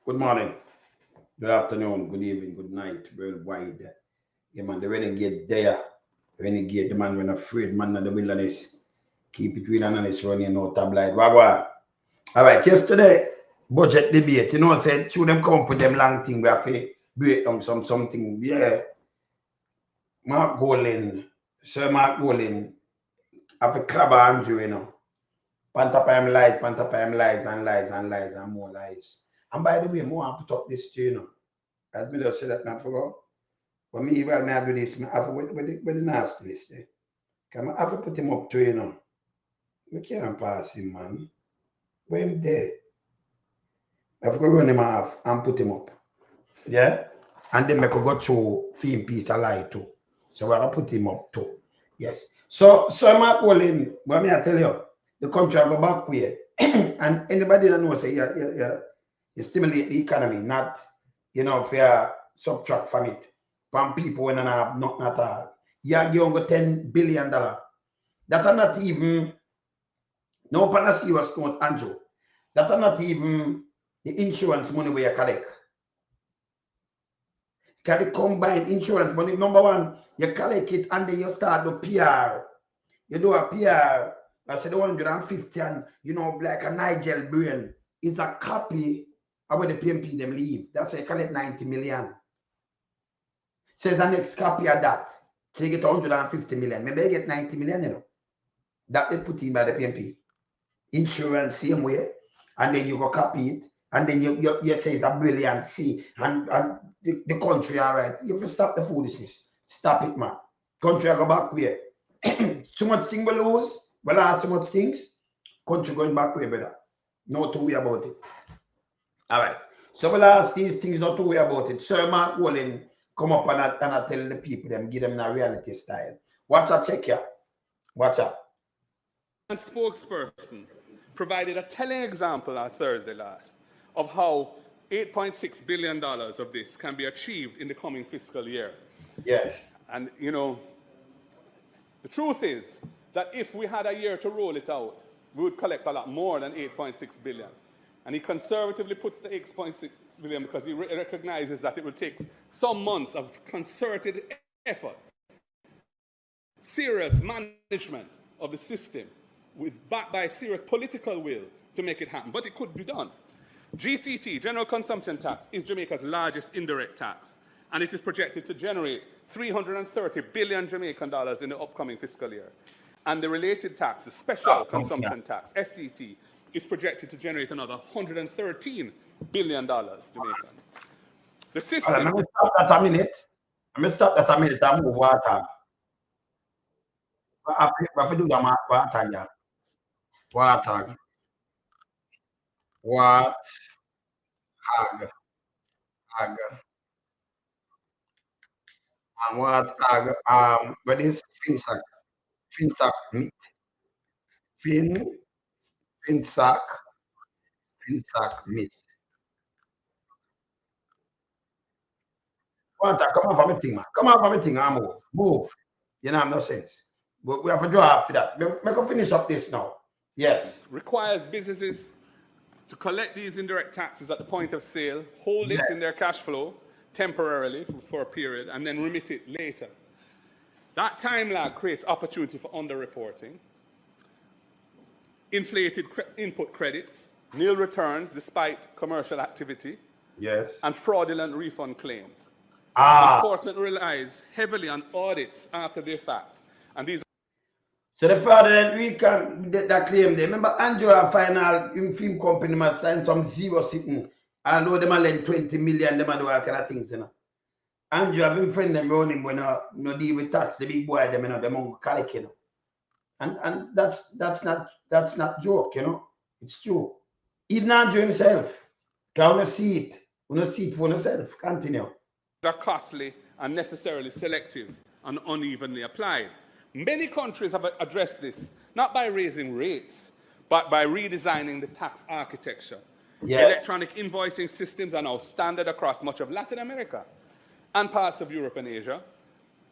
Good morning, good afternoon, good evening, good night, worldwide. Yeah, man, the renegade there. Renegade, the man when afraid, man of the wilderness. Keep it real and honest, running no tabloid. Wagwa. All right, yesterday, budget debate. You know, I said, should them come up with them long thing, we have to break down something. Yeah, Mark Golin, Sir Mark Golin, have a club Andrew, you know. Pantapam lies, and lies, and lies, and more lies. And by the way, more I put up this too, you know. As me just say that, I forgot. But me, while me I do this, me have to with the nastiness there. Because I have to put him up to, you know. We can't pass him, man. When him there, I have to run him off and put him up. Yeah? And then I could go through film piece of lie too. So I put him up too. Yes. So I'm not calling, but me I tell you, the country go back way. And anybody that knows say you stimulate the economy, not if you subtract from it. From people when I have nothing at all. Yeah, you got $10 billion. That are not even no panacea was not Andrew. That are not even the insurance money we collect. Can you combine insurance money? Number one, you collect it and then you start the PR. You do a PR. I said 150 and like a Nigel brain is a copy of what the PMP them leave. That's a collect 90 million. Says the next copy of that. So you get 150 million. Maybe you get 90 million, That is put in by the PMP. Insurance same way. And then you go copy it. And then you say it's a brilliant C. And the country, all right. You have to stop the foolishness. Stop it, man. Country go back where? So much thing we lose. We lost so much things. Country going back where, brother. No to worry about it. All right. So we lost these things, not to worry about it. Sir Mark Wallen come up and I tell the people, them give them a reality style. Watch out, check here. Watch out. And spokesperson provided a telling example on Thursday last of how $8.6 billion of this can be achieved in the coming fiscal year. Yes. And, the truth is that if we had a year to roll it out, we would collect a lot more than 8.6 billion. And he conservatively puts the 8.6 billion because he recognizes that it will take some months of concerted effort, serious management of the system, backed by serious political will to make it happen. But it could be done. GCT, General Consumption Tax, is Jamaica's largest indirect tax, and it is projected to generate 330 billion Jamaican dollars in the upcoming fiscal year. And the related tax, the Special Consumption Tax, SCT, is projected to generate another $113 billion Jamaican. The system... Let me stop that a minute. I move water. I do the water, yeah. Water. What? Hag. And what hag? But this finsack meat. Finsack meat. Water, come on for me thing, man. Come on for me thing, and move. You know, have no sense. But we have to draw after that. Make us finish up this now. Yes. Requires businesses to collect these indirect taxes at the point of sale, hold it in their cash flow temporarily for a period, and then remit it later. That time lag creates opportunity for underreporting, inflated input credits, nil returns despite commercial activity, and fraudulent refund claims. Enforcement relies heavily on audits after the fact, and these. So the fraudulent recon that claim there. Remember, Andrew final in film company must sign some zero sitting. Although them lend 20 million, them do all kind of things, Andrew have been friend them running when no deal with tax, the big boy them, them on collect, And that's not joke, It's true. Even Andrew himself, can see it for yourself. Continue. Are costly and necessarily selective and unevenly applied. Many countries have addressed this, not by raising rates, but by redesigning the tax architecture. Electronic invoicing systems are now standard across much of Latin America and parts of Europe and Asia,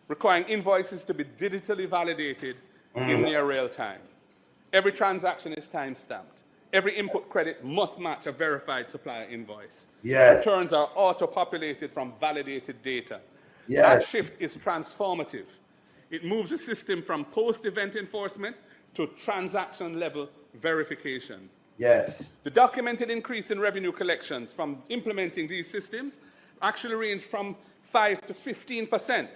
requiring invoices to be digitally validated in near real time. Every transaction is time-stamped. Every input credit must match a verified supplier invoice. Yes. Returns are auto-populated from validated data. Yes. That shift is transformative. It moves the system from post-event enforcement to transaction-level verification. Yes. The documented increase in revenue collections from implementing these systems actually range from 5 to 15%,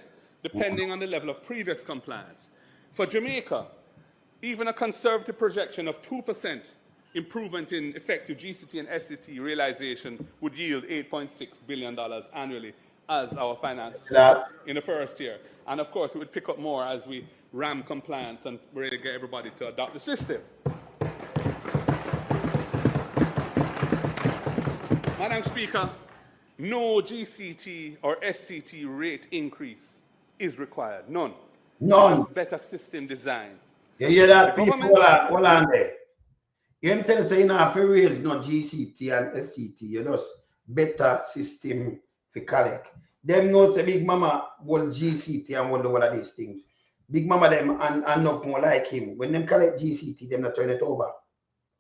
depending on the level of previous compliance. For Jamaica, even a conservative projection of 2% improvement in effective GCT and SCT realization would yield $8.6 billion annually as our finance in the first year. And of course, it would pick up more as we ram compliance and really get everybody to adopt the system. Madam Speaker, no GCT or SCT rate increase is required. None. None. Just better system design. You hear that, people? Hold on there. You can tell us you have to raise no GCT and SCT. You just better system for collect. Them know say Big Mama will GCT and will do all of these things. Big Mama them and enough more like him. When them collect GCT, them not turn it over.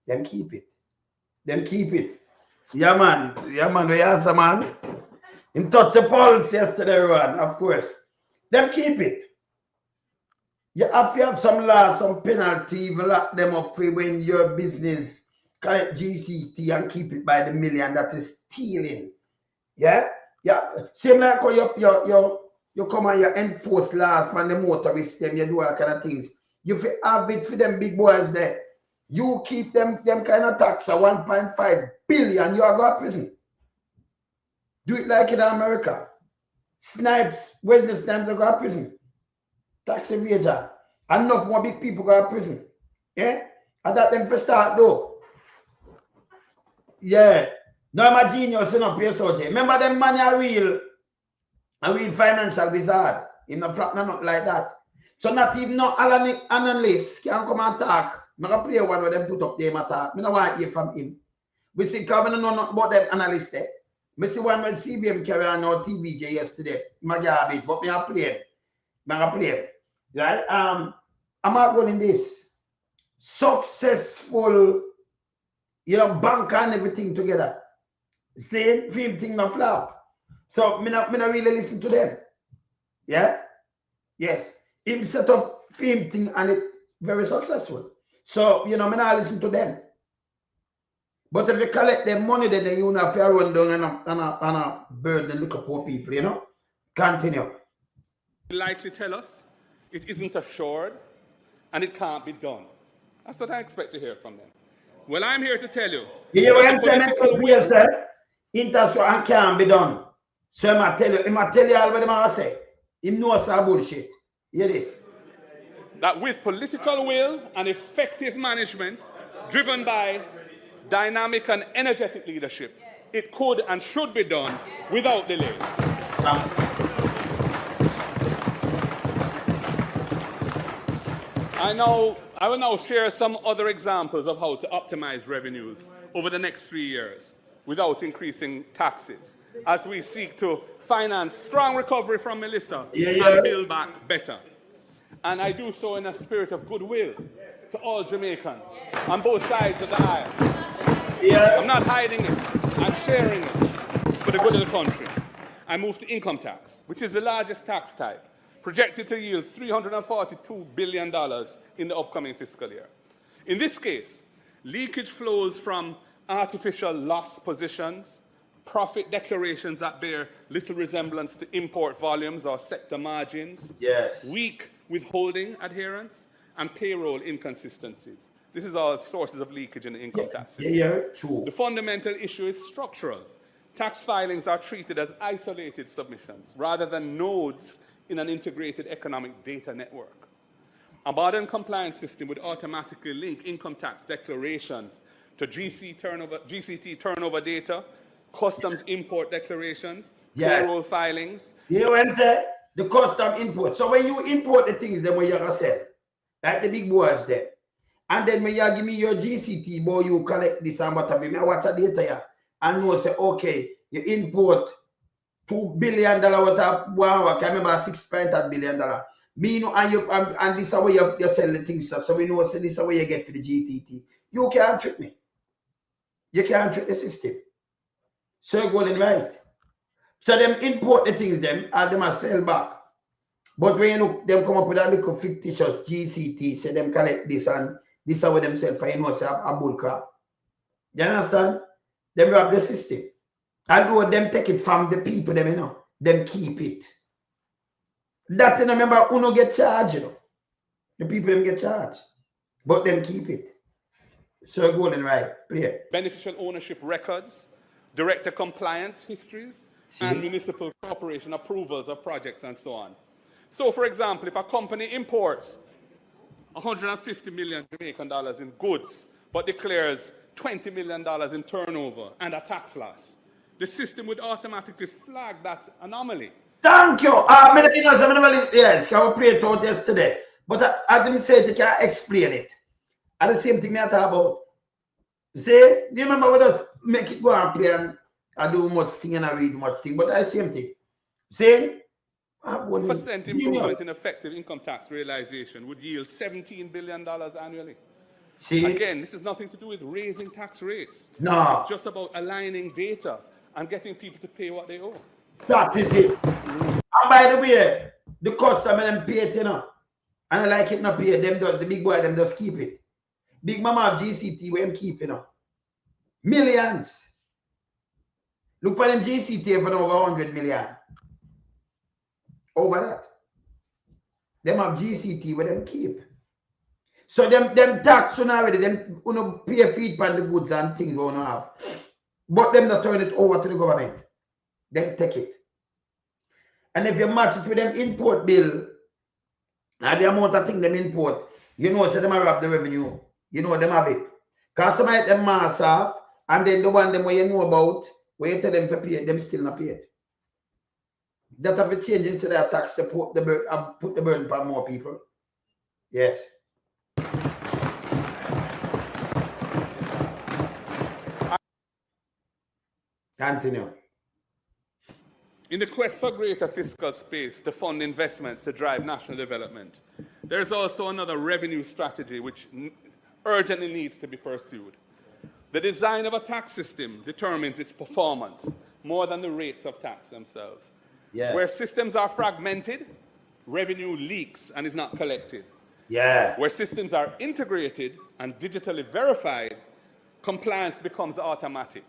Them keep it. Them keep it. Yeah man, we answer man. Him touch the pulse yesterday, everyone, of course. Them keep it. You have to have some law, some penalty, even lock them up for when your business collect GCT and keep it by the million that is stealing. Yeah? Yeah. Same like how you come and you enforce laws from the motorists, them, you do all kind of things. You have it for them big boys there. You keep them kind of tax at 1.5 billion, you are going to prison. Do it like in America. Snipes, Wednesday snipes are going to prison. Tax evasion. Enough more big people go to prison. Yeah? And that them for start though. Yeah. No, I'm a genius, you know, pay soldier. Remember them money are real financial wizard. In the front, not like that. So not even no analyst can come and talk. I'm going to play one where them put up them attack. I don't want to hear from him. We see, because I don't know about them analysts there. I see one when CBM carry on our TVJ yesterday. My garbage, but I play. I play. Right? I'm not going in this. Successful, you know, bank and everything together. Same thing no flop. So me not really listen to them. Yeah? Yes. Him set up film thing and it very successful. So, you know, me not listen to them. But if you collect their money, then you have to run down and a burden and look at poor people, you know? Continue. Likely tell us it isn't assured and it can't be done. That's what I expect to hear from them. Well, I'm here to tell you. You hear political will, sir? It's assured and can't be done. So I tell you all what I say. Him knows some bullshit. Hear this. That with political will and effective management, driven by dynamic and energetic leadership, it could and should be done without delay. I will now share some other examples of how to optimize revenues over the next 3 years without increasing taxes, as we seek to finance strong recovery from Melissa and build back better. And I do so in a spirit of goodwill to all Jamaicans on both sides of the aisle. I'm not hiding it, I'm sharing it for the good of the country. I move to income tax, which is the largest tax type, projected to yield $342 billion in the upcoming fiscal year. In this case, leakage flows from artificial loss positions, profit declarations that bear little resemblance to import volumes or sector margins, weak withholding adherence, and payroll inconsistencies. This is all sources of leakage in the income tax system. True. The fundamental issue is structural. Tax filings are treated as isolated submissions rather than nodes in an integrated economic data network. A modern compliance system would automatically link income tax declarations to GCT turnover data, customs import declarations, payroll filings. You know what I'm saying? The custom import. So when you import the things, then when you're going to sell, like the big boys there, and then when you give me your GCT, boy, you collect this and what have you, I watch the data here, and you say, okay, you import $2 billion worth of wow, I can't remember $6.8 billion. Me know, and this is where you sell the things, so we know so this is where you get for the GTT. You can't trick me. You can't trick the system. So you're going right. So them import the things them and them a sell back. But when you look, them come up with a little fictitious GCT, say them collect this and this is what them sell for, you know, say a bull crap. You understand? Them rob the system. And though them take it from the people, them, you know, them keep it. That, you know, remember, Uno get charged, you know. The people them get charged. But them keep it. So golden right, play. Beneficial ownership records, director compliance histories, and municipal corporation approvals of projects and so on. So, for example, if a company imports 150 million Jamaican dollars in goods, but declares $20 million in turnover and a tax loss, the system would automatically flag that anomaly. Thank you. Yes, I will play it out yesterday. But as I said, you can't explain it. And the same thing I talk about. See, do you remember we just make it go and play and I do much thing and I read much thing, but I same thing. See? Percent improvement in effective income tax realization would yield $17 billion annually. See? Again, this has nothing to do with raising tax rates. No. It's just about aligning data and getting people to pay what they owe. That is it. And by the way, the customer them pay it, you know. And I like it not pay, them does, the big boy them just keep it. Big mama of GCT where them keep, you know. Millions. Look for them GCT for over 100 million. Over that. Them have GCT where them keep. So them tax on already, them pay feed for the goods and things we don't have. But them not turn it over to the government. Them take it. And if you match it with them import bill, and the amount of things them import, you know, so them have the revenue. You know, them have it. Because some of them mass off, and then the one them where you know about, where you tell them to pay it, them still not pay it. That have a change instead of tax the put the burden for more people. Yes. Continue. In the quest for greater fiscal space to fund investments to drive national development, there is also another revenue strategy which urgently needs to be pursued. The design of a tax system determines its performance more than the rates of tax themselves. Yes. Where systems are fragmented, revenue leaks and is not collected. Yeah. Where systems are integrated and digitally verified, compliance becomes automatic.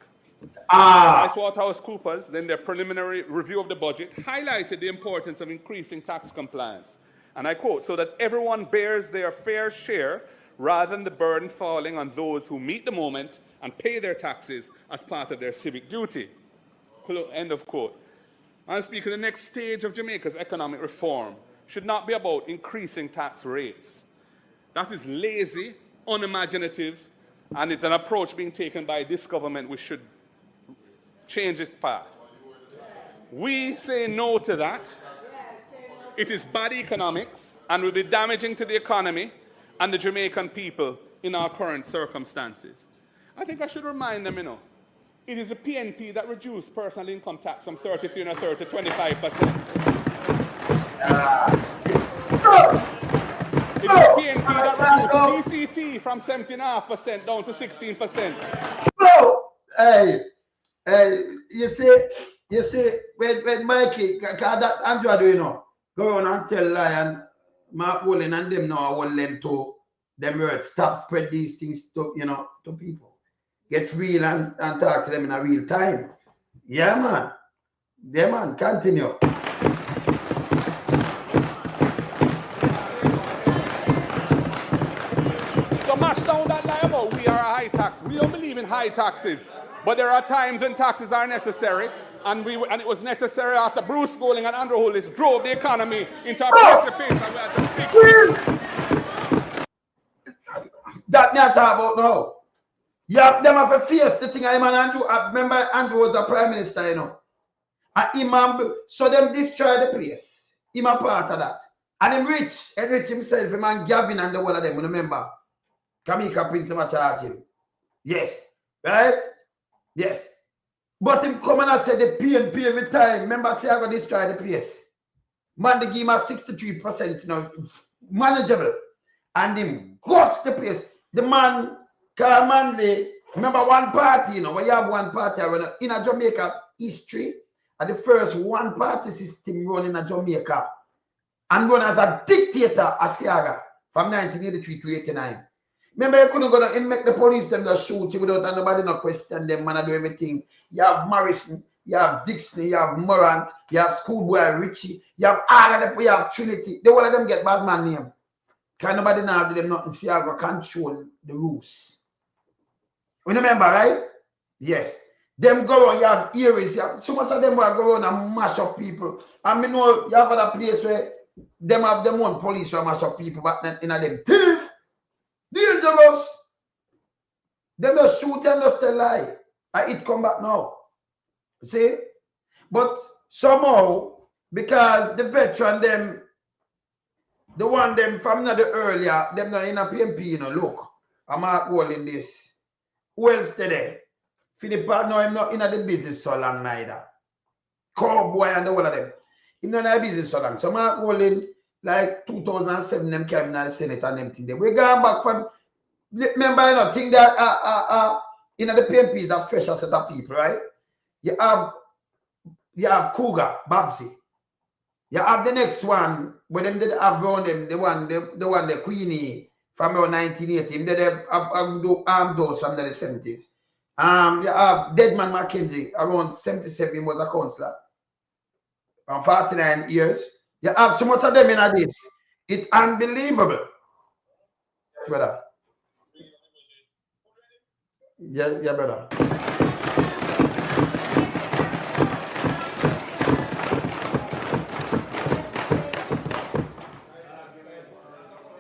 PricewaterhouseCoopers, then their preliminary review of the budget, highlighted the importance of increasing tax compliance. And I quote, so that everyone bears their fair share rather than the burden falling on those who meet the moment and pay their taxes as part of their civic duty. End of quote. I'm speaking, the next stage of Jamaica's economic reform should not be about increasing tax rates. That is lazy, unimaginative, and it's an approach being taken by this government which should change its path. We say no to that. It is bad economics and will be damaging to the economy and the Jamaican people in our current circumstances. I think I should remind them, you know, it is the PNP that reduced personal income tax from 33 and a third to 25%. It is the PNP that reduced GCT from 17.5% down to 16%. No! Hey, you see, when Mikey, that Andrew do, you know, go on and tell lie and Mark Wolin and them now hold them to them words. Stop spread these things to, you know, to people. Get real and talk to them in a real time. Yeah, man. Yeah, man. Continue. So mash down that lie about we are a high tax. We don't believe in high taxes. But there are times when taxes are necessary. And it was necessary after Bruce Golding and Andrew Holness drove the economy into a precipice and we had to fix it. That me I talk about now. Yeah, them have to face the thing. Andrew, I remember Andrew was the prime minister, you know. And so them destroy the place. Him a part of that. And him enrich himself, him and Gavin and the whole of them, remember. Kamika Prince him a charge him. Yes. Right? Yes. But him come and say the PNP every time. Remember, say I go destroy the place. Man, they give him a 63%, you know, manageable. And him guts the place. The man, Carl Manley, Remember one party, you know, when you have one party in a Jamaica history, at the first one party system run in a Jamaica and run as a dictator, Asiaga, from 1983 to 89. Remember, you couldn't go down and make the police them just shoot you without nobody no question them, man, do everything. You have Morrison, you have Dixon, you have Morant, you have Schoolboy Richie, you have all of them, you have Trinity. They all of them get bad man name. Can nobody now do them nothing, Siaga control the rules. You remember, right? Yes. Them go on, you have earrings, you have so much of them will go on and mash up people. And I know you have other place where them have them own police who mash up people, but in them thief, dangerous. Them just shoot them, just tell lie. And it come back now. See? But somehow, because the veteran them, the one them from the earlier, them not in a PMP, you know, look, I'm not holding this. Who else today? Philip, no, I'm not in the business so long neither. Cowboy and the one of them. I'm not in the business so long. So I'm not holding like 2007, them came in the Senate and them thing there. We got back from, remember, you know, think that in the PMP is a fresh set of people, right? You have Cougar, Babsy. You have the next one, where them did have around them, the one, the Queenie from around 1980. They have do armed those from the 70s. You have Deadman Mackenzie, around 77, he was a councillor. 49 years. You have so much of them in this. It's unbelievable. Brother. Yeah, brother.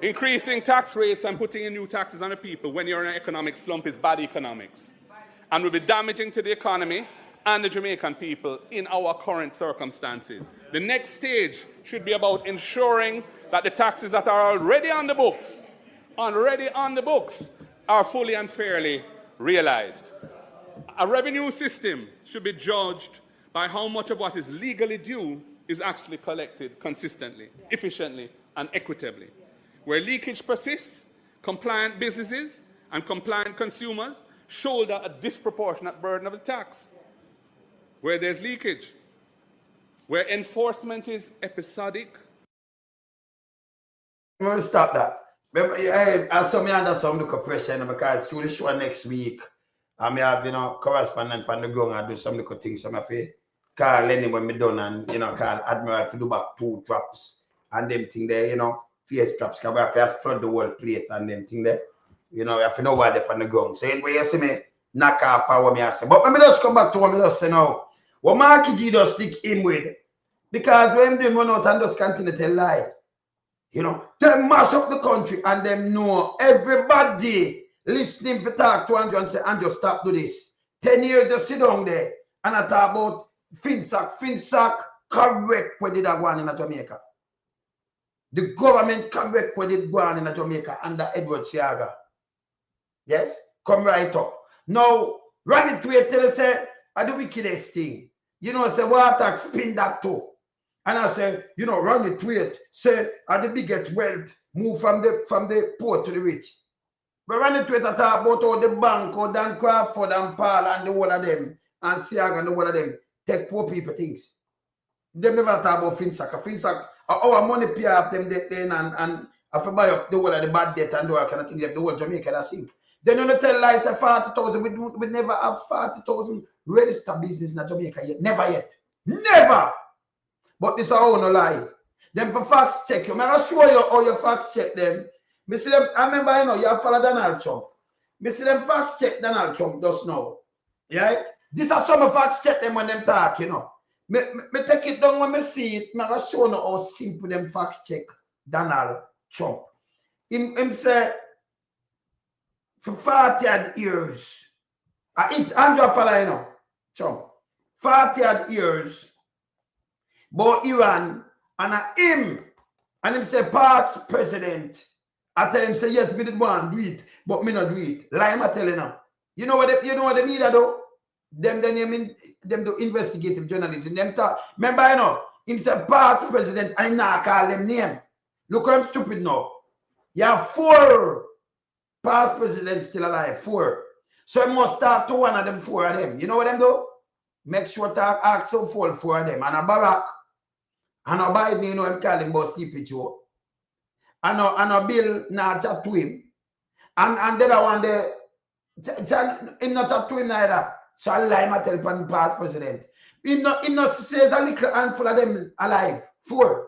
Increasing tax rates and putting in new taxes on the people when you're in an economic slump is bad economics and will be damaging to the economy and the Jamaican people in our current circumstances. The next stage should be about ensuring that the taxes that are already on the books, are fully and fairly realized. A revenue system should be judged by how much of what is legally due is actually collected consistently, efficiently, and equitably. Where leakage persists, compliant businesses and compliant consumers shoulder a disproportionate burden of the tax. Where there's leakage, where enforcement is episodic. I'm going to stop that. I saw me under some look of question because through the show next week, I may have, you know, correspondent on the ground and do some little things. So I have call Lenny when me done and, you know, call Admiral to do back 2 drops and them thing there, you know. Face traps, because we have to flood the whole place and them thing there. You know, we have to know what they're on the ground. So anyway, you see me knock off power me I say. But let me just come back to what I just say now. What Marky G does stick him with. Because when they run out and just continue to lie. You know, they mash up the country and them know everybody listening to talk to Andrew and say, Andrew, stop do this. 10 years just sit down there and I talk about FinSac correct what did I go on in Jamaica. The government correct what it go on in Jamaica under Edward Siaga. Yes? Come right up. Now, run it to it till I say, I the wickedest thing. You know, say, what tax spin that too. And I say, you know, run it to it. Say, the biggest wealth move from the poor to the rich. But run it to it, I talk about all the bank, or Dan Crawford and Paul and the whole of them, and Siaga and the whole of them, take poor people things. They never talk about FinSac. Our money pay off them then and if you buy up the whole of the bad debt and do all kind of things, the whole Jamaica that sink. Then you tell lies that 40,000, we never have 40,000 registered business in Jamaica yet. Never yet. Never! But this is all no lie. Then for facts check you, I'm show you how you facts check them. Me see them, I remember, you know, you have followed Donald Trump. Me see them facts check Donald Trump just now. Yeah? This is some facts check them when them talk, you know. Me take it down when I see it. I'm show you how simple them facts check Donald Trump. Him say, for 40 odd years, Andrew follow, you know, Trump. 40 odd years, but Iran and him, and him say, past president. I tell him, say, yes, me did want do it, but me not do it. Lie, I tell you now. You know what the media do? Them do investigative journalism. Them talk. Remember, you know, him say past president and now call them name. Look how I'm stupid now. You have 4 past presidents still alive. 4. So you must talk to one of them, 4 of them. You know what them do? Make sure to ask some 4 of them. And a Barack, and a Biden, you know, him call him about sleepy Joe. And a Bill not chat to him. And the other one, him not chat to him neither. So I lie my tell the past president. Him not says a little handful of them alive. 4.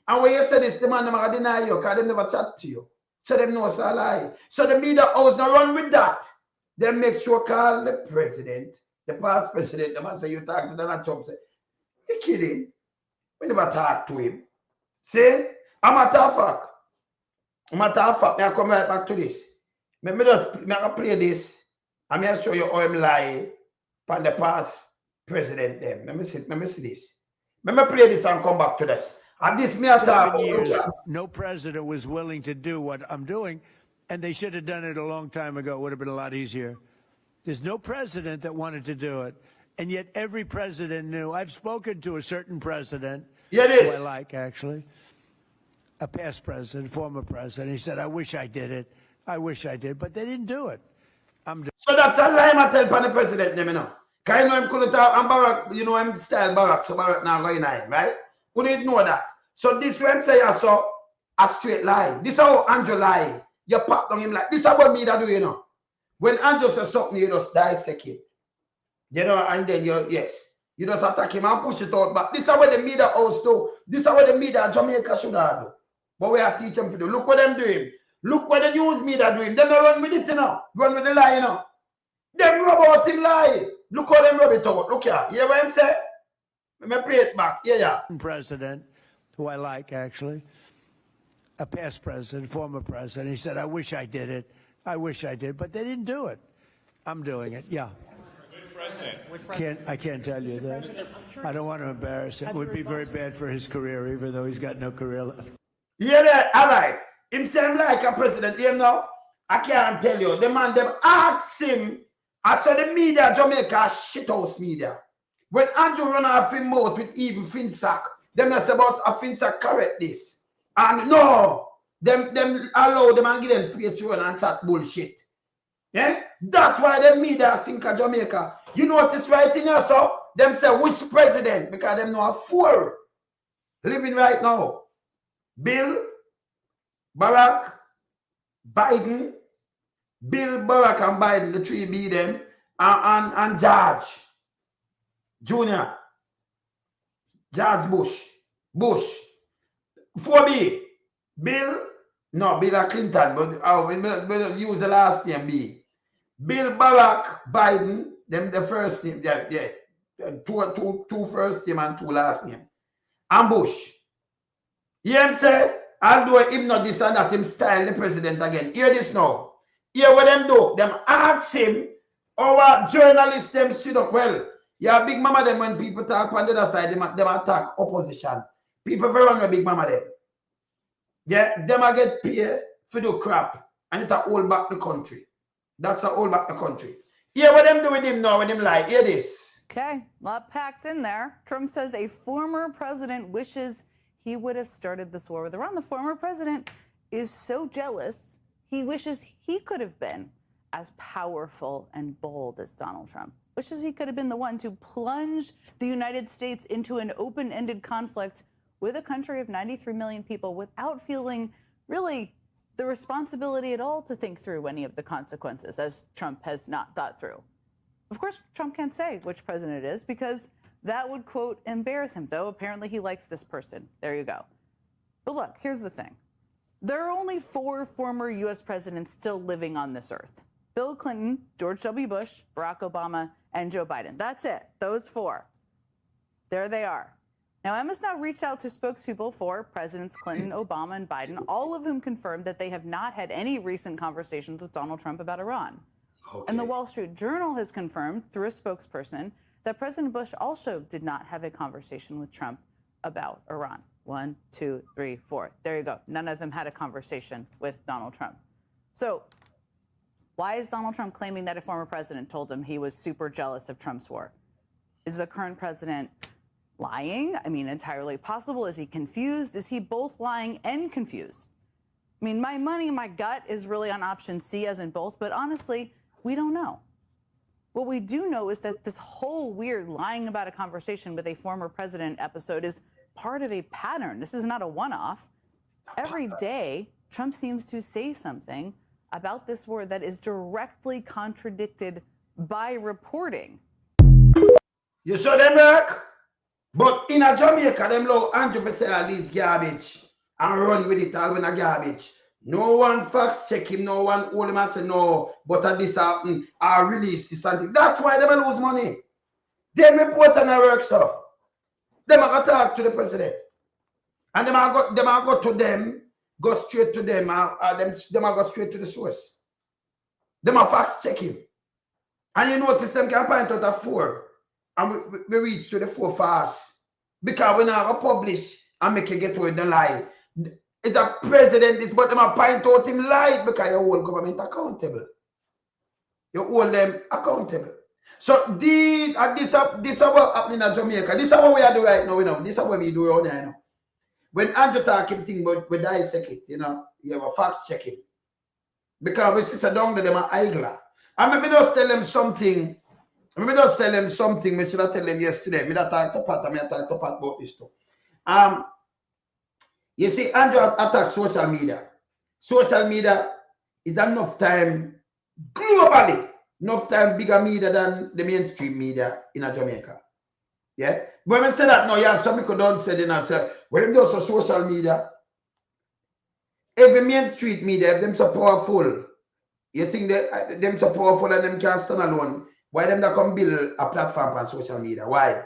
And when you say this, the man never deny you because they never chat to you. So them know it's a lie. So the media house not run with that. They make sure call the president, the past president, they must say you talk to Donald Trump. Say, you kidding? We never talk to him. See? I'm a tough fact. I come right back to this. I play this. I'm going to show you how I'm lie from the past president them. Let me see this. Let me play this and come back to this. And this me 7 years, no president was willing to do what I'm doing, and they should have done it a long time ago. It would have been a lot easier. There's no president that wanted to do it, and yet every president knew. I've spoken to a certain president, who I like, actually, a past president, former president. He said, I wish I did it. I wish I did, but they didn't do it. So that's a lie I tell the president, you know. Because you know him couldn't talk, and Barack, you know him style Barack, so Barack now going on, right? We didn't know that. So this when say I saw a straight lie. This is how Andrew lie. You pop on him like this is what me that do, you know. When Andrew says something, you just dissect it. You know, and then you just attack him and push it out. But this is what the media house do. This is what the media Jamaica should have do. But we have to teach them to do. Look what them doing. Look what the news media doing. Them don't run with it, you know. Run with the lie, you know. Them rub out him lie. Look how them rub it out. Look here. You hear what I'm saying? Let me play it back. Yeah. President, who I like, actually, a past president, former president. He said, I wish I did it. I wish I did, but they didn't do it. I'm doing it. Yeah. Which president? I can't tell you that. I don't want to embarrass him. It would be very bad for his career, even though he's got no career left. Yeah, that, all right. Him say him like a president, you know. I can't tell you. The man, them asked him. I saw the media, Jamaica, shithouse media. When Andrew run off him mouth with even Finsack, them say about a Finsack correct this. And no, them allow them and give them space to run and chat bullshit. Yeah? That's why the media think of Jamaica. You notice right in here, so them say which president? Because them know a 4 living right now. Bill, Barack, Biden, Bill, Barack, and Biden, the 3 be them, and George Jr., George Bush, 4B, Bill Clinton, but we'll use the last name B. Bill, Barack, Biden, them the first name, two first name and 2 last name, and Bush. You know what I'm saying? Although him not this and that, him style the president again. Hear this now. Hear what them do. Them ask him, our journalists them sit up. Well, yeah, Big Mama them when people talk on the other side, them attack opposition. People very run with Big Mama them. Yeah, them a get paid for the crap. And it a hold back the country. That's a hold back the country. Hear what them do with him now when him lie. Hear this. Okay, a lot packed in there. Trump says a former president wishes he would have started this war with Iran. The former president is so jealous, he wishes he could have been as powerful and bold as Donald Trump. Wishes he could have been the one to plunge the United States into an open-ended conflict with a country of 93 million people without feeling really the responsibility at all to think through any of the consequences, as Trump has not thought through. Of course, Trump can't say which president it is because that would, quote, embarrass him, though apparently he likes this person. There you go. But look, here's the thing. There are only 4 former U.S. presidents still living on this earth. Bill Clinton, George W. Bush, Barack Obama, and Joe Biden. That's it. Those 4. There they are. Now, I must now reach out to spokespeople for Presidents Clinton, Obama, and Biden, all of whom confirmed that they have not had any recent conversations with Donald Trump about Iran. Okay. And the Wall Street Journal has confirmed through a spokesperson that President Bush also did not have a conversation with Trump about Iran. 1, 2, 3, 4. There you go. None of them had a conversation with Donald Trump. So why is Donald Trump claiming that a former president told him he was super jealous of Trump's war? Is the current president lying? I mean, entirely possible. Is he confused? Is he both lying and confused? I mean, my money, my gut is really on option C as in both. But honestly, We don't know. What we do know is that this whole weird lying about a conversation with a former president episode is part of a pattern. This is not a one-off. Every day, Trump seems to say something about this war that is directly contradicted by reporting. You saw them work? But in a Jamaica, them allow Andrew to say all this garbage and run with it all when a garbage. No one facts check him, no one hold him and say no, but this happen, I release this and that's why they lose money. They report on a work, so they might talk to the president. And they might go to them, go straight to them, they might go straight to the source. They might fact check him. And you notice them can point out a 4. And we reach to the 4 fast. Because we now publish and make you get with the lie. It's a president, this, but them a point out him lie because you hold government accountable. You hold them accountable. So this is what happening in Jamaica. This is what we are doing right now, you know. This is what we do around here, you know. When Andrew talk him thing, but we dissect it, you know, you have a fact checking. Because we see down there, them are idler. And maybe just tell them something. Maybe just tell them something. I should have tell them yesterday. I talked to Pat. I talked to Pat about this too. You see, Andrew attacks social media. Social media is enough time globally, enough time bigger media than the mainstream media in Jamaica. Yeah. When we say that now, you have some people don't say it and say, well, them do social media. Every mainstream media, if them so powerful, you think that them so powerful and them can't stand alone. Why them that come build a platform on social media? Why?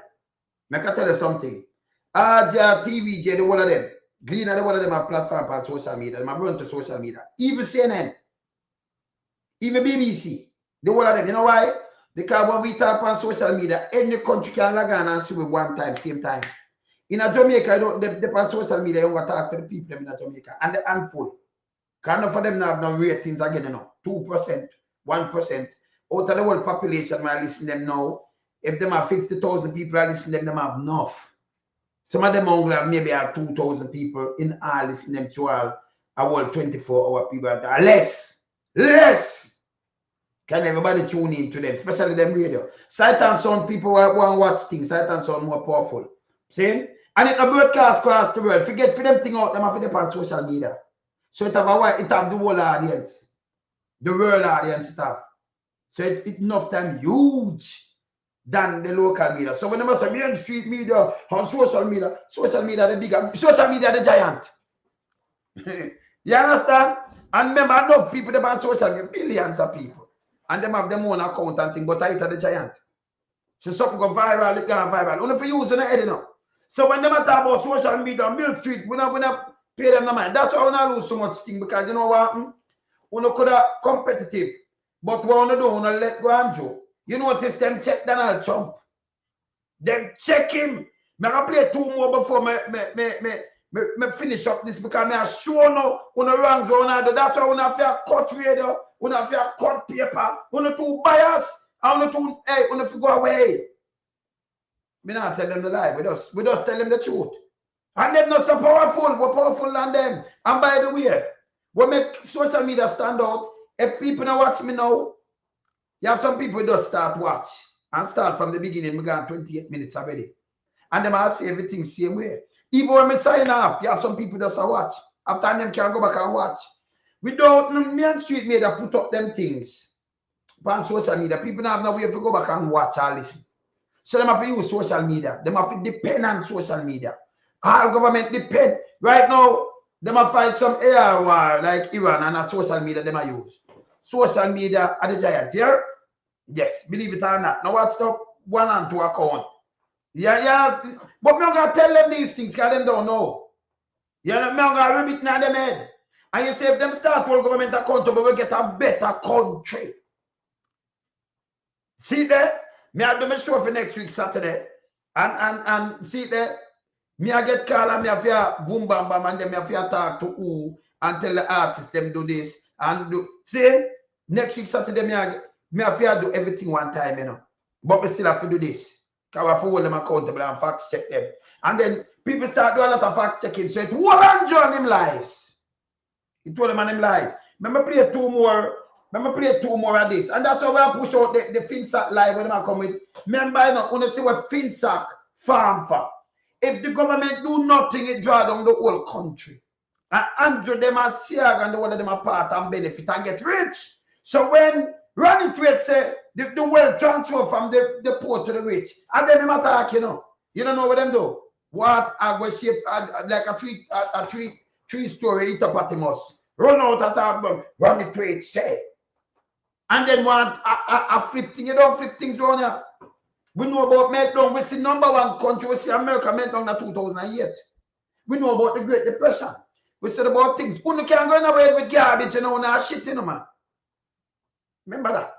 I can tell you something. Aja, TVJ, the one of them. Gleaner, the one of them a platform on social media. Them run to social media. Even CNN, even BBC, the one of them. You know why? Because when we talk on social media, any country can log on and see with one time, same time. In Jamaica, they on social media, you want to talk to the people in Jamaica. And the handful. Because enough of them now have no ratings again, you know. 2%, 1%. Out of the whole population, I listen to them now. If them have 50,000 people, I listen to them have enough. Some of them only have maybe 2,000 people in all listen to them to all a whole 24-hour people. Less. Can everybody tune in to them, especially them radio. Sight and sound people want to watch things. Sight and sound more powerful. See? And it a broadcast across the world. Forget for them thing out, them have to on social media. So it have the whole audience. The world audience it have. So it's enough time huge than the local media. So when they must say mainstream media on social media the bigger, social media the giant. You understand? And remember, enough people that on social media, billions of people. And them have them own account and thing, but I the giant. So something go viral, it gone viral. Only for you, head, you know. So when they talk about social media on Mill Street, we not pay them the mind. That's why we not lose so much thing, because you know what? We could have competitive. But what we do, we let go Andrew. You notice them check Donald Trump. Them check him. I play 2 more before me finish up this, because I sure no wrongs on do. That's why we have to cut radio, we have to cut paper, we have to bias, and we have to go away. We not tell them the lie, we just tell them the truth. And them not so powerful, we're powerful than them. And by the way, we make social media stand out. If people don't watch me now, you have some people who just start watch and start from the beginning. We got 28 minutes already. And them all say everything same way. Even when we sign off, you have some people just watch. After them can go back and watch. Without mainstream media put up them things on social media, people don't have no way to go back and watch or listen. So them have to use social media. Them have to depend on social media. All government depend. Right now, them have find some air war like Iran and a social media them are use. Social media are the giant here. Yes, believe it or not. Now watch up 1 and 2 account. Yeah. But I'm gonna tell them these things because them don't know. Yeah, I'm gonna rub it in them head. And you say if them start world government accountable, we get a better country. See there? Me I do my show for next week Saturday. And see there? Me I get call and me have to boom bam bam and then me have to talk to who and tell the artists them do this and do. See? Next week Saturday me have to do everything one time, you know. But we still have to do this. Because we have to hold them accountable and fact check them. And then people start doing a lot of fact checking. So it won't on him lies. It told them on him lies. Remember play 2 more Let me play 2 more of this. And that's why I push out the FinSac live when I come with. Remember, you know, when you see what FinSac farm for. If the government do nothing, it draw down the whole country. And Andrew, them are Siag and the one of them are part and benefit and get rich. So when Ronnie Tweet say the wealth transfer from the poor to the rich, and then them attack, you know. You don't know what them do. What I go shape like a three-story hippopotamus. Run out at our Ronnie Tweet say. And then want a flip thing. You don't flip things around here. We know about meltdown. We see #1 country. We see America meltdown in 2008. We know about the Great Depression. We said about things. You can't go in away with garbage, you know, and shit, you know, man. Remember that?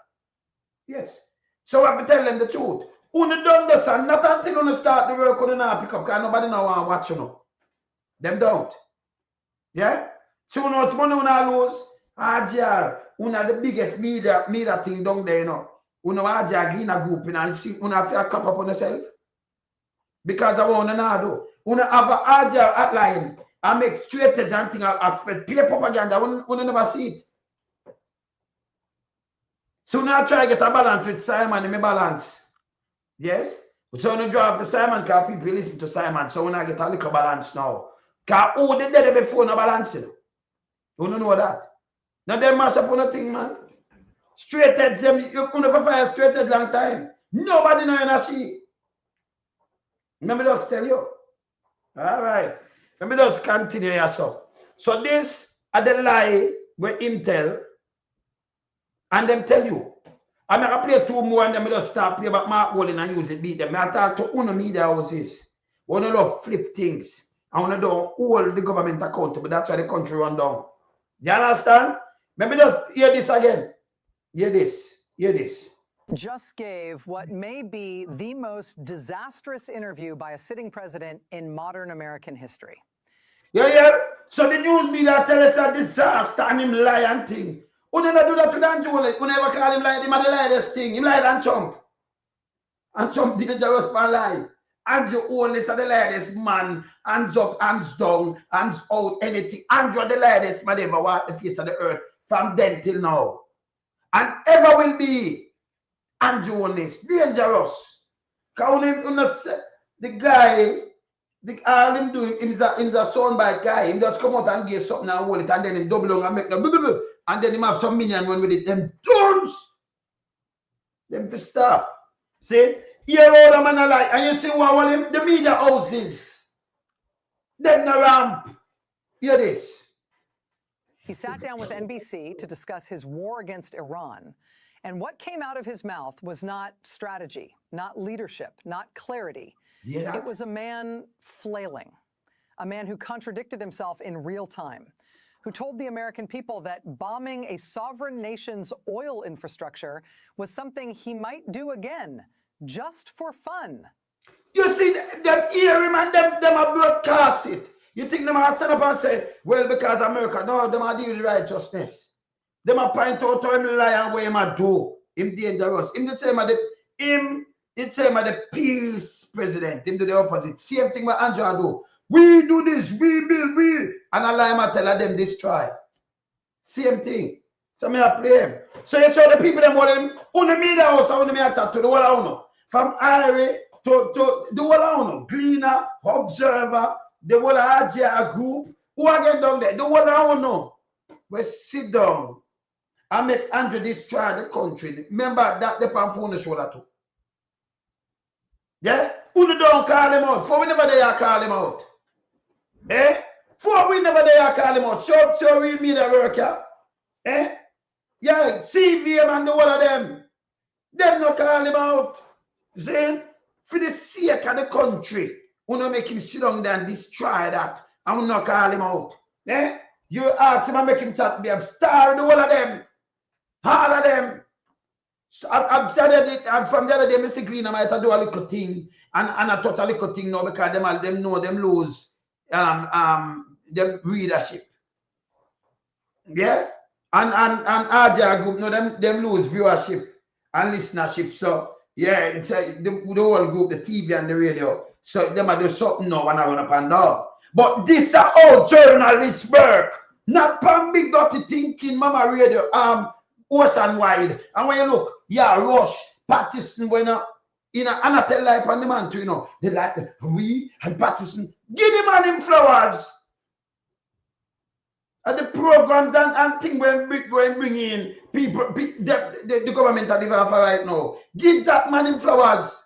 Yes. So I have to tell them the truth. You don't understand. Not until you start the work, you don't pick up, because nobody know want to watch, you know. Them don't. Yeah? So you know what money you lose? AJR, you know the biggest media thing down there, you know. You know AJR in a group, you know, you see, you have to cap up on yourself. Because I want to do. You know have an AJR outline and make straight edge and thing, I spread peer propaganda, you never see it. So now try to get a balance with Simon and me balance. Yes? So you draw for Simon because people listen to Simon. So when I get a little balance now. Because who did that before no balancing? You don't know that. Now they mash up on a thing, man. Straight edge them, you could never fire straight edge long time. Nobody know you see. Let me just tell you. All right. Let me just continue here, so. So this are the lie where him tell. And them tell you. I'm going to play 2 more and then I just start play about Mark Walling and use it, beat them. I talk to one media houses. One of them flip things. I want to do all the government accountable. That's why the country run down. Do you understand? Maybe just hear this again. Hear this. Hear this. Just gave what may be the most disastrous interview by a sitting president in modern American history. Yeah. So the news media tell us a disaster and him lie and thing. Who never do that to Dan Jolie? Who never call him like him at the lightest thing? Him lie and Trump. And Trump dangerous for lie. Andrew Holness are the lightest man. Hands up, hands down, hands out, anything. Andrew the lightest man ever walk the face of the earth from then till now. And ever will be Andrew Holness. Dangerous. Because the guy, all him doing, he's a soundbite guy. He just come out and get something and hold it and then he double on and make them and then him have some minion run with it. Them tons. Them to stop. See? Here all the man alive. And you see what him? The media houses. Them the ramp. Hear this. He sat down with NBC to discuss his war against Iran. And what came out of his mouth was not strategy, not leadership, not clarity. Yeah. It was a man flailing, a man who contradicted himself in real time, who told the American people that bombing a sovereign nation's oil infrastructure was something he might do again, just for fun. You see, them hear him and them are broadcast it. You think them are stand up and say, well, because America, no, them are deal with righteousness. Them are point out to him lie and what him a do. Him dangerous. Him the same as the peace president. Him do the opposite. Same thing what Andrew do. We do this, we build, we. And I lie and tell them destroy. Same thing. So me I play him. So you show the people them what him, on the media house, on the media chat to the whole of from Irie to the whole of Gleaner, Observer, the whole AJR group. Who are getting down there? The whole of we sit down and make Andrew destroy the country. Remember that the pan phone shoulder too. Yeah? Who don't call him out? For we never dare call him out. Eh? For we never dare call him out. So we meet a worker. Eh? Yeah, CVM and the one of them. Them not call him out. See? For the sake of the country, we not make him sit down there and destroy that. And we not call him out. Eh? You ask him and make him chat, be a star, the one of them. All of them. So I've said it from the other day, Mr. Green, I might do a little thing and I touch a little thing now because them know them lose them readership. Yeah? And AJR group know them lose viewership and listenership. So yeah, it's the whole group, the TV and the radio. So them are do something now and I run up and down. But this are all journalists work. Not from big dirty thinking, mama radio. ocean wide. And when you look, yeah, Rush, Patterson, when and I tell life on the man too, you know, they like we and Patterson, give the man him flowers. And the programs and thing when bring in people, the government are living for right now. Give that man him flowers.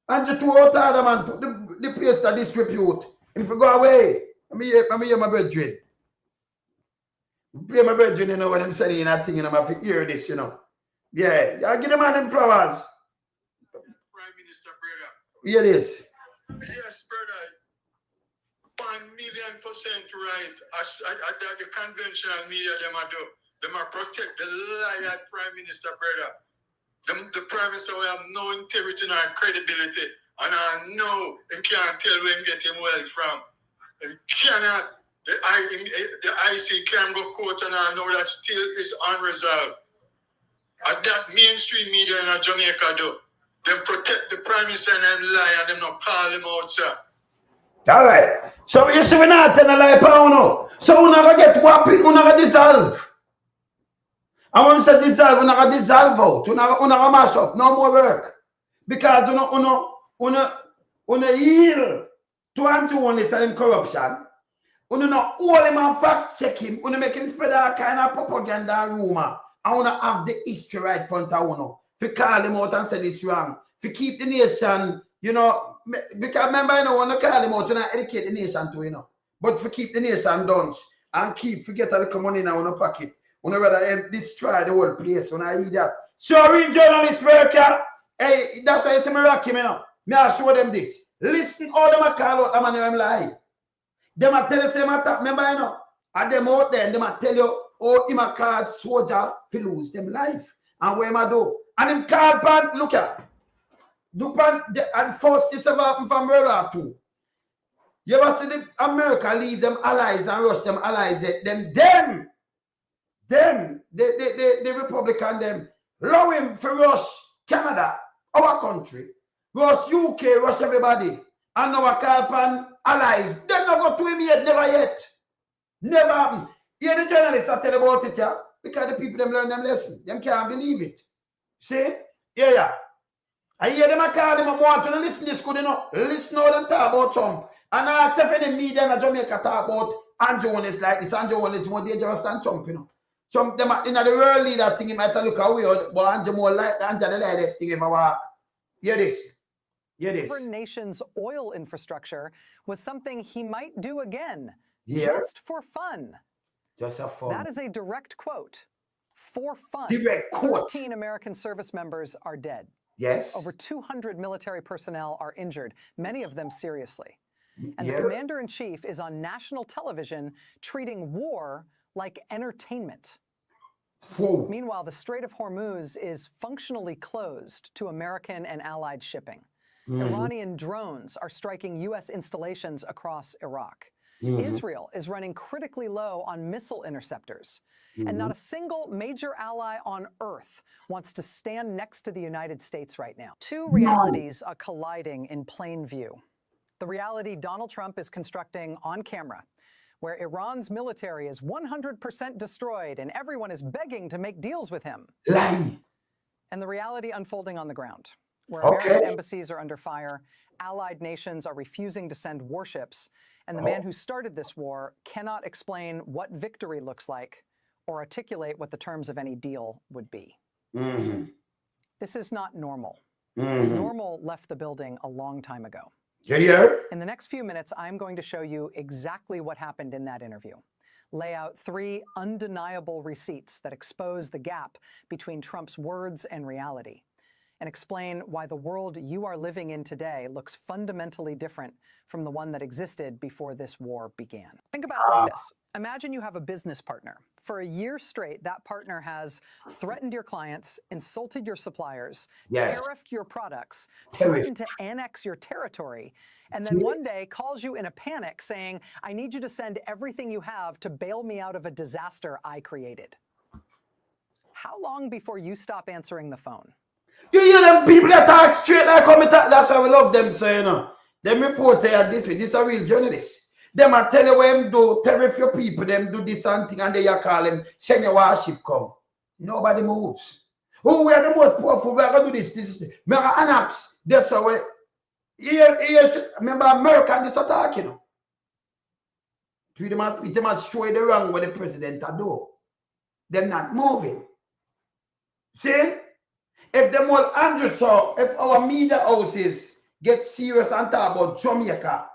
And you two out other man put the place that disrepute. If you go away, let me hear my brethren. Play my brethren, you know what I'm saying, that thing, and I'm have to hear this, you know. Yeah, I give the man them flowers. Prime Minister, brother. Hear this. Yes, brother. 1,000,000% right. As the conventional media, them are do. Them are protect the liar Prime Minister, brother. The Prime Minister will have no integrity nor credibility. And I know he can't tell where he get him wealth from. He cannot. The IC can go court and I know that still is unresolved. And that mainstream media in Jamaica do. Them protect the Prime Minister and them lie and them not call him out, sir. All right. So you see, we're not telling a lie, no. So we're not going to get whopping, we're not going to dissolve. And when we say dissolve, we're not going to dissolve out. We're not going to mash up. No more work. Because we're not yield to anti-oneness and corruption. We're not all him and facts check him. We're make him spread all kind of propaganda and rumor. And we're have the history right front of you. If you call him out and say this wrong. If you keep the nation, you know, because remember, you know, when you call him out, you not educate the nation too, you know. But if you keep the nation dunce and forget a little money now in your pocket, we rather destroy the whole place when I hear that. So real journalist worker, hey, that's why you see me rock him, you know. Me I show them this. Listen how them a call out the man them lie. Them a tell you same attack, remember, you know. And them out there, them a tell you how him a cause soldier to lose them life. And what him a do. And him call pan, look at. And first this ever happened from World War II. You ever see the America leave them allies and rush them allies, the Republican, them, allow him for rush Canada, our country, rush UK, rush everybody, and our Calpan allies. They not go to him yet, never yet. Never happened. Here the journalists are telling about it, yeah, because the people them learn them lesson. Them can't believe it. See? Yeah. I hear them call them want to listen this good enough. Listen how them talk about Trump. And I ask if any media in Jamaica talk about Andrew Holness like this. Andrew Holness is more dangerous than Trump, you know. Trump, them in the world leader thing, he might look away, but Andrew more like Andrew the lightest thing ever walk. Hear this. Our nation's oil infrastructure was something he might do again, Yeah. just for fun. Just for fun. That is a direct quote. For fun. Direct quote. 13 American service members are dead. Yes. Over 200 military personnel are injured, many of them seriously. And Yeah. the commander-in-chief is on national television treating war like entertainment. Whoa. Meanwhile, the Strait of Hormuz is functionally closed to American and allied shipping. Iranian drones are striking U.S. installations across Iraq. Israel is running critically low on missile interceptors. And not a single major ally on Earth wants to stand next to the United States right now. Two realities are colliding in plain view. The reality Donald Trump is constructing on camera, where Iran's military is 100% destroyed and everyone is begging to make deals with him. Lie. And the reality unfolding on the ground, where American embassies are under fire, allied nations are refusing to send warships, and the man who started this war cannot explain what victory looks like or articulate what the terms of any deal would be. This is not normal. Normal left the building a long time ago. Yeah. In the next few minutes, I'm going to show you exactly what happened in that interview. Lay out 3 undeniable receipts that expose the gap between Trump's words and reality, and explain why the world you are living in today looks fundamentally different from the one that existed before this war began. Think about it like this. Imagine you have a business partner. For a year straight, that partner has threatened your clients, insulted your suppliers, tariffed your products, threatened to annex your territory, and then one day calls you in a panic saying, I need you to send everything you have to bail me out of a disaster I created. How long before you stop answering the phone? You hear them people that talk straight like how me talk. That's why we love them, so you know. Them reporter this is a real journalist. Them a tell you what them do, tariff your people, them do this and thing, and they call them, send your warship come. Nobody moves. Who we are the most powerful? We are going to do this. We are annex. That's how we. Remember, American this attack, you know. They must show the wrong what the president do. They're not moving. See? If them all 100 so, if our media houses get serious and talk about Jamaica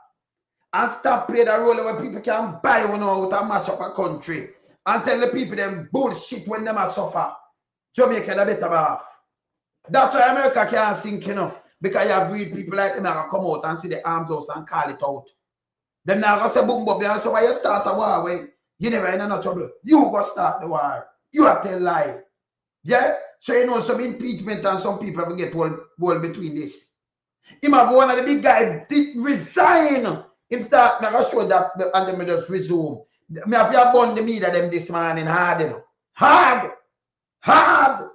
and stop playing the role where people can buy one out and mash up a country and tell the people them bullshit when them are suffer, Jamaica the better off. That's why America can't sink, you know, because you have real people like them that come out and see the arms house and call it out. Them now go say boom boom, and so why you start a war where you never in no trouble. You go start the war. You have to lie. Yeah? So you know some impeachment and some people will get wall between this. Him have one of the big guys did resign. Him start, I'm going to show that and then just resume. Me have you burn the media them this morning hard, you know. Hard. Hard.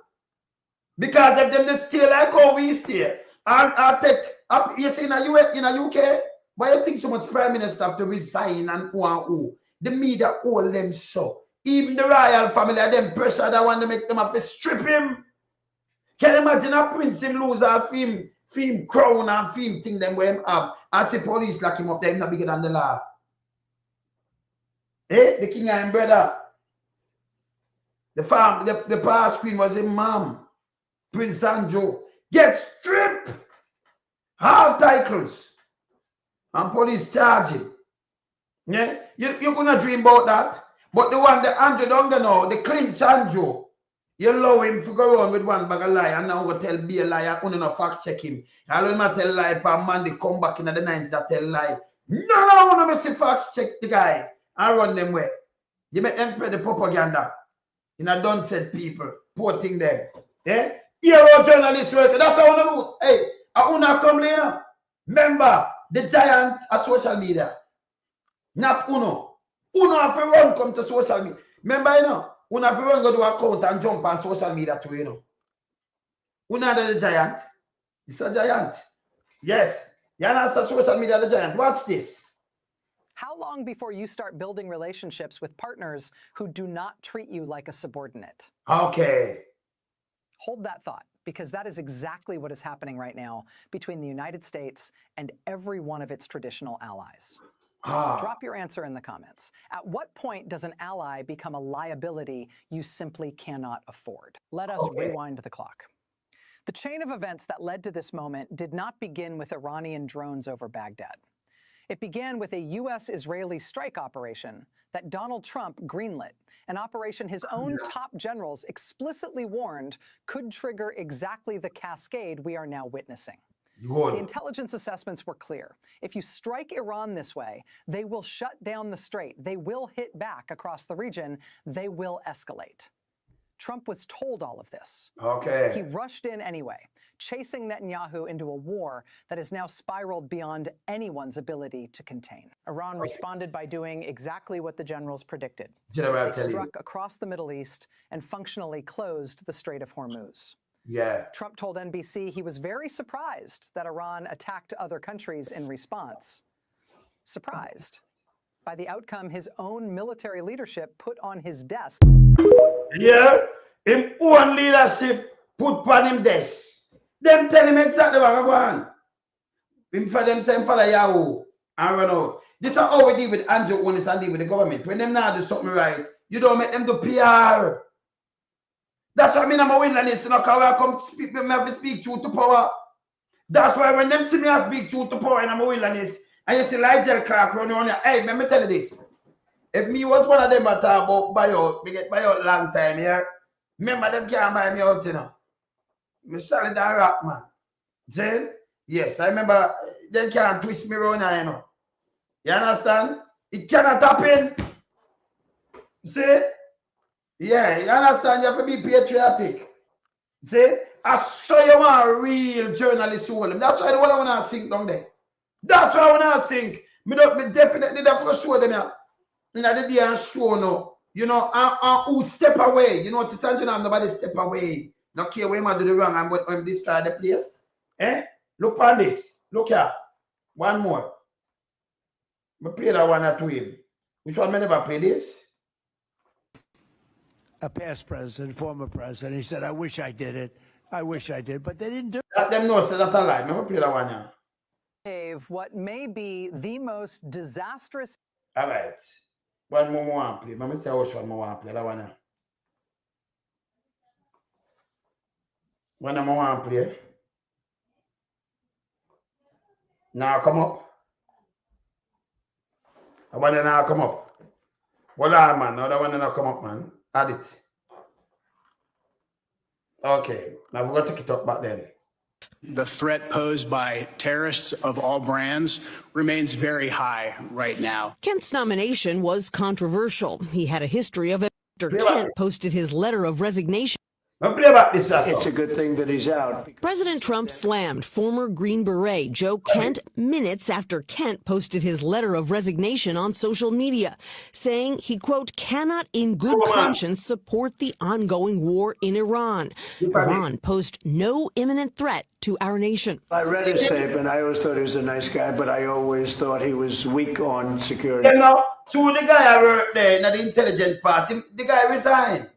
Because if them stay like how we stay, I'll take up, you see in a UK, why you think so much prime minister have to resign and who? The media all them so. Even the royal family of them pressure that want to make them have to strip him. Can you imagine a prince him lose a film crown and film thing them where him have and see police lock him up there, him not bigger than the law. Eh? The king and brother. The past queen was his mom. Prince Andrew. Get stripped. All titles. And police charge him. Yeah? You couldn't dream about that. But the one that Andrew don't know, the clinch Andrew, you allow him to go on with one bag of lie and now go tell be a liar, only no fact check him. I don't know tell lie for Monday come back in the 90s that tell lie. No, I want to see facts check the guy and run them way. You make them spread the propaganda. You know, don't set people, porting them. Yeah? Hero journalist worker, that's how I want to do. Hey, I want to come later. Remember, the giant of social media. Not Uno. Uno have to run come to social media. Remember, you know, Uno have to run go to account and jump on social media too, you know. Uno is the giant. It's a giant. Yes. You understand social media the giant. Watch this. How long before you start building relationships with partners who do not treat you like a subordinate? Okay. Hold that thought, because that is exactly what is happening right now between the United States and every one of its traditional allies. Drop your answer in the comments. At what point does an ally become a liability you simply cannot afford? Let us rewind the clock. The chain of events that led to this moment did not begin with Iranian drones over Baghdad. It began with a U.S.-Israeli strike operation that Donald Trump greenlit, an operation his own top generals explicitly warned could trigger exactly the cascade we are now witnessing. The intelligence assessments were clear. If you strike Iran this way, they will shut down the strait. They will hit back across the region. They will escalate. Trump was told all of this. He rushed in anyway, chasing Netanyahu into a war that has now spiraled beyond anyone's ability to contain. Iran responded by doing exactly what the generals predicted. They struck across the Middle East and functionally closed the Strait of Hormuz. Yeah. Trump told NBC he was very surprised that Iran attacked other countries in response. Surprised by the outcome his own military leadership put on his desk. Yeah, him own leadership put on him desk. Them tell him exactly what going on. Him for them same for the Yahoo and run out. This is how we deal with Andrew Holness and deal with the government. When them now do something right, you don't make them do PR. That's what I mean. I'm a witness, you know, because I come speak, me have to speak truth to power. That's why when them see me I speak truth to power and I'm a witness, and you see Nigel Clark running on here, hey, let me tell you this. If me was one of them that talk about buy out, me get buy out long time here. Remember them can't buy me out, you know. Me solid and rock, man. Jane? Yes, I remember they can't twist me around here, you know. You understand? It cannot happen. See? Yeah, you understand? You have to be patriotic. See? I show you one real journalist who them. That's why I want to sink down there. That's why I want to sink. Me definitely have to show them here. In the day and show no. You know, and who step away. You know what it's saying? Nobody step away. Not care where I do the wrong and when destroy the place. Eh? Look on this. Look here. One more. I play that one or two him. Which one I never play this? a past president, former president. He said, I wish I did it. I wish I did, but they didn't do it. Let them know, so that's a lie. Let me play that one now. What may be the most disastrous. All right. One more I want to play. Let me say which one I want to play. That one now. One more I want to play. Now come up. That one now come up. Hold on, man. Now that one now come up, man. Add it. Okay. Now we're going to take it up back then. The threat posed by terrorists of all brands remains very high right now. Kent's nomination was controversial. He had a history of it after Kent posted his letter of resignation. It's a good thing that he's out. President Trump slammed former Green Beret Joe Kent minutes after Kent posted his letter of resignation on social media, saying he, quote, cannot in good conscience support the ongoing war in Iran. Iran posed no imminent threat to our nation. I read his statement. I always thought he was a nice guy, but I always thought he was weak on security. You know, so the guy I worked there in the intelligence part, the guy resigned.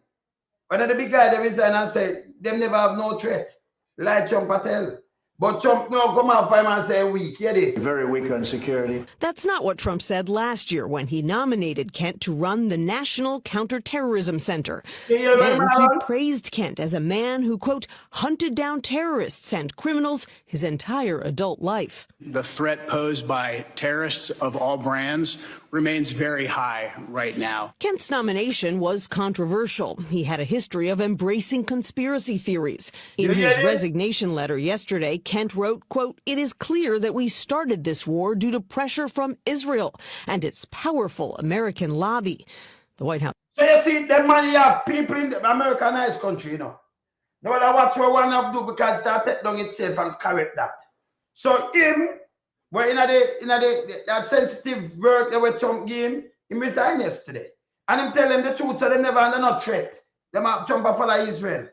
One of the big guy, they resigned and said, them never have no threat, like Trump tell. But Trump now come out for him and say weak. Hear this. Very weak on security. That's not what Trump said last year when he nominated Kent to run the National Counterterrorism Center. Then he praised Kent as a man who, quote, hunted down terrorists and criminals his entire adult life. The threat posed by terrorists of all brands remains very high right now. Kent's nomination was controversial. He had a history of embracing conspiracy theories. In his resignation letter yesterday, Kent wrote, quote, it is clear that we started this war due to pressure from Israel and its powerful American lobby. The White House. So you see, the money have people in the Americanized country, you know. No matter what you want to do because that take down itself and correct that. So him, well, in that sensitive work that we Trump gave him resigned yesterday. And him tell them the truth, so they never under no threat. Them have Trump follow Israel.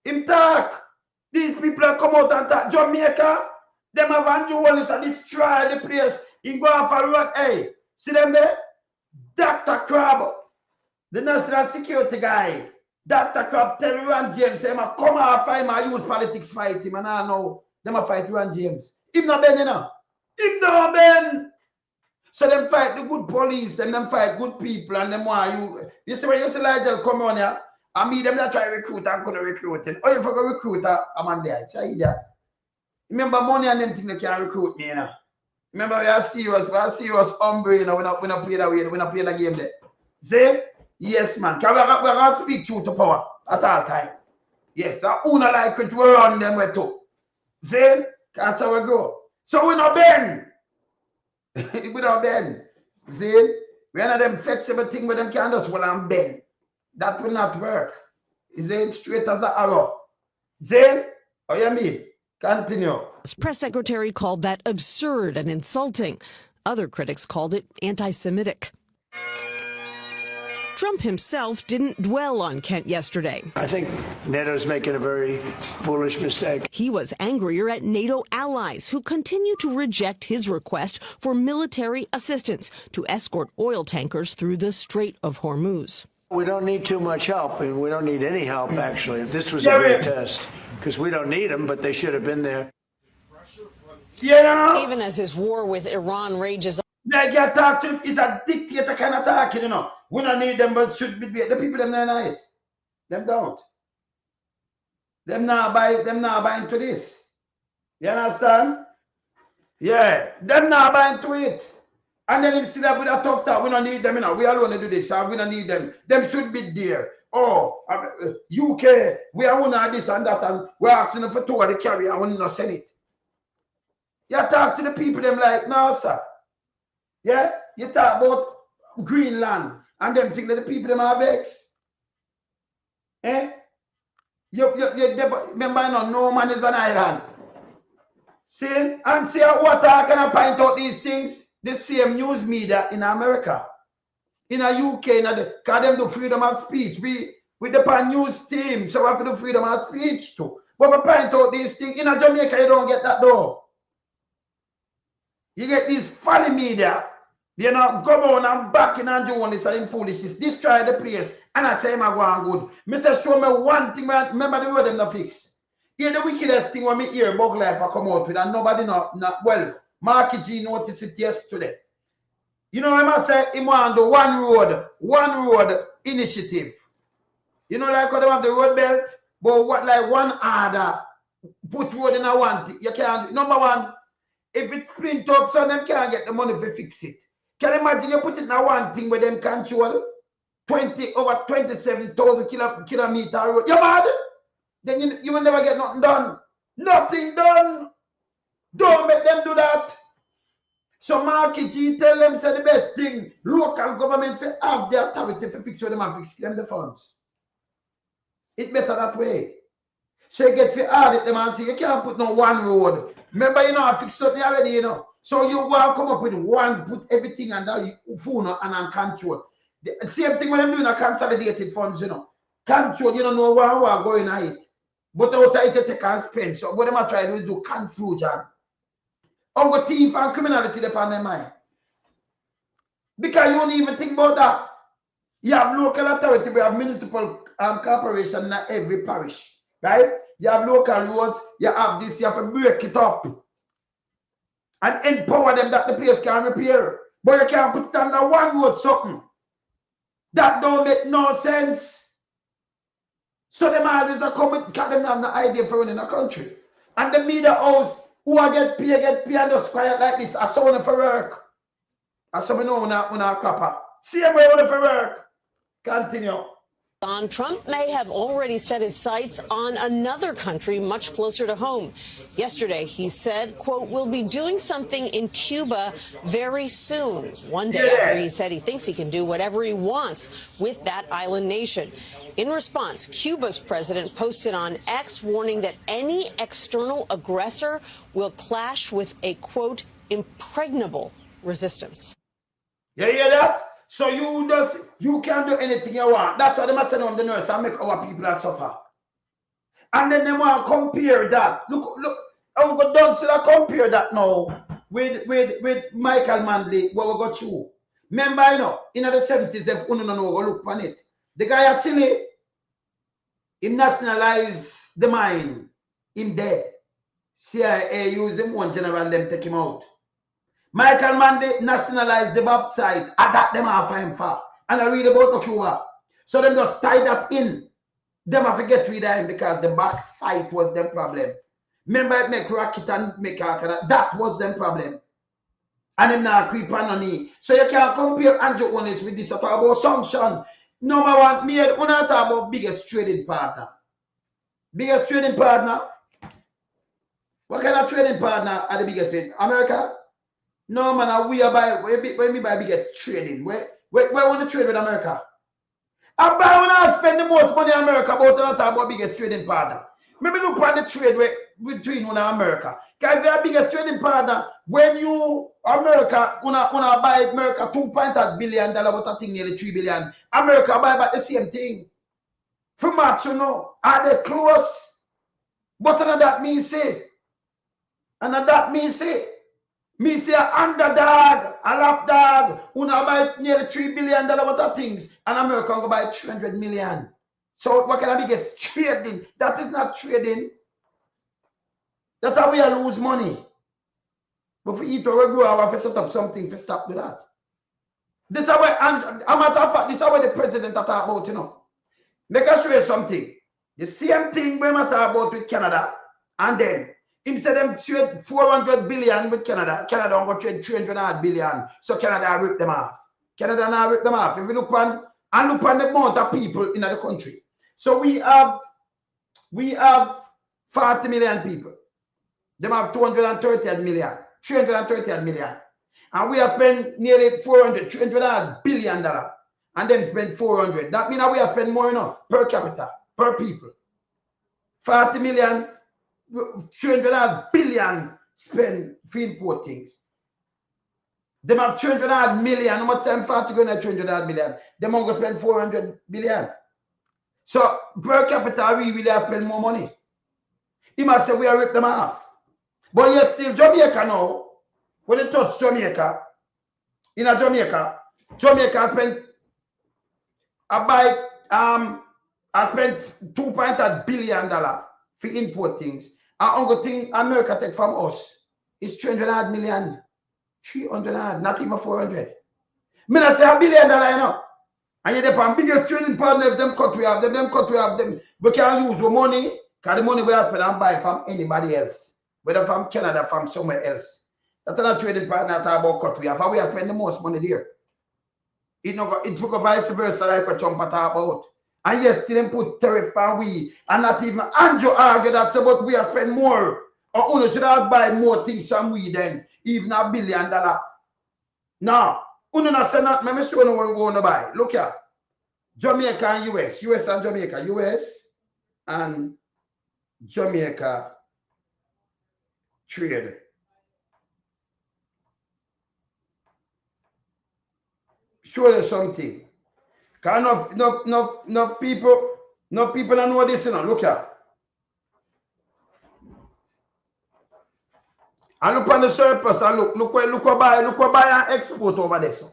Him talk. These people have come out and talk. Jamaica, them have Andrew Holness and destroy the place. He go off a road. Hey, see them there? Dr. Crab, the national security guy. Dr. Crab tell Ron James, say, come off him and use politics fight him. And I know them a fight Ron James. Him not Ben, you know. Him not Ben. So them fight the good police, and them fight good people, and them want you see when you see Nigel come on here, and me them that try to recruit and couldn't recruit him. Oh, you forgot recruit a man there. It's a idiot. Remember money and them things they can't recruit me, you know. Remember we are serious hombre, you know, we not play that way, we not play the game there. See? Yes, man. Because we're going to speak truth to power at all time. Yes, that who not like it, we're on them way too. See? That's how we go. So we not bend. We not bend. See? We are not them flexible thing with them can just well and bend. That will not work. Is it straight as an arrow? See? Oh, you mean? Continue. Press secretary called that absurd and insulting. Other critics called it anti-Semitic. Trump himself didn't dwell on Kent yesterday. I think NATO's making a very foolish mistake. He was angrier at NATO allies who continue to reject his request for military assistance to escort oil tankers through the Strait of Hormuz. We don't need too much help, and we don't need any help, actually. This was a great test, because we don't need them, but they should have been there. Yeah. Even as his war with Iran rages. Like you talk to him, he's a dictator kind of talking, you know. We don't need them, but should be the people them not it. Them don't. Them not buy into this. You understand? Yeah, them not buy into it. And then if still have with a tough talk, we don't need them, you know. We all want to do this, so we don't need them. Them should be there. Oh, UK, we are one this and that, and we're asking them for two of the carry, and we not send it. You talk to the people, them like, no, sir. Yeah, you talk about Greenland and them think that the people them are vexed. Eh? You remember, you know, no man is an island. See, and see what I can point out these things. The same news media in America, in the UK, because them do freedom of speech. We depend news team, so we have to do freedom of speech too. But we point out these things. In Jamaica, you don't get that though. You get these funny media You know, go on and back in and do one this and foolishness. Destroy the place. And I say, I go on good. Mr. Show me one thing. Remember the road them the fix. Here the wickedest thing when me hear Bug Life I come out with and nobody not well, Marky G noticed it yesterday. You know, I must say, he want to do one road initiative. You know, like how they have the road belt, but what like one order, put road in a one thing. You can't, number one, if it's print up, so them can't get the money to fix it. Can you imagine you put it in a one thing where them control over 27,000 kilometer road? You mad? Then you will never get nothing done. Nothing done. Don't make them do that. So Marky G tell them say the best thing, local government for have the authority to fix what them and fix them the funds. It better that way. So you get to audit them and say you can't put no one road. Remember, you know, I fixed something already, you know. So you want to come up with one, put everything under phone and control. The same thing when I'm doing a consolidated funds, you know. Control, you don't know what we're going on it. But out of it, you take and spend. So what them are trying to do, confusion. Over thief and criminality upon their mind. Because you don't even think about that. You have local authority, we have municipal corporation in every parish. Right? You have local roads, you have this, you have to break it up. And empower them that the place can repair. But you can't put it under one road something. That don't make no sense. So them always are coming, because them have no idea for running a country. And the media house, who are get paid and just quiet like this, I saw one for work. I saw me know when I copper. Same way one for work. Continue. Trump may have already set his sights on another country much closer to home. Yesterday, he said, quote, we'll be doing something in Cuba very soon. One day after he said he thinks he can do whatever he wants with that island nation. In response, Cuba's president posted on X warning that any external aggressor will clash with a, quote, impregnable resistance. You hear that? So you can do anything you want. That's why they must send on the nurse and make our people suffer. And then they want to compare that. Look, Uncle Doug said I compare that now with Michael Manley, what we got through. Remember, you know, in the 70s, if you don't know, look on it. The guy actually, he nationalized the mine. Him dead. CIA use him, one general, them take him out. Michael Manley nationalized the Bob site. I got them off him for. And I read about the Cuba. So them just tie that in. Them have to get rid of him because the back site was the problem. Remember it make rocket and make that was the problem. And him now creep on knee. So you can't compare Andrew Holness with this talk about sanction. Number one, me and when I talk about biggest trading partner. Biggest trading partner. What kind of trading partner are the biggest trading? America? No man, we are by where me buy biggest trading. Where want to trade with America? I buy when I spend the most money in America about biggest trading partner. Maybe look at the trade between one and America. Because if you are biggest trading partner, when you America wanna buy America $2.8 billion, but I think nearly $3 billion. America buy about the same thing. For much, you know, are they close? But that means say. And that means say. Me say a underdog, a lapdog, who now buy nearly $3 billion worth of things, and America go buy 300 million. So what can I be get trading? That is not trading. That's how we lose money. But for each or grow, I have to set up something to stop with that. That's how and a matter of fact, this is how the president talk about, you know. Make us show you something. The same thing we talk about with Canada, and then him said them trade 400 billion with Canada. Canada will trade 300 billion. So Canada rip them off. Canada now rip them off. If you look on the amount of people in the country. So we have 40 million people. Them have 230 million, 330 million. And we have spent nearly 300 billion dollars. And then spend 400. That means we have spent more, you know, per capita, per people. 40 million. 300 billion spend for import things. They have 300 million. How much time for to go in 300 million? They going to spend 400 billion. So per capita, we really have spent more money. He must say we are rip them off. But yes, still Jamaica now, when they touch Jamaica, in a Jamaica. Jamaica spent about I spent $2.8 billion for import things. And only thing America take from us is 300 million. 300, not even 400. Me not say $1 billion, you know. And you depend biggest trading partner if them cut we have them cut we have them. We can't use the money, because the money we have spent and buy from anybody else. Whether from Canada, from somewhere else. That's not trading partner talk about cut we have. And we have spent the most money there. It took a vice versa like what Trump talk about. And yes, still put tariff on we. And not even Andrew argue that about we have spent more. Or only should have buy more things from we then. Even $1 billion. Now, uno not say not, let me show you what we're going to buy. Look here. Jamaica and US. US and Jamaica. US and Jamaica trade. Show you something. Because no people don't know this, you know. Look here. And look on the surplus and look what buy and export over there. So.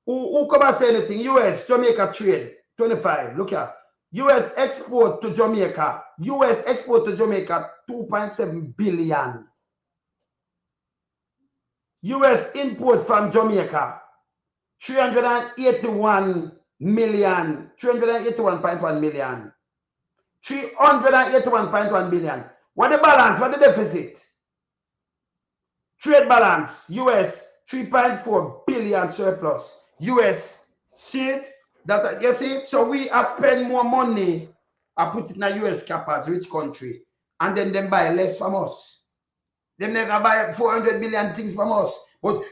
Who come and say anything? US, Jamaica trade, 25. Look here. US export to Jamaica. US export to Jamaica, 2.7 billion. US import from Jamaica, 381 million. 381.1 million. 381.1 billion. What the balance? What the deficit? Trade balance, US 3.4 billion surplus. US shit that you see, so we are spend more money and put it in a US cappers, rich country, and then them buy less from us. Them never buy 400 billion things from us. But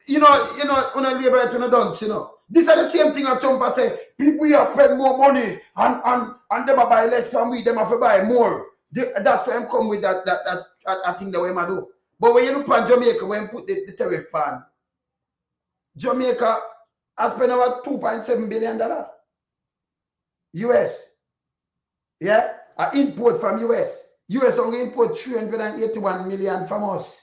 you know, on a labor to no dance, you know. These are the same thing that Trump say. People we are spend more money and them buy less from we, them have to buy more. That's why I'm come with that I think the way I do. But when you look at Jamaica, when you put the tariff pan, Jamaica has spent about $2.7 billion. US. Yeah? Import from US. US only import 381 million from us.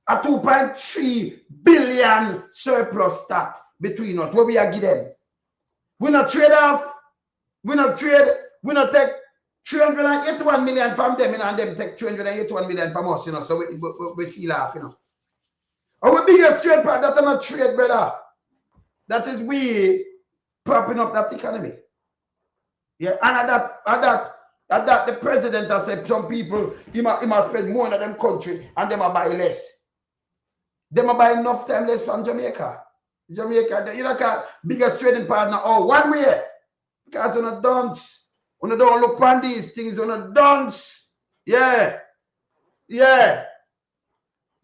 A 2.3 billion surplus stat between us. What we are giving them. We not trade off. We not take 381 million from them, you know, and them take 381 million from us, you know, so we see laugh, you know. Our biggest trade part, that's not trade, brother. That is we propping up that economy. Yeah, and at that the president has said some people, he must spend more in them country and them buy less. Them buy enough time less from Jamaica. Jamaica, you know, biggest trading partner, one way. Because on a dance. When you don't look on these things, on a dance. Yeah. Yeah.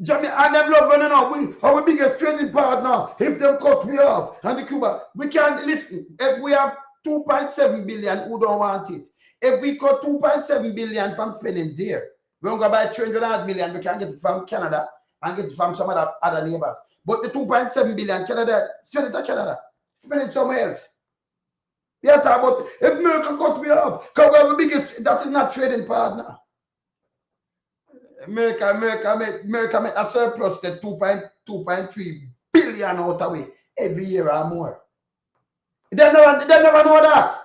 Jamaica, and them love, you know, our biggest trading partner, if them cut we off, and the Cuba, we can't listen. If we have 2.7 billion, who don't want it? If we cut 2.7 billion from spending there, we're going to buy 300 million, we can get it from Canada and get it from some other neighbors. But the 2.7 billion, Canada, spend it to Canada, spend it somewhere else. Yeah, but if America cut me off, because we're the biggest, that is not trading partner. America make a surplus that 2.3 billion out of way every year or more. They never know that.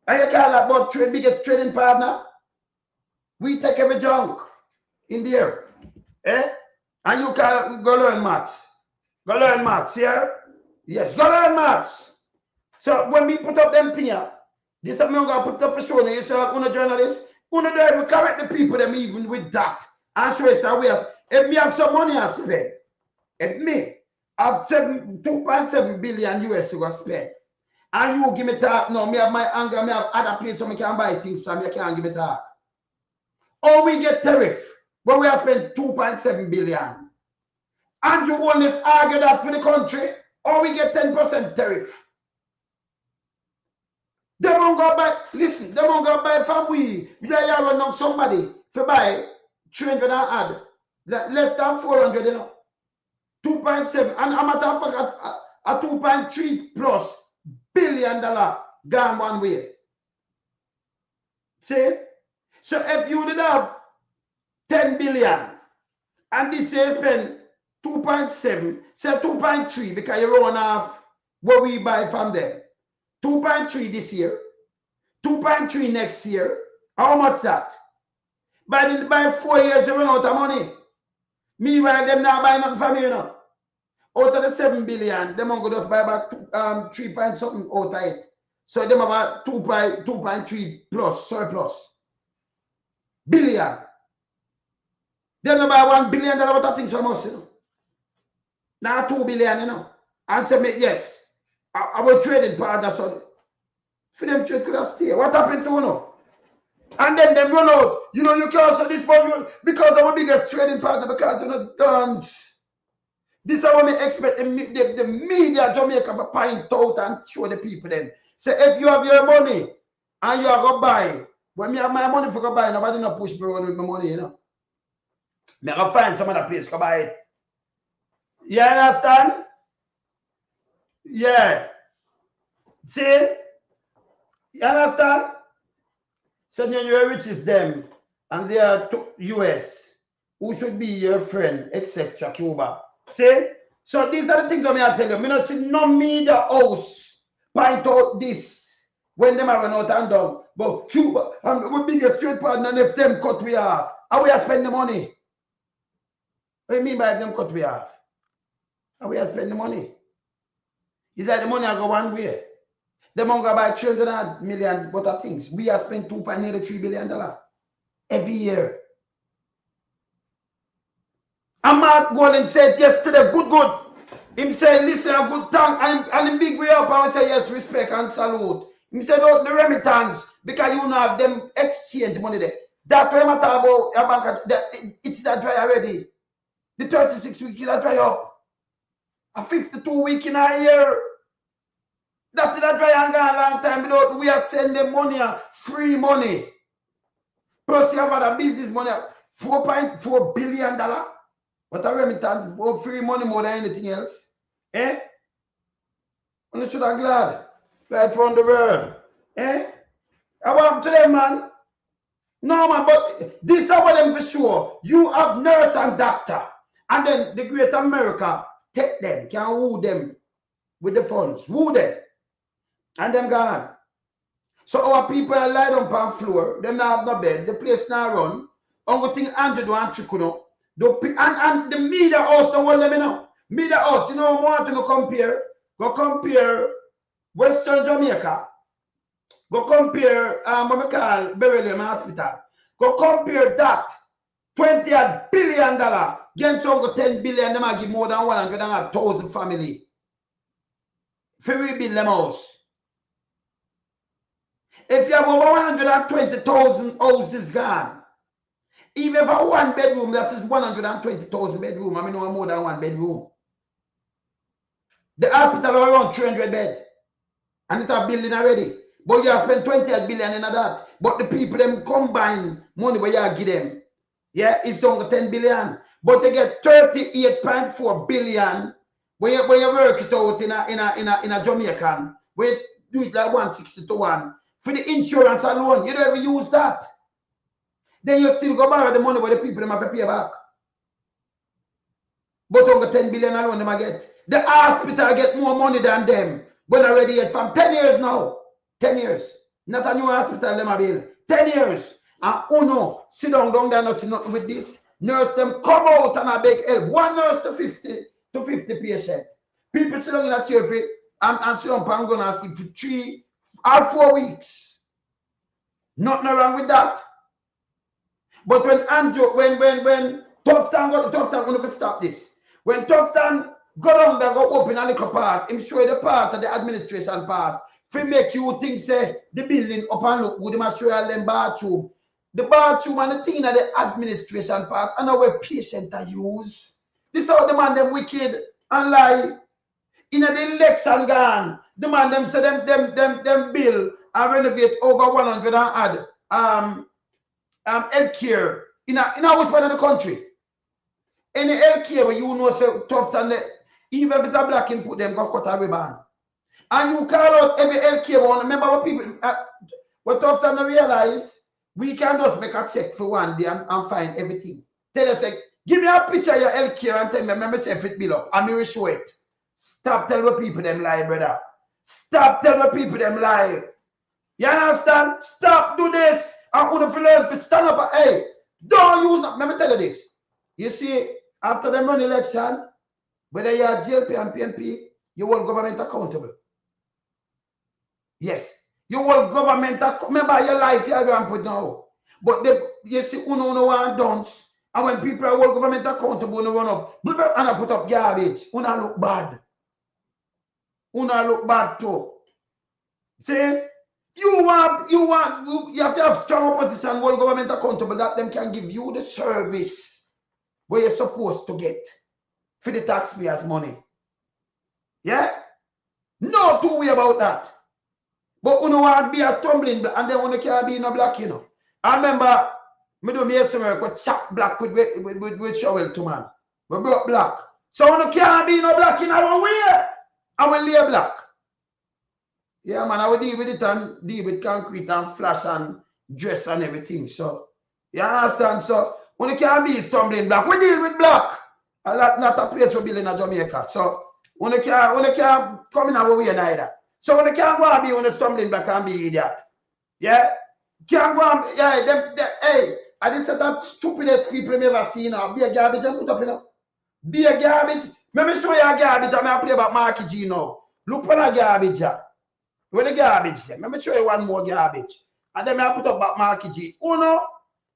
And you call that about biggest trading partner? We take every junk in there. Eh? And you can go learn maths. Go learn maths, yeah? Yes, go learn maths. So when we put up them thing here, this is something I'm going to put up for show. You say, on a journalist, on a driver, correct the people them even with that. And show us how we have, if me have some money I spend, if me have 2.7 billion US to go spend, and you give me talk, no, me have my anger, me have other places so I can buy things, so I can't give me talk. Or we get tariff, when we have spent 2.7 billion. And you Holness argue that for the country, or we get 10% tariff. They won't go buy, listen, they won't go buy from we. We are run on somebody to buy 300 and add. Less than 400, you know. 2.7, and a matter of fact, a 2.3 plus billion dollar gone one way. See? So if you did have 10 billion, and this year spend 2.7, say 2.3 because you run off what we buy from them. 2.3 this year, 2.3 next year. How much that? By 4 years, you run out of money. Meanwhile, them now buy nothing from you, know. Out of the 7 billion, them go just buy back 3 point something out of it. So them about 2.3 plus surplus billion. Them buy $1 billion worth of things from us, you know. Now 2 billion, you know. And say me, yes, our trading partner, so for them trade could have stay. What happened to you know? And then them run out. You know, you can't say this problem because our biggest trading partner, because you know, dance. This is what we expect the media Jamaica to point out and show the people then. Say if you have your money and you are going to buy, when me have my money for go buy, nobody not push me around with my money, you know. Me have to find some other place to buy it. You understand? Yeah. See? You understand? So then your riches them and they are US, who should be your friend, etc. Cuba. See? So these are the things that I tell you. I don't see no media house point out this when them are run out and down. But Cuba, our biggest trade partner, and if them cut we off, how we are spending the money? What do you mean by them cut we off? How we are spending the money? Is that the money I go one way? Them going to buy $300 million worth of things. We are spending $2.3 billion every year. And Mark Golden said yesterday, good. Him say, listen, a good thank, and him big way up, and say, yes, respect and salute. Him said, oh, the remittance, because you know have them exchange money there. That way matter about a bank, it's that dry already. The 36 week is a dry up. A 52 week in a year. That's that dry and gone a long time without we are sending money, free money. Plus you have other business money, $4.4 billion. But a remittance for free money more than anything else. Eh? And you should have glad. Right around the world. Eh? I want to them, man. No, man, but this is about them for sure. You have nurse and doctor. And then the great America take them, can woo them with the funds. Woo them. And them gone. So our people are lie down on the floor. Them not have no bed. The place now run. Only thing Andrew do and Chico. And the media house don't want them, you know. Media house, you know, want to compare. Go compare Western Jamaica. Go compare what we call Beryllium Hospital. Go compare that $20 billion against over $10 billion. Them I give more than 100,000 family. For rebuild them house. If you have over 120,000 houses gone, even if a 1 bedroom, that is 120,000 bedroom. I mean, no more than 1 bedroom. The hospital are around 300 beds. And it's a building already. But you have spent 28 billion in that. But the people, them combine money where you give them. Yeah, it's only 10 billion. But they get 38.4 billion when you work it out in a Jamaican. Where you do it like 160 to 1. For the insurance alone, you don't ever use that. Then you still go borrow the money where the people them have to pay back. But only 10 billion alone them get. The hospital get more money than them. But already yet from 10 years now. 10 years. Not a new hospital them a bill. 10 years. And Uno, sit down there and see nothing with this. Nurse them come out and I beg help. One nurse to 50 patients. People sit down in a chair and sit down and go and sleep for 3 or 4 weeks. Nothing wrong with that. But when Andrew, when Tufton going to stop this. When Tufton go down there, go open a little part, him show you the part of the administration part. To make you think, say, the building up and look good, he must show you them bathroom. The bathroom and the thing in the administration part, and our patient are use. This is how the man them wicked and lie. In the election gone, the man them say them bill and renovate over 100 and add healthcare in our part of the country. Any healthcare where you know so tough and even if it's a black input them go cut a ribbon. And you call out every healthcare one. Remember what people what tough and realize we can just make a check for one day and find everything. Tell us like Give me a picture of your healthcare and tell me, let me say if it bill up. And me will show it. Stop telling the people them lie, brother. Stop telling the people them lie. You understand? Stop do this. I want to learn to stand up. Hey, don't use that. Let me tell you this. You see, after the run election, whether you are GLP and PNP, you hold government accountable. Yes. You hold government accountable. Remember your life you are going to put now. But you see, uno want dance. And when people hold government accountable, uno run up. And I put up garbage. Uno look bad. Uno look bad too. See? You have to have strong opposition, hold government accountable that them can give you the service where you're supposed to get for the taxpayers' money. Yeah? No two way about that. But you know want to be a stumbling block and then you can't be in a black, you know. I remember me do me somewhere with chap black with shovel to man. We broke black. So you can't be in a black in our way. I will lay black. Yeah, man, I will deal with it and deal with concrete and flash and dress and everything. So, you understand? So, when you can't be stumbling black, we deal with black. And that's not a place we build in Jamaica. So, when you can't come in our way neither. So, when you can't go and be when you stumbling black and be idiot. Yeah? Can't go and, yeah, hey, I just said that stupidest people I've ever seen now. Be a garbage and put up in a. Be a garbage. Let me show you a garbage. I'm going to play about Marky G now. Look for a garbage. Where the garbage there? Let me show you one more garbage. And then I put up back Marky G. Uno,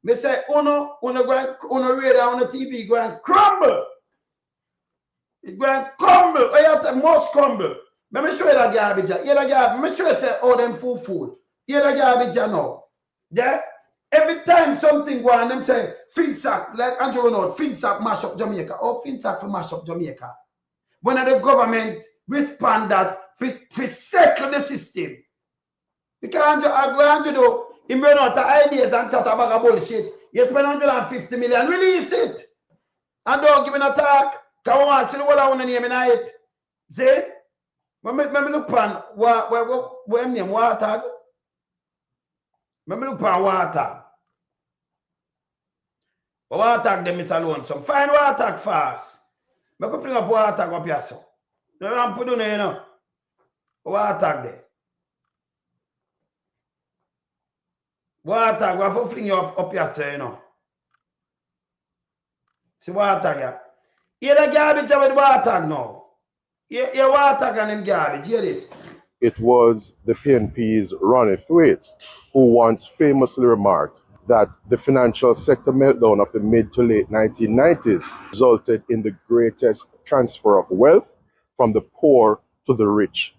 me say Uno radar on the TV go and crumble. It go and crumble. Oh, you have to must crumble. Let me show you that garbage. Here the garbage. Let me show you say all them food. Here the garbage now. Yeah? Every time something go on, them say Finsack, like Andrew Renaud, Finsack mash up Jamaica. Oh, Finsack for mash up Jamaica. When the government respond that for circle the system. Because Andrew do, he run out of ideas and chat about bullshit. You spend 150 million, release it. And don't give an attack. Come on, see what I want to name in it. See? When me look pan, where name water? When me look pan water. Water them it alone. So find water fast. Me go fling up water up here so. You don't put on you know. Water there. Water go for fling you up here so you know. See water here. Here the garbage with water now. Here water and them garbage. Hear this. It was the PNP's Ronnie Thwaites who once famously remarked that the financial sector meltdown of the mid to late 1990s resulted in the greatest transfer of wealth from the poor to the rich.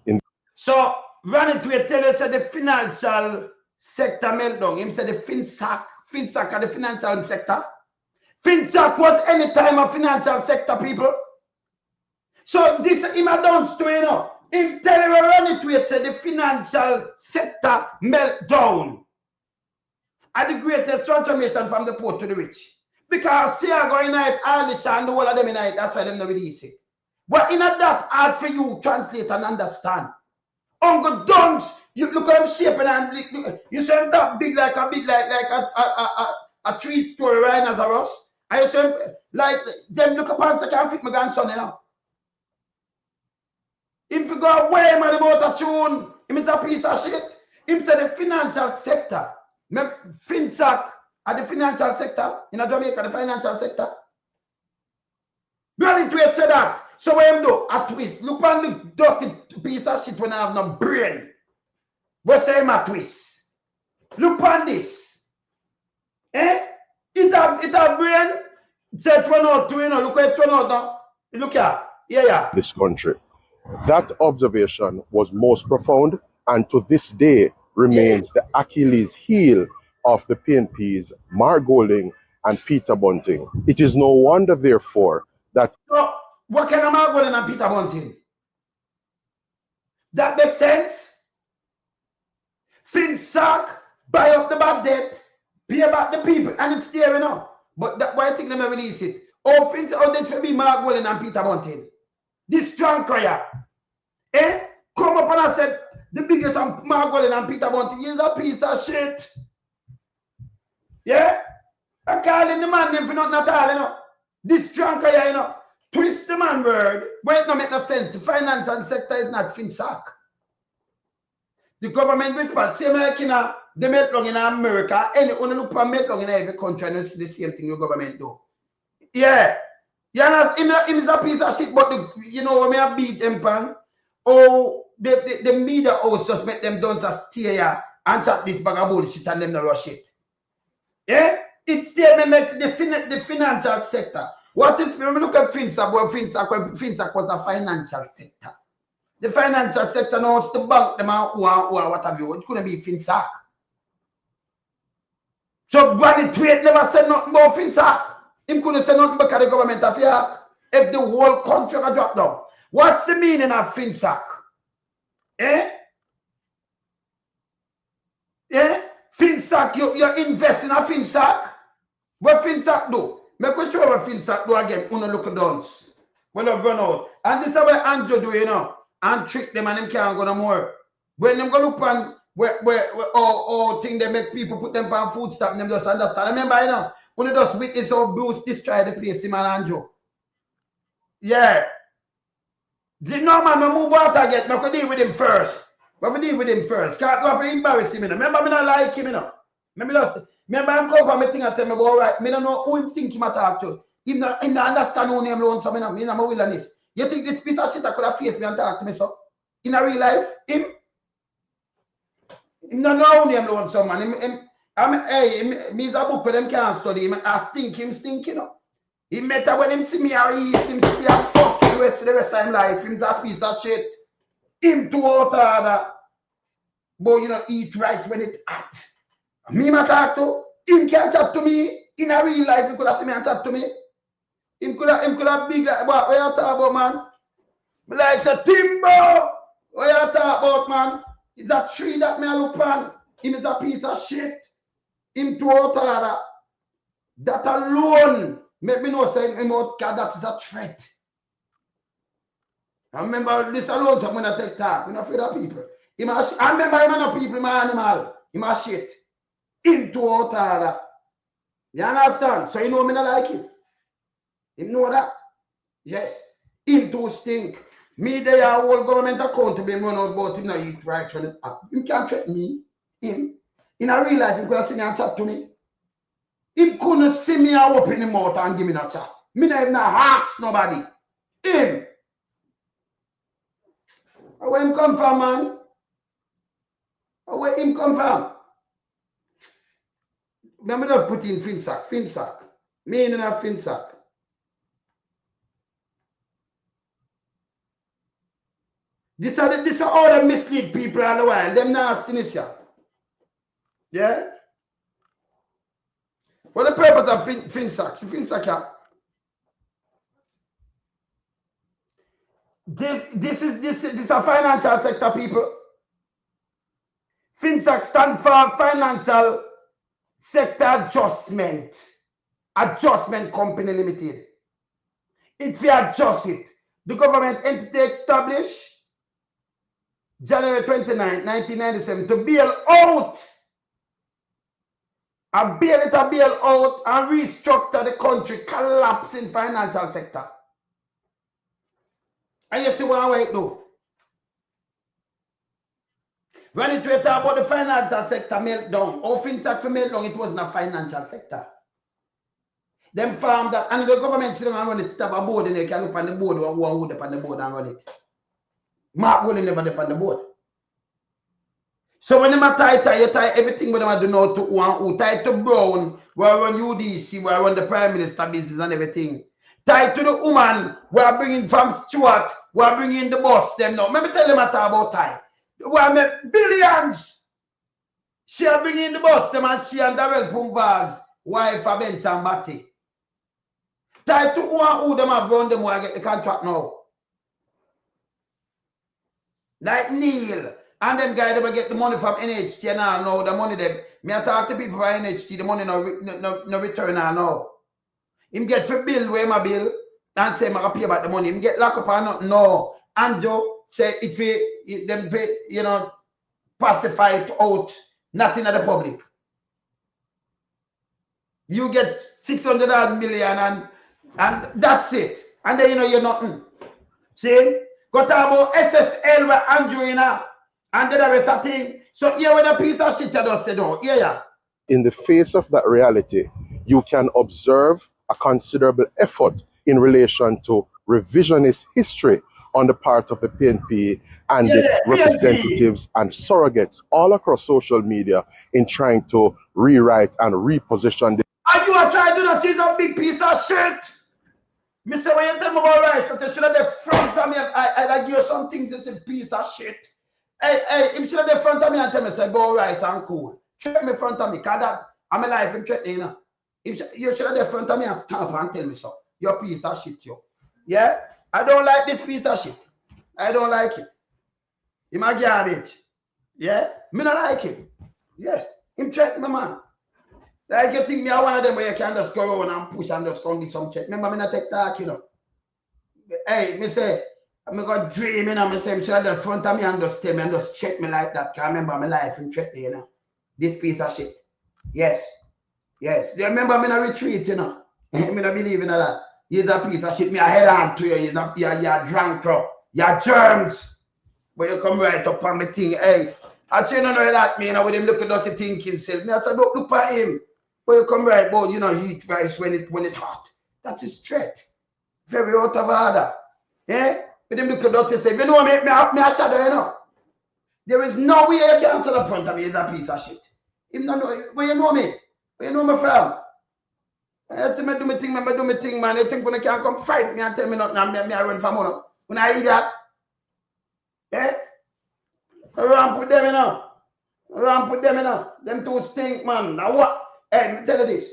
So, Ronnie Thwaites tell us that the financial sector meltdown. He said the FinSac are the financial sector. FinSac was any time a financial sector, people. So, this him a dance to, you know. Him tell you Ronnie Thwaites said the financial sector meltdown. Are the greatest transformation from the poor to the rich. Because see I go in it, Alice and the whole of them in it, that's why them not release it. But in that hard for you translate and understand. Uncle Dunks, you look at him shaping and you see him that big like a treat story right as a Ross. I see him like them look upon so can't fit my grandson, you know. If you go away man about a tune, him is a piece of shit. Him say the financial sector. FinSac at the financial sector in Jamaica, the financial sector. Ronnie Thwaites said that. So what him do? A twist. Look on the dirty piece of shit when I have no brain. What say him a twist? Look on this. Eh? It have brain. Say it run out too, you know. Look at it run out now. Look here. Yeah. This country. That observation was most profound and to this day remains the Achilles heel of the PNP's Mark Golding and Peter Bunting. It is no wonder, therefore, that... So, what kind of Mark Golding and Peter Bunting? That makes sense? FinSac, buy up the bad debt, pay back the people, and it's there, you know. But that's why I think they may release it. Oh, FinSac, that should be Mark Golding and Peter Bunting. This strong cry. Eh? Come up and I said, the biggest Mark Golding and Peter Bunting is a piece of shit. Yeah? I call in the man name for nothing at all, you know. This drunk guy, you know, twist the man word, but it don't make no sense. The financial sector is not FinSac. The government response, same like in they make long in America, any only look for make long in every country and you see the same thing the government do. Yeah. You understand? Him is a piece of shit, but you know when I beat them pan, oh the media house just make them done to stay here and chat this bag of bullshit and them no rush it. Yeah? It still makes the financial sector. What is when we look at FinSac, well, FinSac was a financial sector. The financial sector now is the bank, them or what have you. It couldn't be FinSac. So Granny Tweet never said nothing about FinSac. Him couldn't say nothing about the government affair. If the whole country got dropped down. What's the meaning of FinSac? Eh? Eh? FinSac, you invest in a FinSac? What FinSac do? Make us show what FinSac do again. Uno look at dance. When they run out. And this is what Andrew do, you know. And trick them and them can't go no more. When them go look on where thing they make people put them on food stamp, them just understand. Remember, you know, when they just witness how Bruce destroy the place, him and Andrew. Yeah. No man, no move out again. We have to deal with him first. We have to deal with him first. Can't go for embarrass him, you know. Remember, me not like him, you know. Remember, I'm going for me thing and tell me about right. Me don't know who him think him a talk to. Him not understand who name loan, so me not my wilderness. You think this piece of shit I could have faced me and talk to me, so? In a real life, him not know who name loan, so man. Me is a book where them can't study. I stink, you know. He matter when him see me or he him see a fuck the rest of his life. Him's a piece of shit. Him too out that. But you know, eat rice when it's hot. Me ma talk to, him can't chat to me. In a real life, he could have seen me and chat to me. Him could have big like, what you talk about, man? Like say Timbo, what you talk about, man? It's a tree that me a look on. Him is a piece of shit. Him too out that. That alone make me know say him out that is a threat. I remember this alone, so I'm gonna take talk. We're not afraid of people. I remember him and the people, my animal. Him a shit. Him too out that. You understand? So you know me not like him. Him know that? Yes. Him too stink. Me they are whole government accountable him run out about him not eat rice when it up. Him can't threaten me. Him. In a real life, him could have seen me and chat to me. Him couldn't see me and open him mouth and give me a chat. Me not even ask nobody. Him. Where him come from, man? Where him come from? Remember not put in FinSac. FinSac. Meaning of FinSac. This are all the mislead people all the while. Them nastiness, yeah. Yeah? What the purpose of FinSac? FinSac, yeah. This is a financial sector, people. FinSac stands for Financial Sector Adjustment Company Limited. If you adjust it, the government entity established January 29, 1997 to bail out and bail out and restructure the country collapsing financial sector. And you see what I do? When it was about the financial sector meltdown, or FinSac for meltdown, it wasn't a financial sector. Them farm that, and the government sitting and run it, stop a board and they can look on the board or one wood up on the board and run it. Mark will never up on the board. So when them tie, you tie everything with them do now to one who tie to Brown, where I run UDC, where I run the Prime Minister business and everything. Tie to the woman, where I bring in from Stuart, where I bring in the boss, them now. Let me tell them about tie. Where I make billions. She bring in the boss, them and she and Darrell Pumbaz, wife of Ben Chambati. Tie to one who them have run them where I get the contract now. Like Neil. And them guys they will get the money from NHT and all now. The money them. Me I talk to people from NHT, the money no return all now. Him get for bill where my bill and say I pay about the money. Him get locked up or not. No. Andrew say if them you know pacify it out, nothing at the public. You get 600 million and And that's it. And then you know you're nothing. See? Go talk about SSL with Andrew in her. And then the rest of thing. So here with a piece of shit you just said, oh, yeah. In the face of that reality, you can observe a considerable effort in relation to revisionist history on the part of the PNP and its representatives and surrogates all across social media in trying to rewrite and reposition the. And you are trying to do that, she's a big piece of shit. Me say, when you tell me about rice, that you should have the front of me, I give you some things, it's a piece of shit. Hey, him should have the front of me and tell me, say, about rice and cool. Check me front of me, because that, I'm alive in threatening, you know. You should have the front of me and stamp and tell me so. You're a piece of shit, yo. Yeah? I don't like this piece of shit. I don't like it. Him a garbage. Yeah? Me not like him. Yes. Him threaten me, man. Like you think me are one of them where you can just go around and push and just come get some check. Remember me not take talk, you know. Hey, me say, I'm going to dream, you know, me say, I'm sure in front of me and just tell me and just check me like that. Because I remember my life and check me, you know. This piece of shit. Yes. Yes. You remember me not retreat, you know. Me not believe in that. He's a piece of shit. Me a head on to you. You're drunk, bro. You're germs. But you come right up on me thing. Hey, I tell you know that, me, you know, with him look at dirty thinking self. Me I said, don't look at him. But you come right, but you know, heat rice when it hot. That is threat. Very out of order. Yeah? With him look at dirty self. You know me a shadow, you know. There is no way you can stand up front of me as a piece of shit. Him no know where you know me. Where you know me from? I say me do me thing, man. You think when you can't come fight me and tell me nothing and me I run from one. When I eat that. Yeah? I ramp with them, you know. Them two stink, man. Now what? Hey, me tell you this.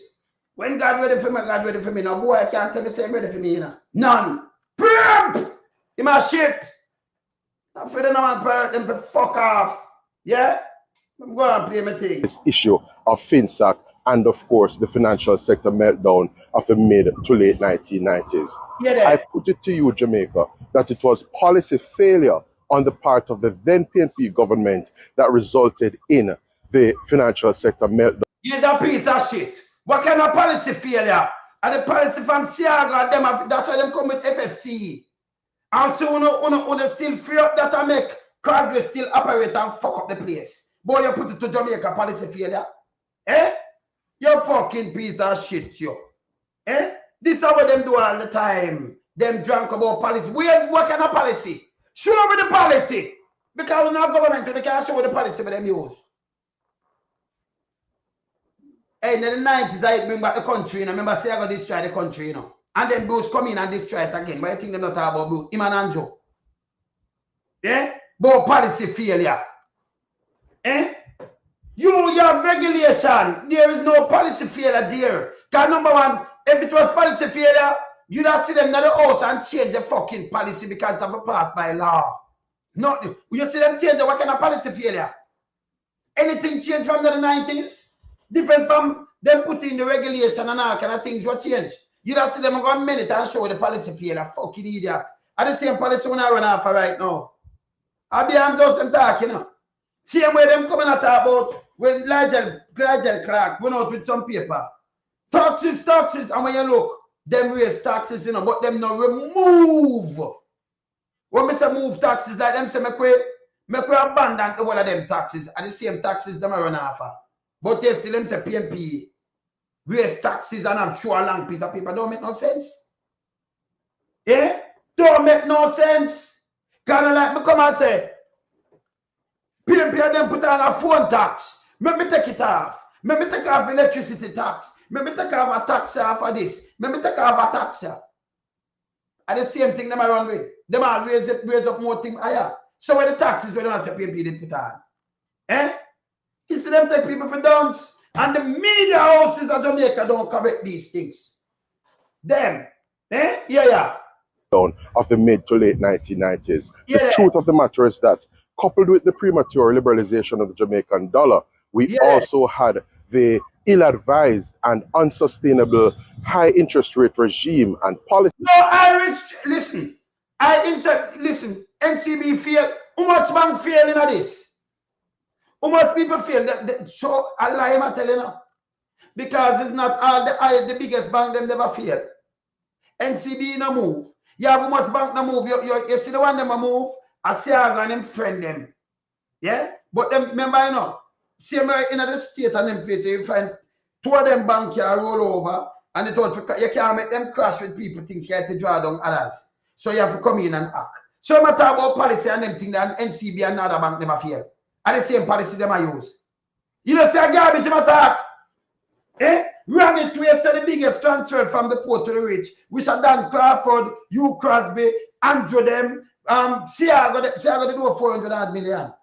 When God ready for me, God ready for me. Now boy, I can't tell you say ready for me, you know. None. Pimp! Him a shit. I'm afraid no man parrot them to fuck off. Yeah? I'm going to play my thing. This issue of FinSac and, of course, the financial sector meltdown of the mid to late 1990s. Yeah, I put it to you, Jamaica, that it was policy failure on the part of the then PNP government that resulted in the financial sector meltdown. He's a piece of shit. What kind of policy failure? And the policy from Siaga, that's why them come with FFC. And so you still free up that and make Congress still operate and fuck up the place. Boy, you put it to Jamaica policy failure. Eh? You fucking piece of shit, yo. Eh? This is what them do all the time. Them drunk about policy. What kind of policy? Show me the policy. Because we're not government, they can't show me the policy for them use. Hey, in the 90s, I bring back the country, you know. Remember, say I got destroy the country, you know. And then Bruce come in and destroy it again. But I think them not talk about Bruce. Him and Anjo. Eh? But policy failure. Eh? You have regulation. There is no policy failure there. Because number one, if it was policy failure, you'd have seen them in the house and change the fucking policy because of a passed by law. Not, you see them change what kind of policy failure? Anything changed from the 90s? Different from them putting the regulation and all kind of things what change. You don't see them go a minute and show the policy failure. Fucking idiot. And the same policy when I run off right now. I'm just talking, you know. Same way them coming at about when Nigel Clark went out with some paper. Taxes, and when you look, them raise taxes, you know, but them no remove. When me say move taxes, like them say make we abandon the one of them taxes, and the same taxes them run off. But yes, still them say PNP raise taxes and I'm sure a long piece of paper don't make no sense. Yeah? Don't make no sense. Kind of like me come and say, PNP them put on a phone tax. Let me take it off. Let me take off electricity tax. Let me take off a tax off of this. Let me take off a tax. And the same thing them I run with. Them all raise up more things higher. So when the taxes when I say PNP they put on. Eh? You see them take people for dance. And the media houses of Jamaica don't correct these things. Them. Eh? Yeah. Of the mid to late 1990s. Yeah. The truth of the matter is that coupled with the premature liberalization of the Jamaican dollar, we also had the ill-advised and unsustainable high interest rate regime and policy. No, listen, NCB failed. How much bank failed in this? How much people fail? So I lie, I'm telling you. Because it's not all the biggest bank them never fail. NCB no move. You have much bank no move. You see the one them a move, I see and them friend them. Yeah? But them, remember, you know, same in the state and them place, you find two of them bank here roll over and you can't make them crash with people, things you have to draw down others. So you have to come in and act. So I talk about policy and them things that NCB and other bank never fail. And the same policy them I use. You know, say a garbage in talk. Eh? Run it to the biggest transfer from the poor to the rich. We shall Dan Crawford, Hugh Crosby, Andrew them, see I got to do 400 million.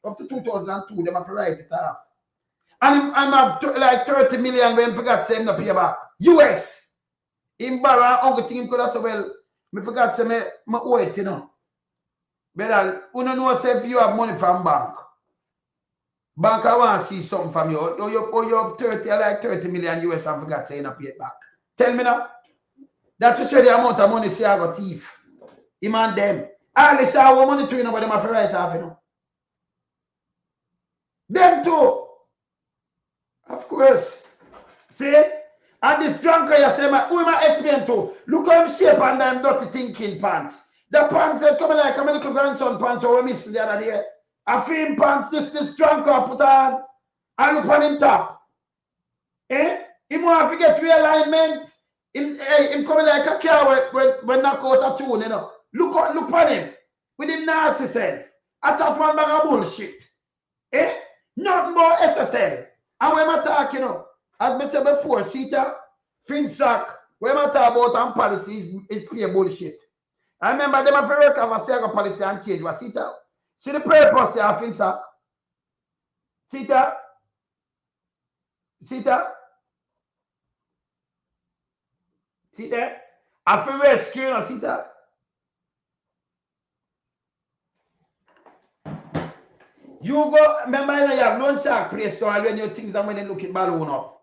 Up to 2002, them have to write it off. And I'm like 30 million when forgot to say him no pay back. US. Him borrow, only thing him could have said, well, I forgot to say me owe it, you know. But you know, say if you have money from bank, bank I want to see something from you. Or you have 30 million US and forgot to say you not pay it back. Tell me now. That to show the amount of money say I got thief. Him and them. All they say I want money to you know, but them have to write off, you know. Them too. Of course. See? And this drunker you say, who am I explain to? Look how him shape and them dirty thinking pants. The pants that come like a little grandson pants or we missed the other day. A film pants this drunker put on and look on him top. Eh? He want to get realignment. Him coming like a car when knock out a tune, you know. Look on him. With him nasty self. I chat one bag of bullshit. Eh? Nothing more SSL. And when I talk, you know, as I said before, Sita, FinSac, when I talk about and policy is pure bullshit. I remember them have to work on a second policy and change what Sita. See the purpose of FinSac. Sita. I feel rescue, you know, Sita. You go, remember you have loan shark place to all when you think that when they look at balloon up.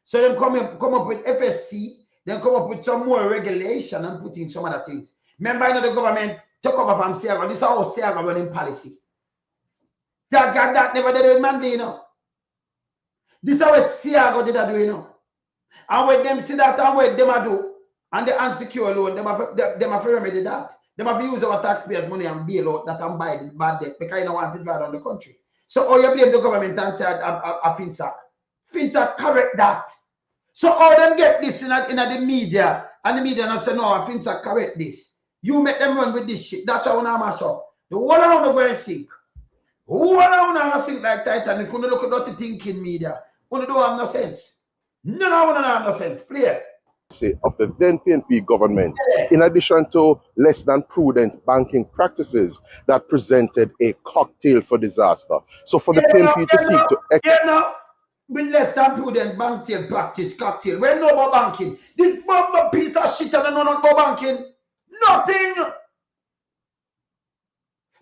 So them come up with FSC, then come up with some more regulation and put in some other things. Remember you know the government took over from Sierra. This is how Sierra running policy. That never did with Mandy, you know. This is how Sierra did that do, you know. And when them see that and what them do, and the unsecured loan, them have to remedy that. They have to use our taxpayers' money and bail out that and buy the bad debt because you don't want it around the country. So all you blame the government and say a FinSac. FinSac correct that. So all them get this in the media and the media not say no, a FinSac correct this. You make them run with this shit. That's how we mash up. The whole around the world sink. Who around sink like Titanic? Couldn't look at dirty thinking media. Who don't have no sense. None of them have no sense. Clear. Of the then PNP government, in addition to less than prudent banking practices that presented a cocktail for disaster. So for the PNP to seek to... with less than prudent banking practice cocktail. We know about banking. This bumper piece of shit and I know not about banking. Nothing.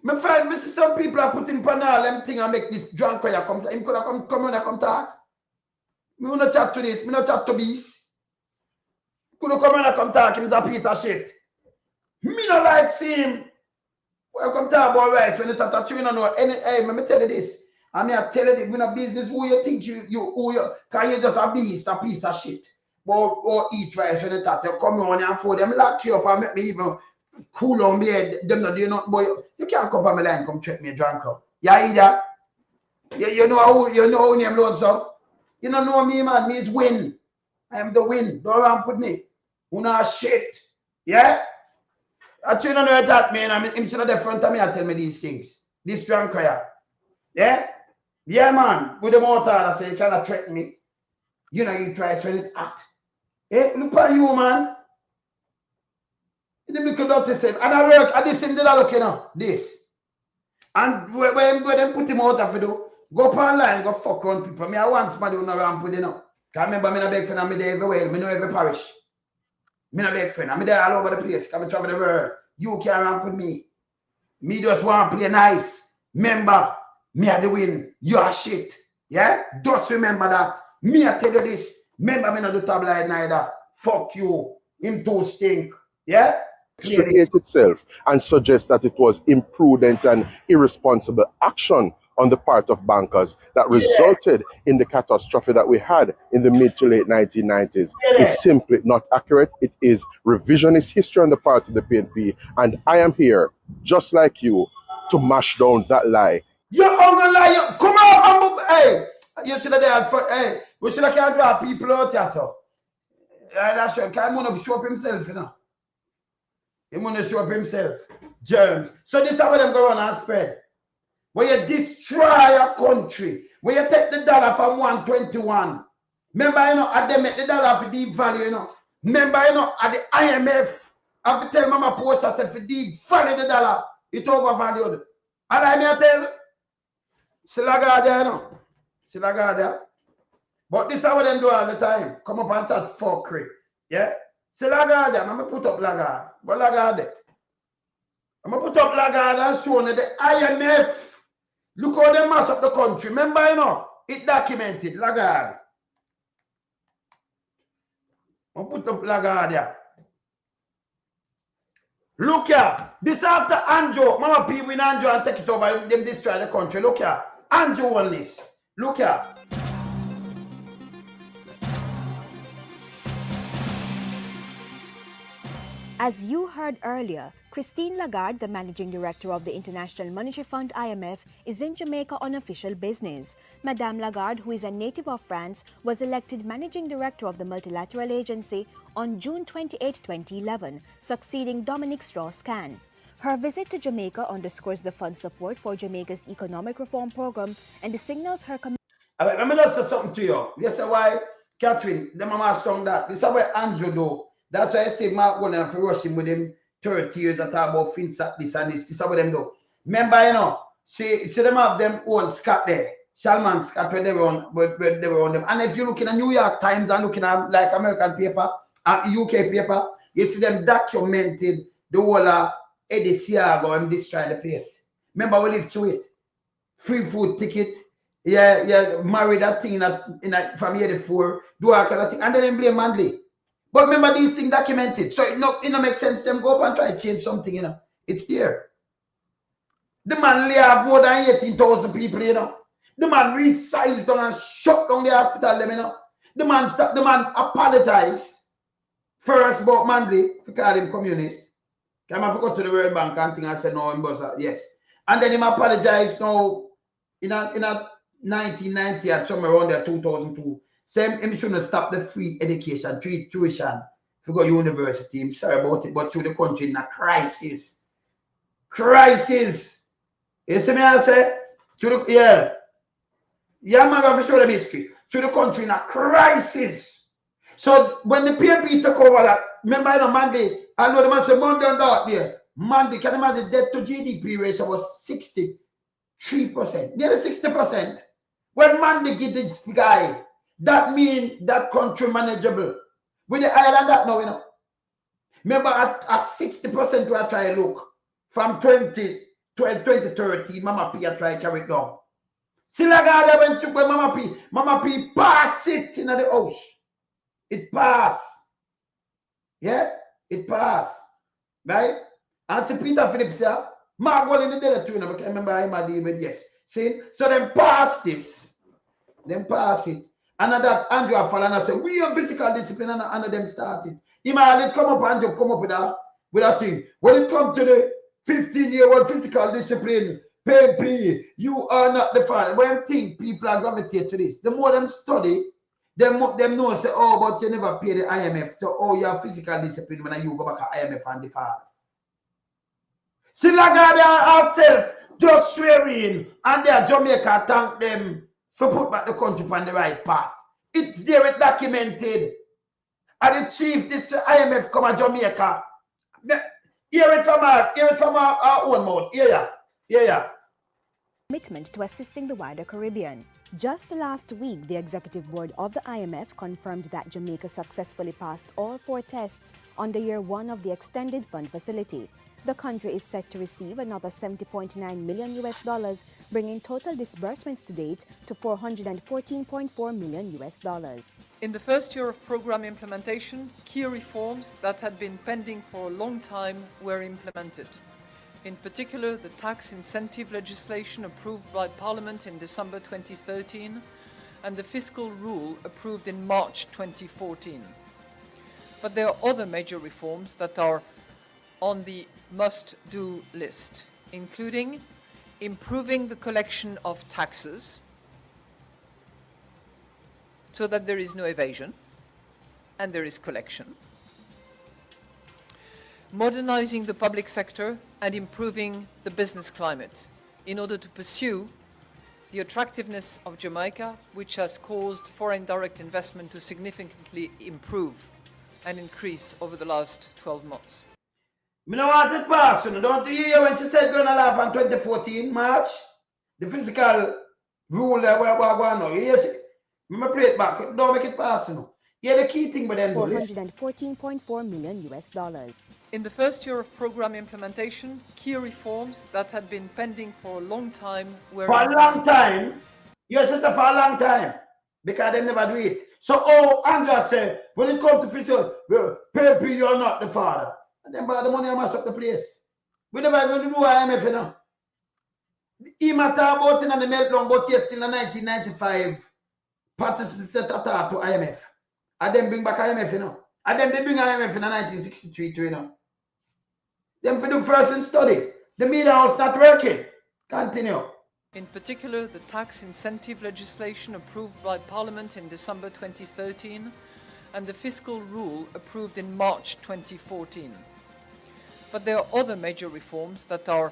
My friend, this is some people are putting panel them thing and make this drunk where you come to him could have come when I come talk. Me wanna chat to this, me not chat to this. Could come and come talk him is a piece of shit. Me not like see him. Welcome to about rights when you talk to you don't know any hey, let me tell you this. I mean I tell you this, when a business who you think you can you just a beast, a piece of shit. But or eat rice when you talk, you come on and for them lock you up and make me even cool on me head. Them not do nothing, boy. You can't come on my line, come check me drunk up. Yeah, either. You know who name lonesome. You don't know me, man. Me is win. I am the win. Don't run with me. Who know shit. Yeah? I tell you know that, man. I mean, him sitting at the front of me and tell me these things. This drunk here. Yeah? Yeah, man. With the motor, I say, you cannot threaten me. You know, you try to it act. Eh? Look at you, man. You look at the same. And I work at this same did I look, you know, this. And when them put him out of it, go up online, go fuck on people. Me, I want somebody who know ramp with you know. Because remember, me not beg friend, I'm there everywhere. Me know every parish. Me not beg friend. I'm there all over the place. Come and travel the world. You can't ramp with me. Me just want to play nice. Remember, me are the win. You are shit. Yeah? Just remember that. Me I tell you this. Remember, me not do tabloid neither. Fuck you. Him too stink. Yeah? Extricate itself and suggest that it was imprudent and irresponsible action on the part of bankers that resulted in the catastrophe that we had in the mid to late 1990s is simply not accurate. It is revisionist history on the part of the PNP, and I am here, just like you, to mash down that lie. You're gonna lie. Come on, hey, you should have there for, hey, we should have can't draw people out here, so. That's right, because he want to show up himself, you know. He want to show up himself. Germs. So this is how them go on and spread. When you destroy a country, when you take the dollar from 121, remember, you know, at them make the dollar for deep value, you know. Remember, you know, at the IMF, I have to tell Mama Post I said for deep value the dollar, it overvalued. And I may tell, still I got there, you know. Still I got there. But this is how them do all the time. Come up and start fuckery. Yeah? Still I got there. I'm going to put up Lagarde. What Lagarde there? I'm going to put up Lagarde and show you the IMF. Look how they mass up the country. Remember, you know, it documented, Lagarde. I'm put up Lagarde here. Look here. This after Anjo. Mama P win Anjo and take it over. Them destroy the country. Look here. Anjo won this. Look here. As you heard earlier, Christine Lagarde, the managing director of the International Monetary Fund (IMF), is in Jamaica on official business. Madame Lagarde, who is a native of France, was elected managing director of the multilateral agency on June 28, 2011, succeeding Dominic Strauss-Kahn. Her visit to Jamaica underscores the fund's support for Jamaica's economic reform program and signals her commitment. Let me just say something to you. This is why, Catherine, the mama strong that. This is why Andrew do. That's why I say Mark going to rush him with him 30 years to talk about FinSat, this and this. This is what them do. Remember, you know, see them have them own Scott there. Shalman Scott where they were on them. And if you look in the New York Times and looking at like American paper and UK paper, you see them documented the whole Eddie Siago and destroy the place. Remember we lived through it. Free food ticket. Yeah, marry that thing from 84, do all kind of thing. And then blame Mandley. But remember these things documented. So it don't make sense them go up and try to change something, you know. It's there. The man have more than 18,000 people, you know. The man resized down and shut down the hospital, you know. The man apologized first about Mandley for calling him communist. I forgot to the World Bank and thing and said no, him was yes. And then him apologized now in a 1990 or somewhere around there 2002. Same him shouldn't stop the free education, free tuition to go university. I'm sorry about it, but through the country in a crisis. Crisis. You see me I say? Yeah, man, I have to show them history. Through the country in a crisis. So when the PNP took over that, remember, you know, Monday, I know the man said Monday on that there. Monday, can you imagine the debt to GDP ratio was 63%, nearly 60%. When Monday give this guy, that means that country manageable. With the higher than that now, you know. Remember at 60% we are trying to look. From 2030, Mama P are trying to carry it down. See Lagarde went to where Mama P pass it in the house. It passed. Yeah? It passed. Right? And see Peter Phillips here. Mark well in the day too, I remember him at the with yes. See? So them pass this. Them pass it. And that Andrew Falana and said, we have physical discipline and them started. He might come up and come up with that thing. When it comes to the 15-year-old physical discipline, PNP, you are not the father. When think people are gravitate to this, the more them study, them know say, oh, but you never pay the IMF. So, oh, you have physical discipline when you go back to IMF and the father. See Lagarde herself just swearing and they are Jamaica thank them to put back the country on the right path. It's there, it's documented. And the chief, this IMF come to Jamaica. Hear it from our own mouth. Yeah. Commitment to assisting the wider Caribbean. Just last week, the executive board of the IMF confirmed that Jamaica successfully passed all 4 tests under year 1 of the extended fund facility. The country is set to receive another $70.9 million, bringing total disbursements to date to $414.4 million. In the first year of program implementation, key reforms that had been pending for a long time were implemented. In particular, the tax incentive legislation approved by Parliament in December 2013 and the fiscal rule approved in March 2014. But there are other major reforms that are on the must-do list, including improving the collection of taxes so that there is no evasion and there is collection, modernizing the public sector and improving the business climate in order to pursue the attractiveness of Jamaica, which has caused foreign direct investment to significantly improve and increase over the last 12 months. Me no want it pass, you know. Don't you hear when she said going to laugh on 2014 March? The fiscal rule that we're going on. Yes, me play it back. Don't make it pass, you know. Yeah, the key thing with them $414.4 million US. In the first year of program implementation, key reforms that had been pending for a long time were for a long time. Yes, it's for a long time because they never do it. So, Andrea said, when it comes to fiscal, pay you're not the father. And then by the money, I mess up the place. We never even do IMF, you know. He matter about it and the meltdown, but yes, still in 1995, participants set up to IMF. And then bring back IMF, you know. And then they bring IMF in 1963, too, you know. Then for the first in study, the media house not working. Continue. In particular, the tax incentive legislation approved by Parliament in December 2013 and the fiscal rule approved in March 2014. But there are other major reforms that are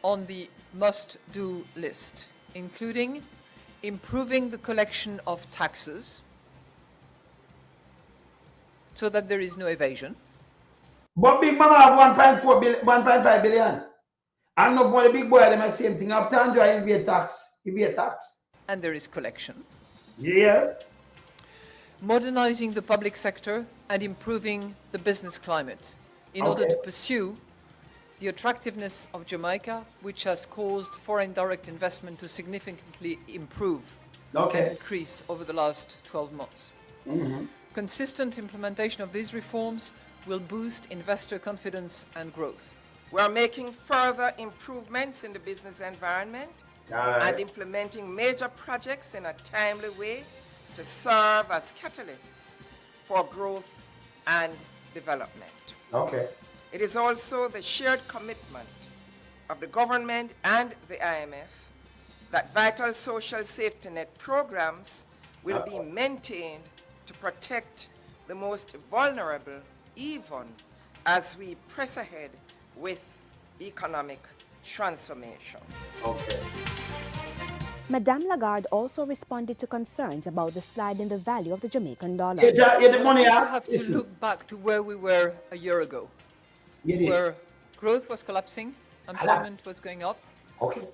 on the must-do list, including improving the collection of taxes so that there is no evasion. But Big Mama have 1.5 billion. And no boy, the big boy, them the same thing. Up to enjoy evade tax. And there is collection. Yeah. Modernizing the public sector and improving the business climate in order to pursue the attractiveness of Jamaica, which has caused foreign direct investment to significantly improve and increase over the last 12 months. Consistent implementation of these reforms will boost investor confidence and growth. We are making further improvements in the business environment and implementing major projects in a timely way to serve as catalysts for growth and development. It is also the shared commitment of the government and the IMF that vital social safety net programs will be maintained to protect the most vulnerable, even as we press ahead with economic transformation. Madame Lagarde also responded to concerns about the slide in the value of the Jamaican dollar. I think we have to look back to where we were a year ago, where growth was collapsing, employment was going up,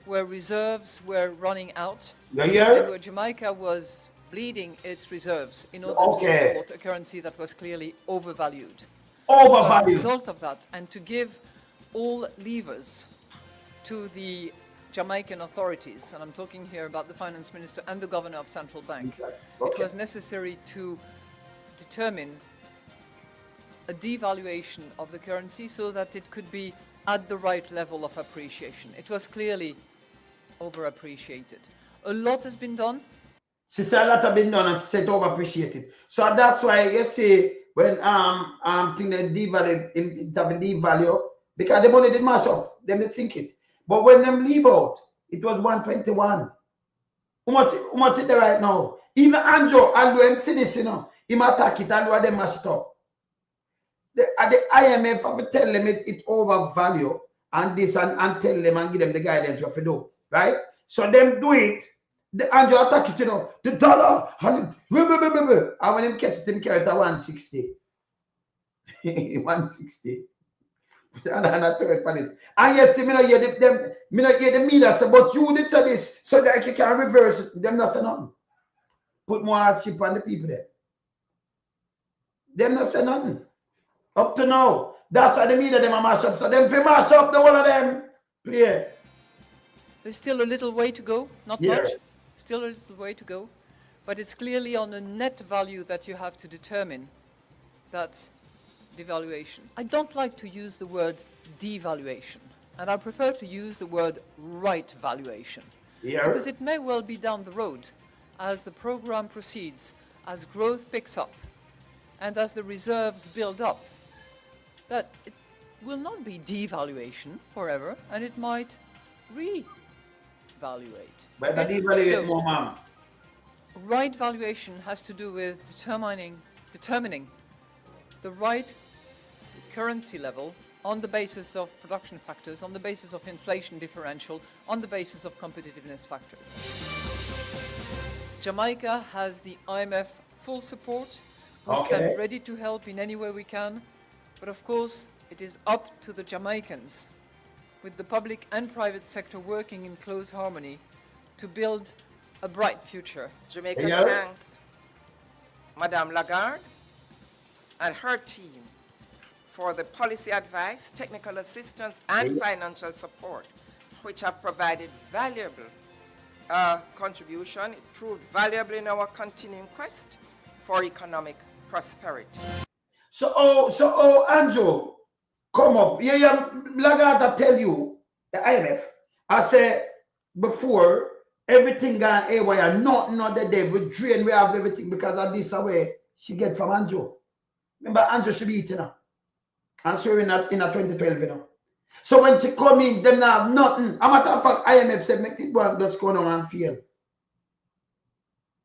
where reserves were running out, and where Jamaica was bleeding its reserves in order to support a currency that was clearly overvalued. As a result of that, and to give all levers to the Jamaican authorities, and I'm talking here about the finance minister and the governor of central bank, it was necessary to determine a devaluation of the currency so that it could be at the right level of appreciation. It was clearly overappreciated. A lot has been done. She said a lot has been done and she said overappreciated. So that's why you see when thing they devalue, because the money did mash up, them they think it. But when them leave out, it was 121. How much is there right now? Even Andrew, although him see this, you know, him attack it, although them mash it up. The IMF have to tell them it overvalue and this and tell them and give them the guidance what to do, right? So them do it. The Andrew attack it, you know, the dollar, and when him catch it, him carry it at 160. 160. And a third planet. And yes, me not hear the media say, but you did say this, so that you can reverse it. Them not say nothing. Put more hardship on the people there. Them not say nothing. Up to now. That's why the media them a mash up. So them if mash up the one of them. Play. There's still a little way to go, not much. Still a little way to go. But it's clearly on a net value that you have to determine that devaluation. I don't like to use the word devaluation. and I prefer to use the word right valuation, because it may well be down the road, as the program proceeds, as growth picks up, and as the reserves build up, that it will not be devaluation forever, and it might revaluate. But devaluate more, ma'am. Right valuation has to do with determining the right currency level on the basis of production factors, on the basis of inflation differential, on the basis of competitiveness factors. Jamaica has the IMF full support. We stand ready to help in any way we can. But of course, it is up to the Jamaicans, with the public and private sector working in close harmony, to build a bright future. Jamaica thanks Madame Lagarde and her team for the policy advice, technical assistance, and financial support, which have provided valuable contribution. It proved valuable in our continuing quest for economic prosperity. So, Andrew, come up. Yeah, Lagarde tell you, the IMF, I say before, everything gone haywire, nothing not the day. We drain, we have everything because of this away she get from Andrew. Remember, Andrew should be eating her. And so in a 2012, you know. So when she come in, them not have nothing. A matter of fact, IMF said make it one just go down and fail.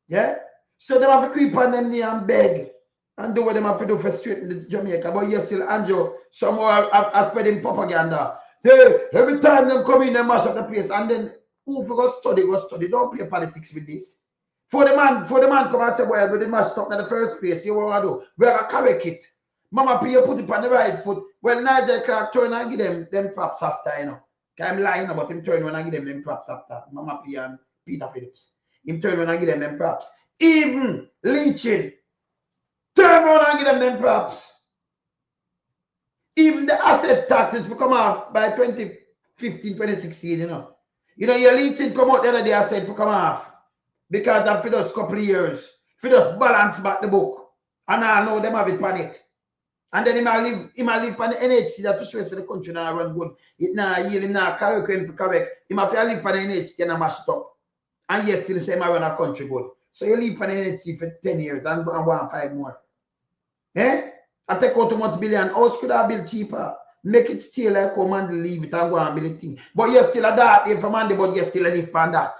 Yeah? So they have to creep on them there and beg and do what they have to do for straighten the Jamaica. But yes, still Andrew somehow are spreading propaganda. Say every time them come in, they mash up the place. And then who for go study. Don't play politics with this. For the man come and say, well, we did mash up in the first place. You want to do? We have to correct it. Mama P, you put it on the right foot. Well, Nigel Clark turn and give them props after, you know. I'm lying about him turn when I give them props after. Mama P and Peter Phillips. Him turn when I give them props. Even leaching. Turn around and give them props. Even the asset taxes will come off by 2015, 2016, you know. You know, your leaching come out the other day, asset will come off. Because of for those couple of years. For just balance back the book. And I know them have it on it. And then he might live on the NHC that to show the country now run good. It now yield him now correct for correct. He must live on the NHC and mash it up. And yes, still say I run a country good. So you live on the NHC for 10 years and want 5 more. Eh? I take out too much billion. House could have built cheaper. Make it still like come and leave it and go and build a thing. But you still a that if a man, but you still live on that.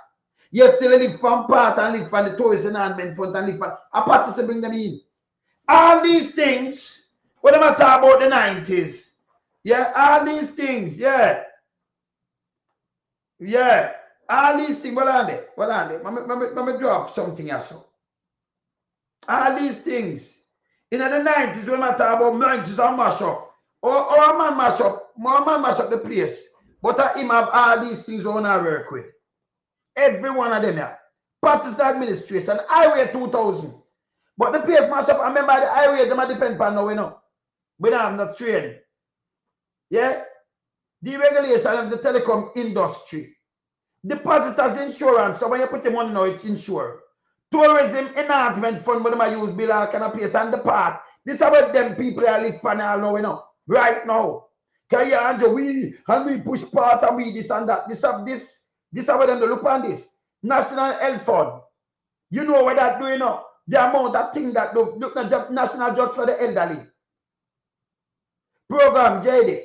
You still live on part and live on the tourist enhancement fund and live on a party to bring them in. All these things. What am I talking about the 90s? Yeah, all these things, yeah. Yeah, all these things, what are they? Let me drop something else. All these things. In the 90s, when I talk about 90s and mash up. Or a man mash up the place. But him have all these things on our work with. Every one of them, yeah. Parties administration, Highway 2000. But the place mash up, I remember the highway, they depend on now, you know. We don't have no train. Yeah? Deregulation of the telecom industry. Depositors insurance, so when you put your money now, it's insured. Tourism enhancement fund, when they use bill all kind of place and the park. This is what them people are live panel now, you know. Right now. Because yeah, Andrew, we push part and we this and that. This is what them look on this. National Health Fund. You know what that do, you know? The amount of thing that look National Drugs for the Elderly. Program JD,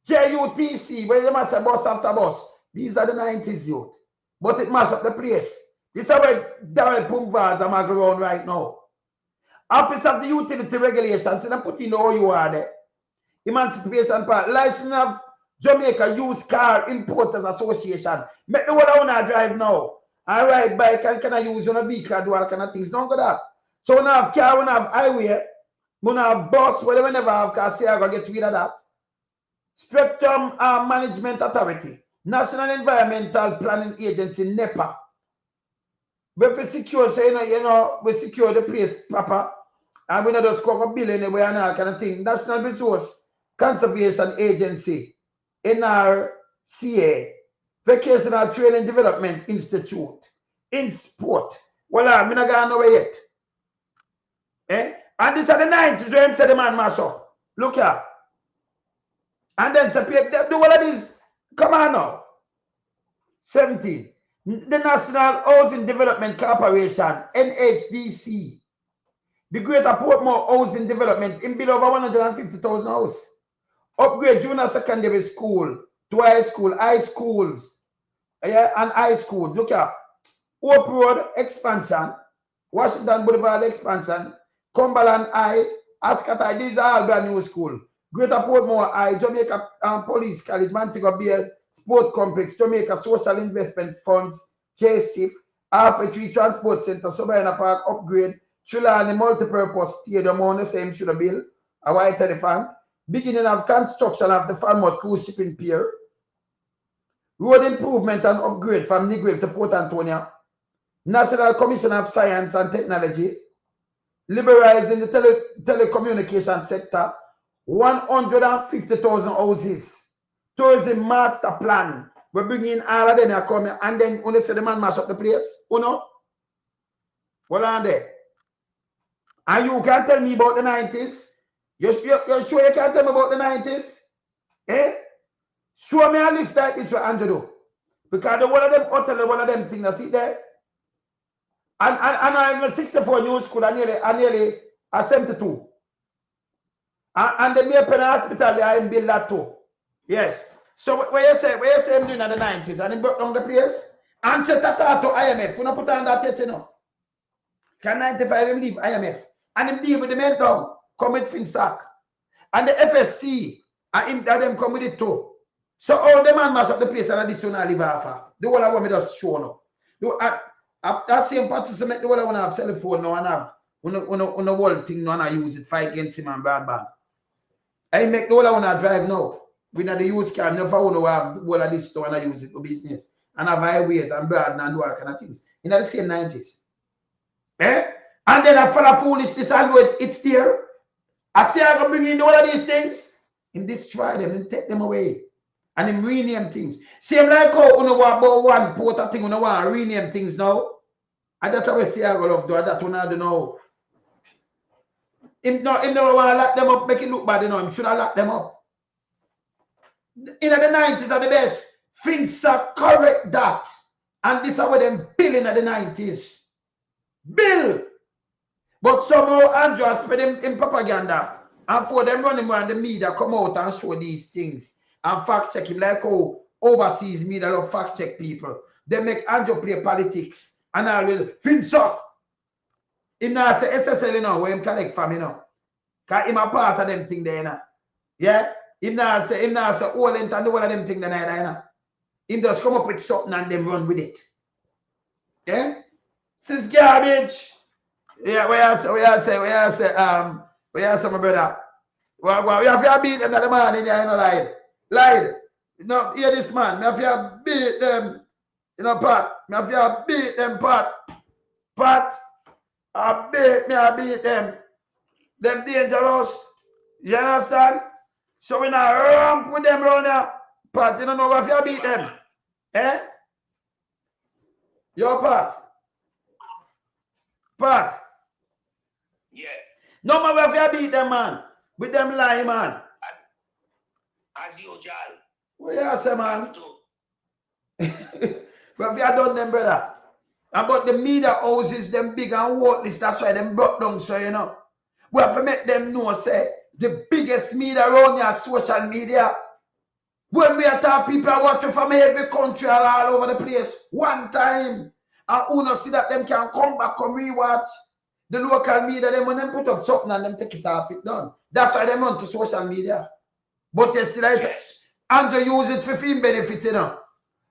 JUTC, where they must say bus after bus. These are the 90s youth. But it mash up the place. This is where Darrell Pumvaz are going on right now. Office of the Utility Regulations, and I put in all you are there. Emancipation Part, license of Jamaica Used Car Importers Association. Make the one I want to drive now. I ride bike and can I use on a vehicle, do all kind of things. Don't go that. So when I have car, when I have highway, when I have bus, whatever, never have car, say I'm going to get rid of that. Spectrum Management Authority, National Environmental Planning Agency, NEPA. We secure, so you know, we secure the place proper, and we not just go a bill anywhere and all kind of thing. National Resource Conservation Agency, NRCA, Vocational Training Development Institute, InSport. Well, I'm not going nowhere yet. Eh? And this are the 90s where him said the man mash up. Look here. And then do all of these Come on now. 17. The National Housing Development Corporation, NHDC. The Greater Portmore Housing Development in build over 150,000 houses. Upgrade junior secondary school to high schools, yeah, and high school. Look at Hope Road expansion, Washington Boulevard expansion, Cumberland High, Ascot. These are all brand new school. Greater Portmore High, Jamaica Police College, Montego Bay Sport Complex, Jamaica Social Investment Funds, JSIF, Halfway Tree Transport Center, Suburban Park upgrade, Trelawney Multipurpose Stadium on the same should have bill, a white elephant, beginning of construction of the Falmouth Cruise Shipping Pier, road improvement and upgrade from Negril to Port Antonio, National Commission of Science and Technology, liberalizing the telecommunication sector, 150,000 houses, tourism master plan. We're bringing all of them here coming, and then when they say the man mash up the place, you know? Well, on there. And you can tell me about the 90s? You're sure you can't tell me about the 90s? Eh? Show me a list like this for Angelo. Because the one of them hotel, one of them things, I see there. And I'm 64 new school, and nearly 72. And the Maple Hospital, they are in build that too. Yes. So where you say him doing in the 90s and he broke down the place? And say tata to IMF. You don't put on that yet, you know. Can 95 him leave IMF? And him deal with the men down, come with FinSac. And the FSC, and him that them come with it too. So all the man mash up the place and this one I live after. The one I want me just show now. I same participant, the one I want to have cell phone now and have on the whole thing now and I use it fight against him and broadband. I make the one I want to drive now. We know the use car, never want to have all of this stuff and I use it for business. And have highways and broad and do all kind of things. In the same 90s. Eh? And then I follow foolishness and it's there. I say I'm going to bring in all of these things. And destroy them and take them away. And then rename things. Same like how you know about one port thing, you know want to rename things now. And that's how I say I go love do. That one I don't know. Him no want to lock them up, make it look bad, you know. Him should have locked them up. In the 90s are the best. Things are correct that. And this is what them bill in the 90s. Bill. But somehow Andrew has spread him in propaganda. And for them running around the media come out and show these things. And fact check him like how overseas media love fact check people. They make Andrew play politics. And always FinSac. Him now say SSL, you know, where him collect from, you know. Because him a part of them thing there, you know. Yeah? Him now say all length and do all of them thing there, you know. Him just come up with something and them run with it. Yeah? Since garbage. Yeah, where you say, my brother. Well, we have to beat them at the man in there, you know, lied. You know, hear this man. Me have to beat them. You know, Pat. Me have to beat them, Pat. Pat. I beat them. Them dangerous. You understand? So we not ramp with them around here. Pat, you don't know if you beat them. Eh? Yo, Pat. Pat. Yeah. No man, if you beat them, man. With them lie, man. As usual. What you say, man? But if you done them, brother. About the media houses, them big and worthless, that's why them brought down, so you know. We have to make them know, say, the biggest media around here is social media. When we attack people are watching from every country all over the place, one time, and who not see that them can come back, come rewatch. The local media, them when them put up something and them take it off, it done. That's why they run to social media. But you still like Andrew use it for film benefit, you know.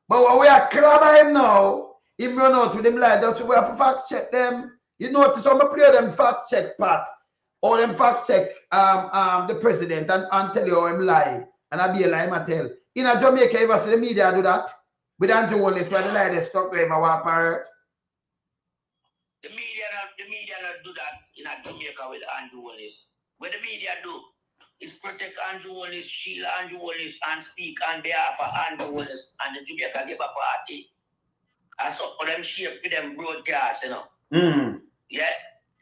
But when we are clever him now, him run out with them like that, so we have to fact check them. You notice how I play them fact check part, or them fact check the president and tell you how him lie. And I be a lie, I tell. In a Jamaica, you ever see the media do that? With Andrew Holness, where the lie they stuck to him a walk parrot. The media not do that in a Jamaica with Andrew Holness. What the media do is protect Andrew Holness, shield Andrew Holness, and speak on behalf of Andrew Holness and the Jamaica Labour Party. And so for them shape for them broadcast, you know. Yeah?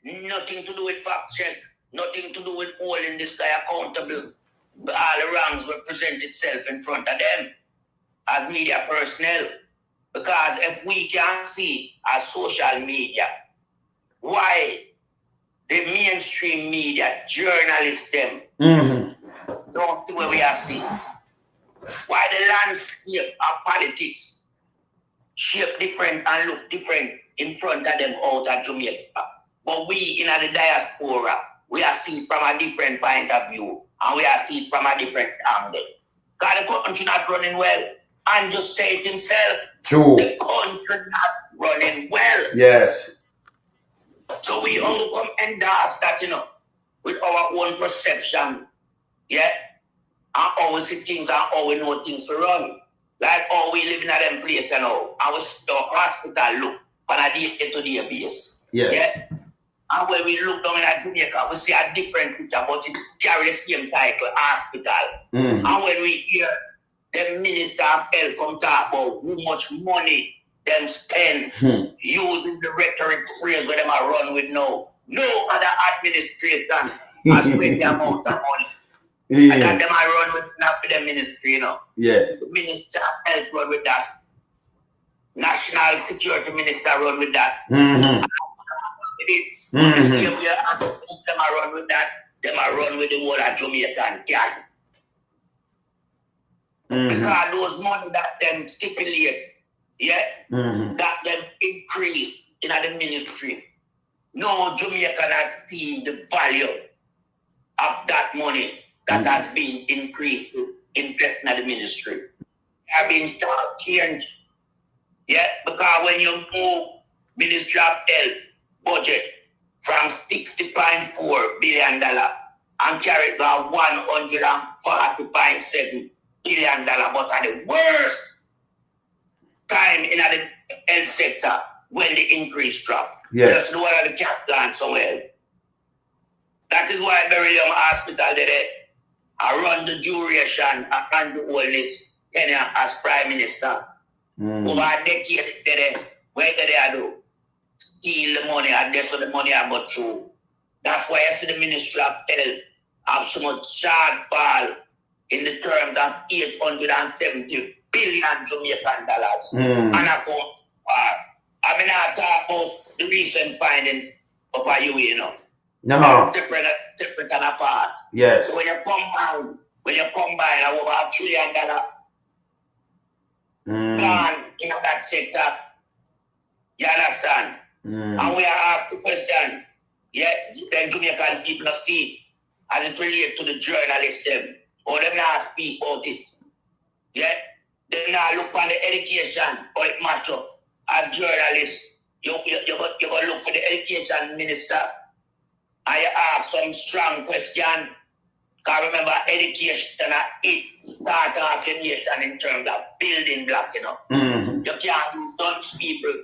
Nothing to do with fact check, nothing to do with holding this guy accountable. All the wrongs will present itself in front of them. as media personnel. Because if we can see as social media, why the mainstream media, journalists them, don't see what we are seeing. Why the landscape of politics shape different and look different in front of them out of Jamaica. But we in the diaspora, we are seen from a different point of view and we are seen from a different angle. Because the country not running well. And just say it himself. True. The country not running well. Yes. So we only come endorse that, with our own perception. Yeah. And how we see things and how we know things to run. Like how we live in a them place, and our hospital look on a day-to-day basis. Yes. Yeah. And when we look down in Jamaica, we see a different picture, but it carries the same title, hospital. And when we hear the Minister of Health come talk about how much money them spend using the rhetoric phrase where them are run with no other administration has spent the amount of money. And that them are run with not for the ministry, Yes. The Minister of Health run with that. National Security Minister run with that. Them are run with that. Them are run with the whole of Jamaican gang. Because those money that them stipulate, that them increase in the ministry. No Jamaican has seen the value of that money that has been increased to invest in the ministry. Have been changed. Yeah, because when you move Ministry of Health budget from $60.4 billion and carry it down $140.7 billion, but at the worst time in the health sector when the increase dropped. Yes. Just know where the cap gone somewhere. That is why Beryllium Hospital today I run the duration of Andrew Holness tenure as Prime Minister. Over a decade today, what did they do? Steal the money and that's the money I got through. That's why I see the Ministry of Health have so much shortfall in the terms of $870 billion Jamaican dollars. And I go, I mean, I talk about the recent finding of a UA, No. Different and apart. Yes. So when you combine over $1 trillion gone in that sector, you understand? And we are asked the question, then Jamaican people not speak as it relates to the journalists them, or them not speak about it. Yeah? They not look on the education or it match up. As journalists, you go look for the education minister and you ask some strong question. Because remember, education it start off the nation in terms of building block, You can't use dumb people.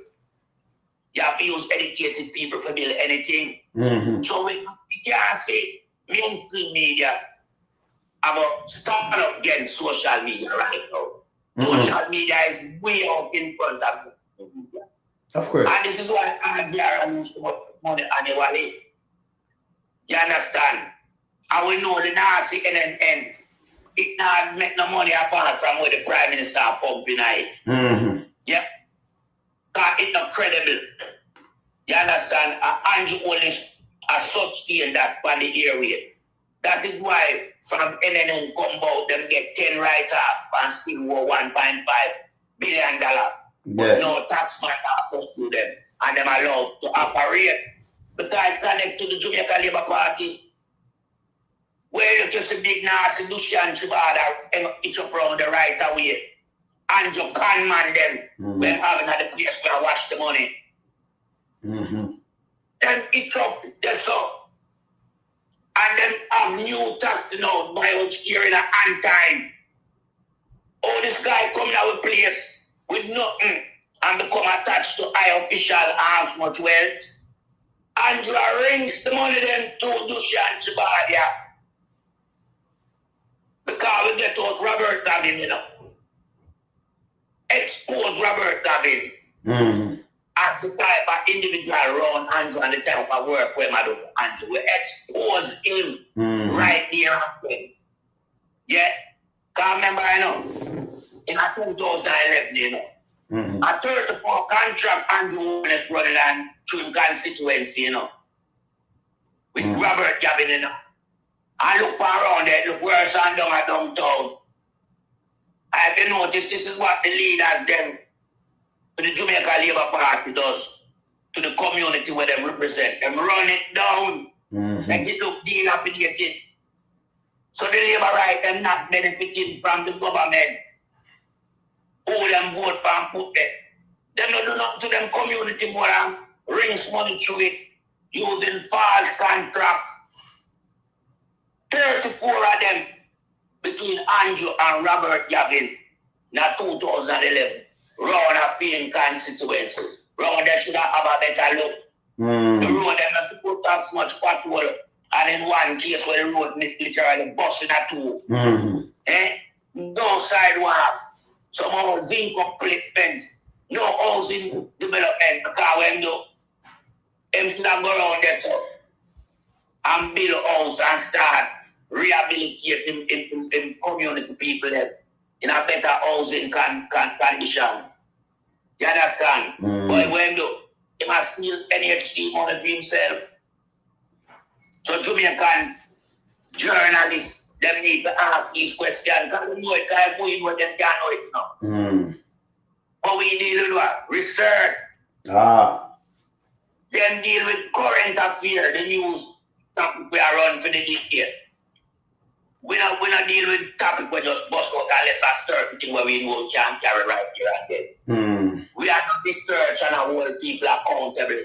You have to use educated people to build anything. So we can't say mainstream media about start up against social media right now. Social media is way out in front of media. Of course. And this is why RGR needs to put money annually. You understand? And we know the Nazi NNN, it not make no money apart from where the Prime Minister pumping it. Yep. Because it's not credible. You understand? Andrew Holness has sustained that on the airway. That is why from NNN come out, them get 10 write-off and still owe $1.5 billion. But no taxman have to do them. And them allowed to operate. Because I connect to the Jamaica Labour Party. Where you just a big nasty Lucian Chibada each up around the right away. And you can man them when having at the place where I wash the money. Then it up the so. And then have new tax now by out here in an time. Oh, this guy coming out of place with nothing and become attached to high official and have much wealth. And you arrange the money then to Lucian Chibada. Because we get out Robert Dabbin, Expose Robert Dabbin as the type of individual around Andrew and the type of work where I do for Andrew. We expose him right there and then. Yeah? Because remember, in in 2011, you know. A 34 contract Andrew Holness running on Trim constituency, you know. With Robert Gavin, you know. And look around there, look worse and down at downtown. I have noticed this is what the leaders them to the Jamaica Labour Party does to the community where they represent. Them run it down. Make it look dilapidated. So the Labour right them not benefiting from the government. Who them vote for and put there. Them not do nothing to them community more than rings money through it using false contract. 34 of them between Andrew and Robert Gavin in 2011. Round a Fame constituency. Round they should have a better look. The road them not supposed to have so much pothole. And in one case where the road literally busting at two. No sidewalk. Some housing complete fence. No housing development because when do them should have go around there so and build a house and start rehabilitate in community people there in a better housing condition. You understand? But when do he must steal NHD money for himself. So Jamaican journalists, them need to ask these questions. Because we know it, because we know them can't know it now. But we deal with what? Research. Them deal with current affairs, the news topic we are running for the day. We not deal with topic we just bust out and let's stir thing where we know we can't carry right here and there. We are not research and hold people accountable.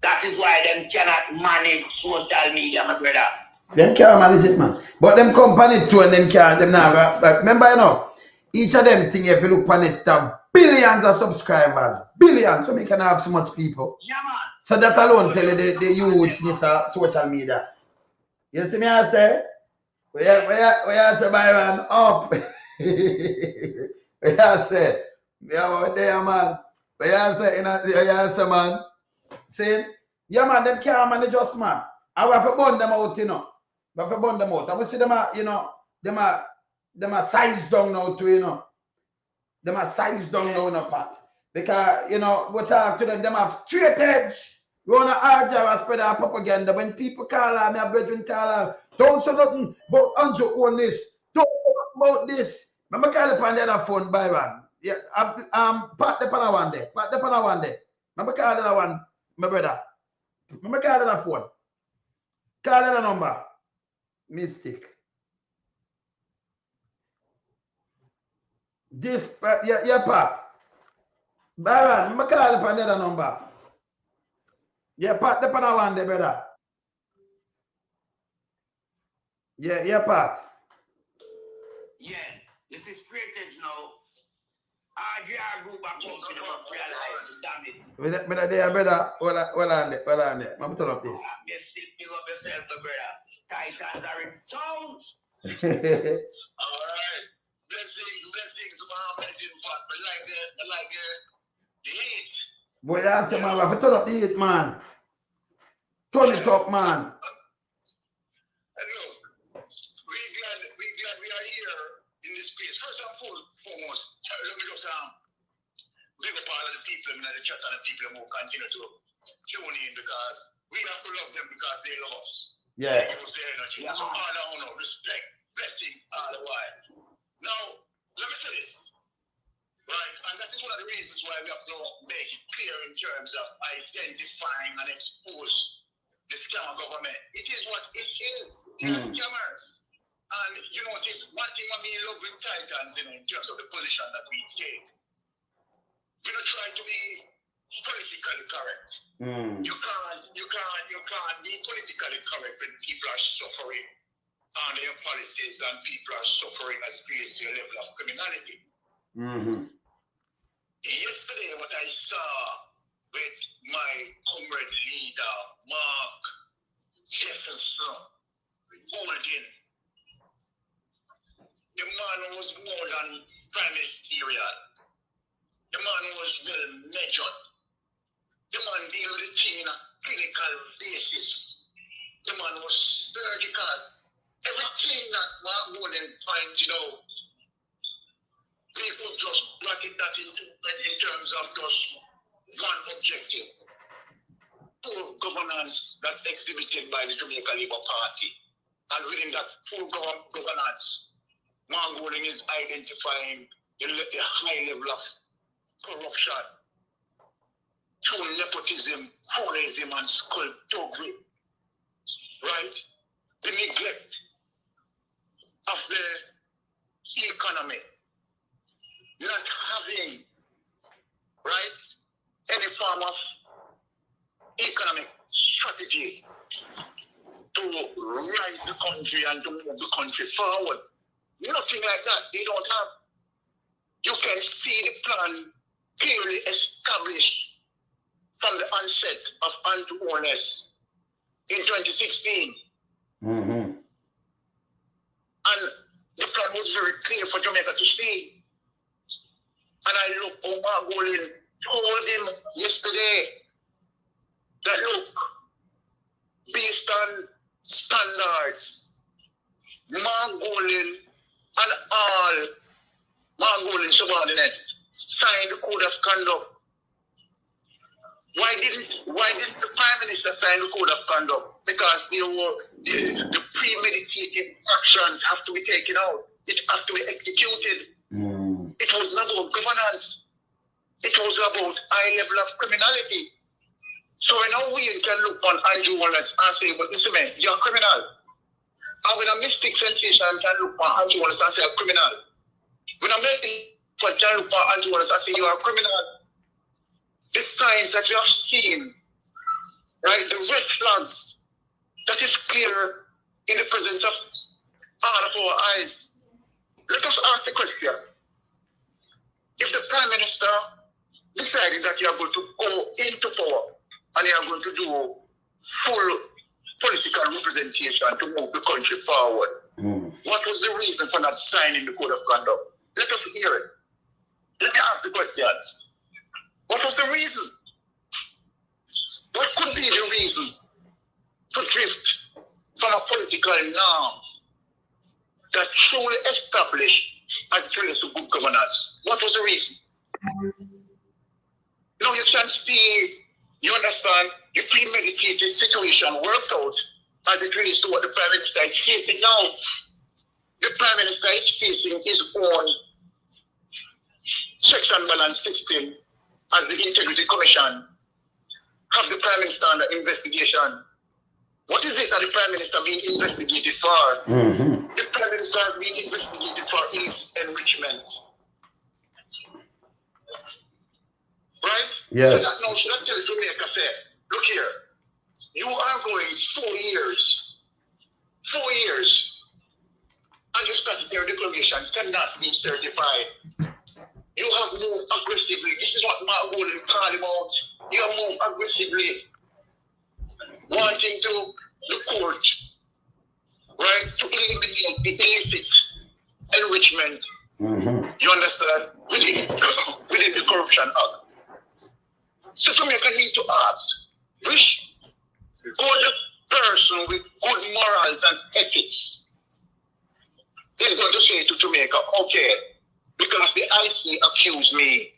That is why them cannot manage social media, my brother. Them can't manage it, man. But them company too and them can't, them now. Remember, you know, each of them thing, if you look on it, have billions of subscribers. Billions, so we can have so much people. Yeah, man. So that alone tell you the hugeness of social media. You see me I say? We are say Byron up. We are say, yeah, there man. We are say, man. See? Yeah, man, them can't manage us, man. I have to burn them out, you know. We have to burn them out. And we see them, you know, them are sized down now too, you know. Them are sized down now in a part. Because, you know, we talk to them have straight edge. We want to argue and spread our propaganda. When people call her, my brethren call her, don't say nothing about Andrew Holness. Don't talk about this. I'm going to call upon the other phone, Byron. Yeah, pat the panel one day. Pat the panel one day. I'm going to call the other one, my brother. I'm going to call the other phone. Call the other number. Mistake. This, yeah, Pat. Byron, I'm call upon the other number. Yeah, Pat, the panel one day, brother. Yeah, Pat. Yeah, it's the straight edge now. RGR group are coming to the realize, damn it. Brother, there, brother. Hold on there. I'm turn up this. Mistake, pick up yourself, my brother. Titans are in town. All right. Blessings to my managing part. I like the heat. Boy, that's man. We have to turn up the heat, man. Turn it up, man. Look, we're glad we are here in this space. First and foremost, let me just bring up all of the people in the chat and the people who continue to tune in because we have to love them because they love us. Yeah. They use their energy. So all I honor, respect, blessings all the while. Now, let me say this. Right, and that is one of the reasons why we have to make it clear in terms of identifying and expose the scam government. It is what it is. They are scammers. And you know, this one thing I mean love with Titans, you know, in terms of the position that we take. We're not trying to be politically correct. You can't be politically correct when people are suffering under your policies and people are suffering as creates your level of criminality. Yesterday, what I saw with my comrade leader, Mark Jefferson, holding, the man was more than prime ministerial. The man was well measured. The man deal with the thing in a clinical basis. The man was surgical. Everything that Mark Golden pointed out, people just bracket that in terms of just one objective. Poor governance that exhibited by the Jamaica Labour Party. And within that poor governance, Margolin is identifying the high level of corruption through nepotism, cronyism, and skullduggery. Right? The neglect of the economy, not having, right, any form of economic strategy to rise the country and to move the country forward. Nothing like that. They don't have. You can see the plan clearly established from the onset of Holness in 2016. Mm-hmm. And the plan was very clear for Jamaica to see. And I look, Margolin told him yesterday that look, based on standards, Margolin and all Margolin subordinates signed the code of conduct. Why didn't the Prime Minister sign the code of conduct? Because there were the premeditated actions have to be taken out. It has to be executed. It was not about governance. It was about high level of criminality. So now we can look on Andrew Holness and say, but listen, man, you're a criminal. And when a mystic sensation can look on Andrew Holness and say, a criminal. When a medical can look on Andrew Holness and say, you're a criminal. The signs that we have seen, right, the red flags, that is clear in the presence of all of our eyes. Let us ask the question. If the Prime Minister decided that you are going to go into power and you are going to do full political representation to move the country forward, what was the reason for not signing the code of conduct? Let us hear it. Let me ask the question. What was the reason? What could be the reason to drift from a political norm that truly established as it relates to good governance? What was the reason? Now you can see, you understand, the premeditated situation worked out as it relates to what the Prime Minister is facing now. The Prime Minister is facing his own checks and balance system as the Integrity Commission have the Prime Minister under investigation. What is it that the Prime Minister being investigated for? The Prime Minister has been investigated for illicit enrichment. Right? Yes. So that now should I tell Jamaica, say, look here, you are going 4 years, and your statutory declaration cannot be certified. You have moved aggressively. This is what Margolin called about. You have moved aggressively, wanting to the court, right, to eliminate the illicit enrichment. You understand? Within the Corruption Act. So Jamaica need to ask, which good person with good morals and ethics is going to say to Jamaica, okay, because the IC accused me,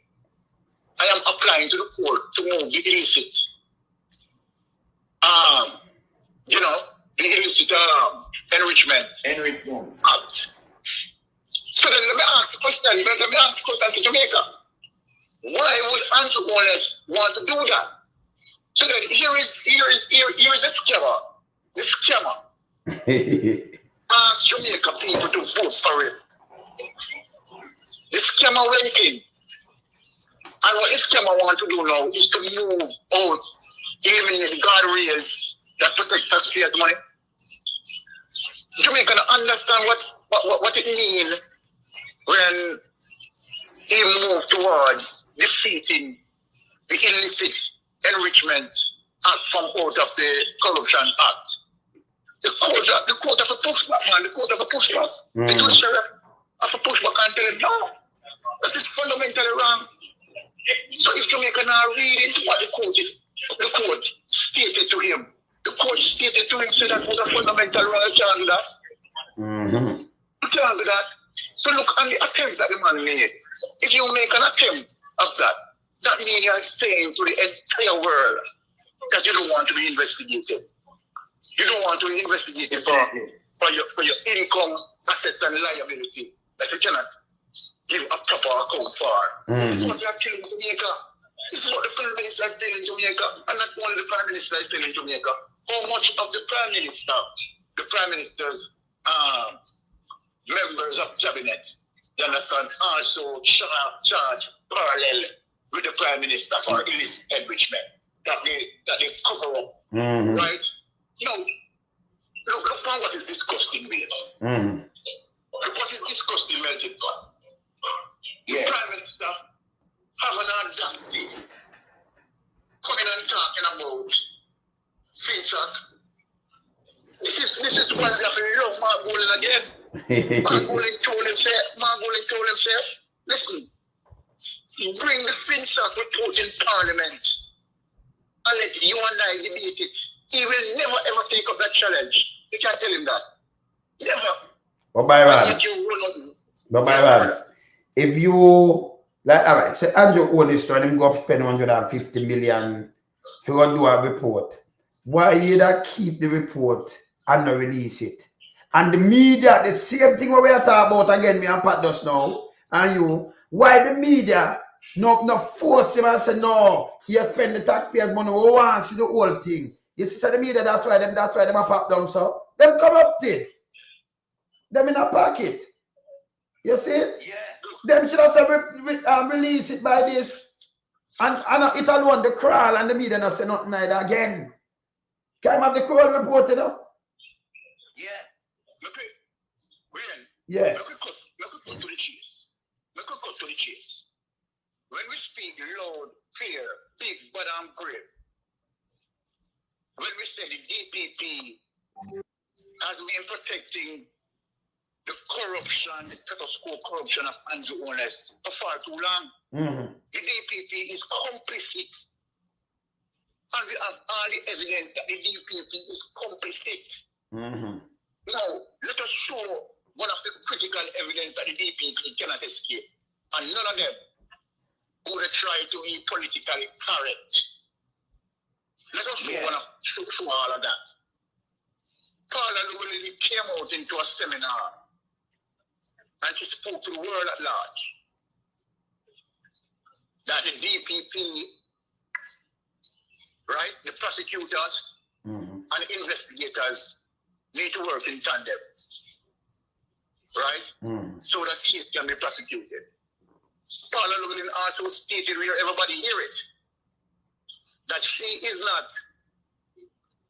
I am applying to the court to move the illicit, the illicit enrichment act. So then let me ask the question to Jamaica. Why would Andrew Holness want to do that? So then here is the scammer. The scammer. Ask Jamaica people to vote for it. The scammer went in. And what the scammer want to do now is to move out, eliminate the guardrails that protect taxpayers' money. Jamaica understand what it means when he moved towards defeating the illicit enrichment act from out of the Corruption Act. The court of a pushback, man, the court of a pushback. The judiciary of a pushback and tell him, no, that is fundamentally wrong. So if Jamaica now read into what the court stated to him, the court stated to him, so that was a fundamental wrong, you can't do that. You can't do that. So look on the attempt that the man made. If you make an attempt of that, that means you're saying to the entire world that you don't want to be investigated. You don't want to be investigated for your income, assets, and liability that you cannot give a proper account for. This is what you're telling Jamaica. This is what the Prime Minister is telling Jamaica. And not only the Prime Minister is telling Jamaica. How much of the Prime Minister's members of cabinet, you understand, also charge parallel with the Prime Minister for illicit enrichment that they cover up, right? Now, look at what is disgusting, really. Look what is disgusting, melted pot. The Prime Minister have an audacity coming and talking about feedback. This is why they have been love Mark Golding again. Mark Golding told himself, listen, bring the FinSac report in Parliament and let you and I debate it. He will never ever take up that challenge. You can't tell him that. Never. But Byron, if you, like, all right, say Andrew Holness and him go up spend 150 million to go do a report. Why you that keep the report and not release it? And the media, the same thing what we are talking about again, me and Pat just now, and you, why the media no force him and say no, you spend the taxpayers' money, we want to see the whole thing. You see, so the media, that's why them a pop down, so them come up to it. Them in a pocket. You see it? Yeah. Them should also release it by this. And it alone, the crawl and the media not say nothing either again. Can I have the crawl report, you know? Yeah. Yeah. Let me cut to the chase. When we speak loud, clear, big, but I'm brave. When we say the DPP has been protecting the corruption, the status quo corruption of Andrew Holness for far too long, the DPP is complicit. And we have all the evidence that the DPP is complicit. Now, let us show one of the critical evidence that the DPP cannot escape. And none of them would try to be politically correct. Let us show all of that. Paula came out into a seminar and she spoke to the world at large that the DPP, right, the prosecutors and the investigators need to work in tandem, right, so that case can be prosecuted. Paula Llewellyn also stated, where everybody hear it, that she is not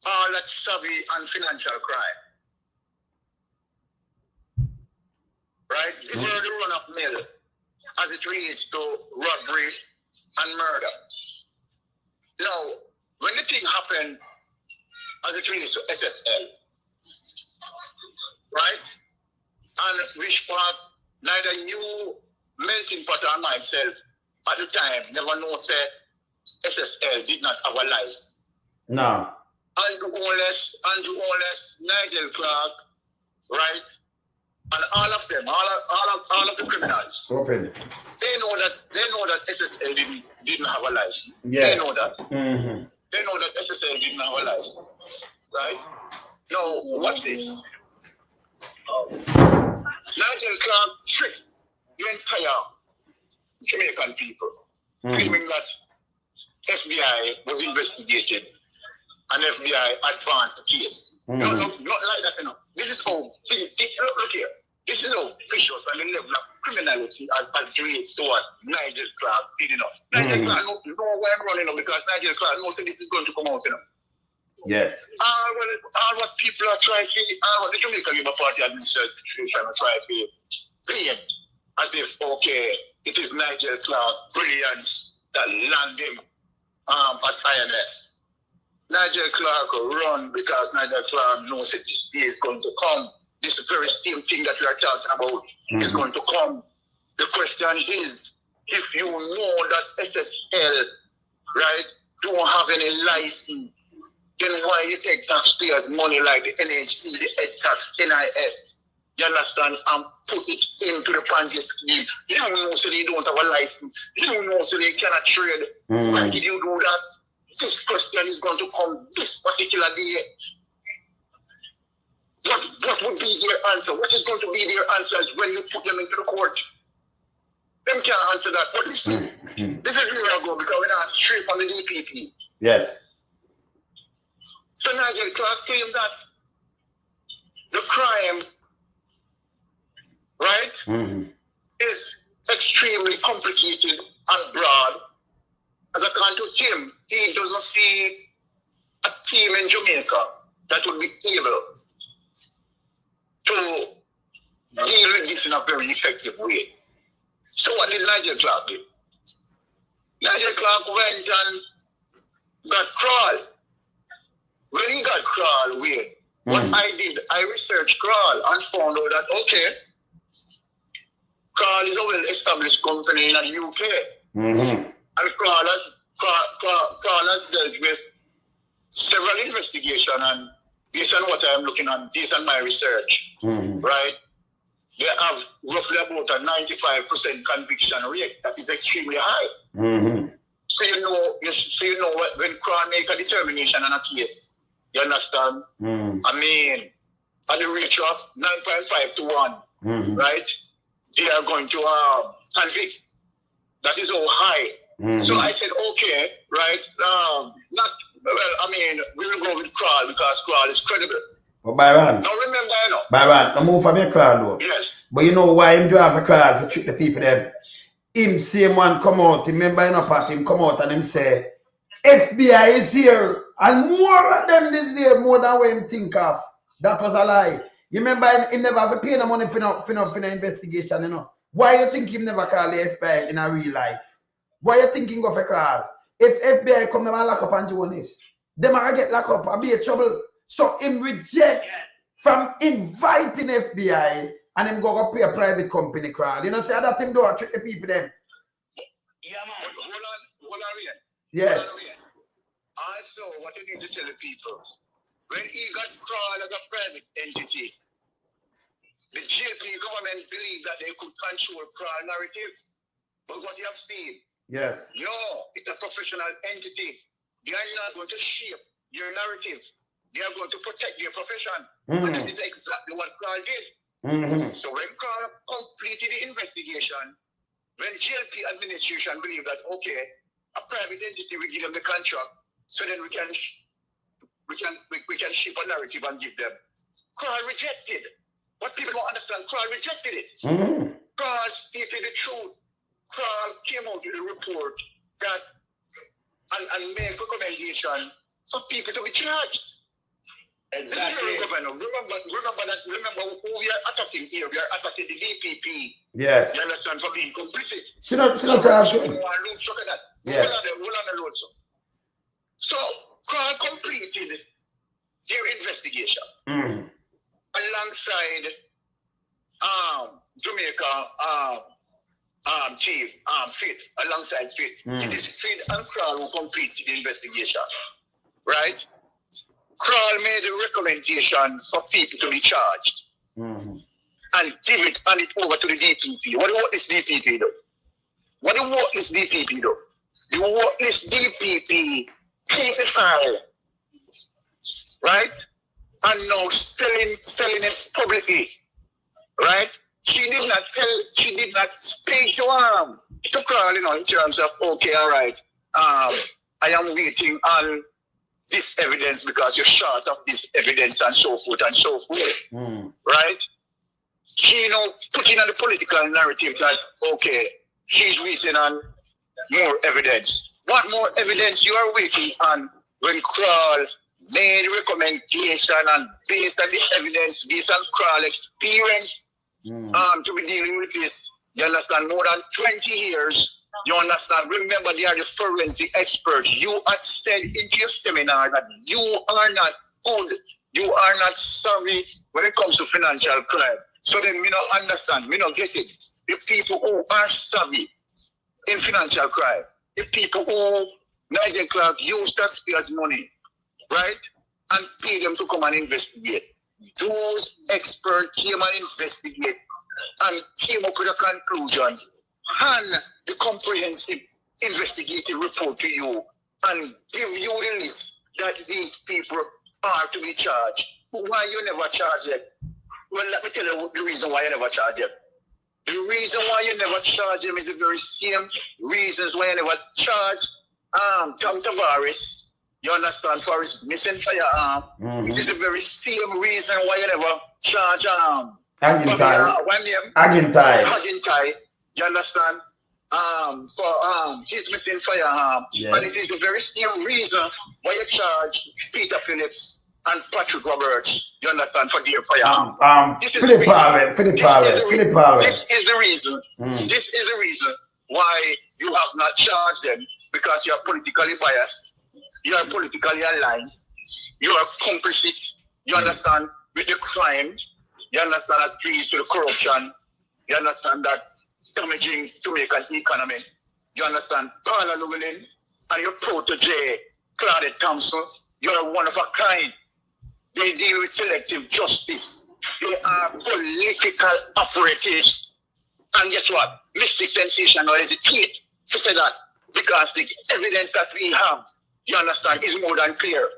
all that savvy on financial crime. Right? Give her the run of mill as it relates to robbery and murder. Now, when the thing happened as it relates to SSL, right? And which part neither you, Melting Pot, or myself at the time never know said SSL did not have a license. No. Andrew Holness, Nigel Clark, right? And all of them, all of the criminals. Open. They know that SSL didn't have a license. Yeah. They know that. They know that SSL didn't have a license. Right? Now, what's this? Nigel Clark tricked the entire Jamaican people, claiming that FBI was investigated and FBI advanced the case. No, not like that, you know. This is how, look here, this is how vicious and the level of criminality as relates to what Nigel Clark did, you know. Nigel Clark know where I'm running, you know, because Nigel Clark knows that this is going to come out, you know. Yes. All what people are trying to, what the Jamaican Labour Party administration are trying to paint as if, okay, it is Nigel Clark brilliance that landed him at IMF. Nigel Clark run because Nigel Clark knows that this day is going to come. This very same thing that we are talking about is going to come. The question is, if you know that SSL, right, don't have any license, then why you take taxpayers' money like the NHT, the Ed Tax, NIS, you understand, and put it into the Ponzi scheme. You know, so they don't have a license. You know, so they cannot trade. Why did you do that? This question is going to come this particular day. What would be their answer? What is going to be their answers when you put them into the court? Them can't answer that. But this is where I go, because we're not straight from the DPP. Yes. So Nigel Clark claimed that the crime, right, is extremely complicated and broad. As according to him, he doesn't see a team in Jamaica that would be able to deal with this in a very effective way. So what did Nigel Clark do? Nigel Clark went and got Crawl. When he got Crawl, what I did, I researched Crawl and found out that, okay, Crawl is a well-established company in the UK. And Crawl has dealt with several investigations, and based on what I'm looking at, based on my research, right, they have roughly about a 95% conviction rate. That is extremely high. So you know when Crown make a determination on a case, you understand? I mean, at the rate of 9.5 to 1, right? They are going to convict. That is how high. So I said, okay, right? We will go with Crown because Crown is credible. But Byron. Now remember, you know. Byron, don't move from your crowd though. Yes. But you know why him drive a crowd to trick the people them? Him same one come out, remember in a part, him come out and him say, FBI is here, and more of them this year, more than what him think of. That was a lie. You remember him never have to pay no money for no investigation, you know. Why you think him never call the FBI in a real life? Why you think him go for call? If FBI come them and lock up on Jonas, them are get locked up and be in trouble. So him reject from inviting FBI and him go pay a private company crowd. You know, say that him do a trick the people them. Yeah, man. Hold on, Ian. Yes. Also, what you need to tell the people, when he got crawled as a private entity, the JP government believed that they could control crawl narrative. But what you have seen, yes, no, it's a professional entity. They are not going to shape your narrative. They are going to protect their profession. And that is exactly what Crawl did. So when Crawl completed the investigation, when GLP administration believed that, okay, a private entity will give them the contract, so then we can shape a narrative and give them. Crawl rejected. What people don't understand, Crawl rejected it. Crawl stated the truth. Crawl came out with a report that and made recommendation for people to be charged. Exactly. Remember who we are attacking here. We are attacking the DPP. Yes. You understand, for being complicit. Should not charge him. Yes. So Crawl completed their investigation alongside Jamaica chief Fit, alongside Fit. It is Fit and Crawl who completed the investigation, right? Crawl made a recommendation for people to be charged and give it over to the DPP. What is DPP do? What is DPP do? The worthless DPP take the file, right? And now selling it publicly, right? She did not speak to Crawl, you know, in terms of, okay, all right, I am waiting on this evidence because you're short of this evidence and so forth, right? She, you know, putting on the political narrative that, okay, she's waiting on more evidence. What more evidence you are waiting on when Crawl made recommendation and based on the evidence, based on Crawl experience, to be dealing with this, you understand, more than 20 years, you understand, remember they are the forensic experts. You had said into your seminar that you are not good, you are not savvy when it comes to financial crime. So then we don't understand, we don't get it. The people who are savvy in financial crime, the people who Nigel Clark use taxpayers' money, right, and pay them to come and investigate. those experts came and investigate and came up with a conclusion and the comprehensive investigative report to you and give you the list that these people are to be charged. Why you never charge them? Well, let me tell you the reason why you never charge them. The reason why you never charge them is the very same reasons why you never charge Tom Tavares, you understand, for his missing firearm. It is the very same reason why you never charge Agintai, you understand, for his missing firearm. Yes. And it is the very same reason why you charge Peter Phillips and Patrick Roberts, you understand, for their firearm. Philip Harvey. This is the reason. This is the reason why you have not charged them, because you are politically biased, you are politically aligned, you are complicit, you understand, with the crime, you understand, as leads to the corruption, you understand that damaging to make an economy, you understand, Paula Llewellyn and your protege, Claudette Thompson, you are one of a kind. They deal with selective justice. They are political operatives. And guess what? Mystic Sensational hesitate to say that, because the evidence that we have, you understand, is more than clear.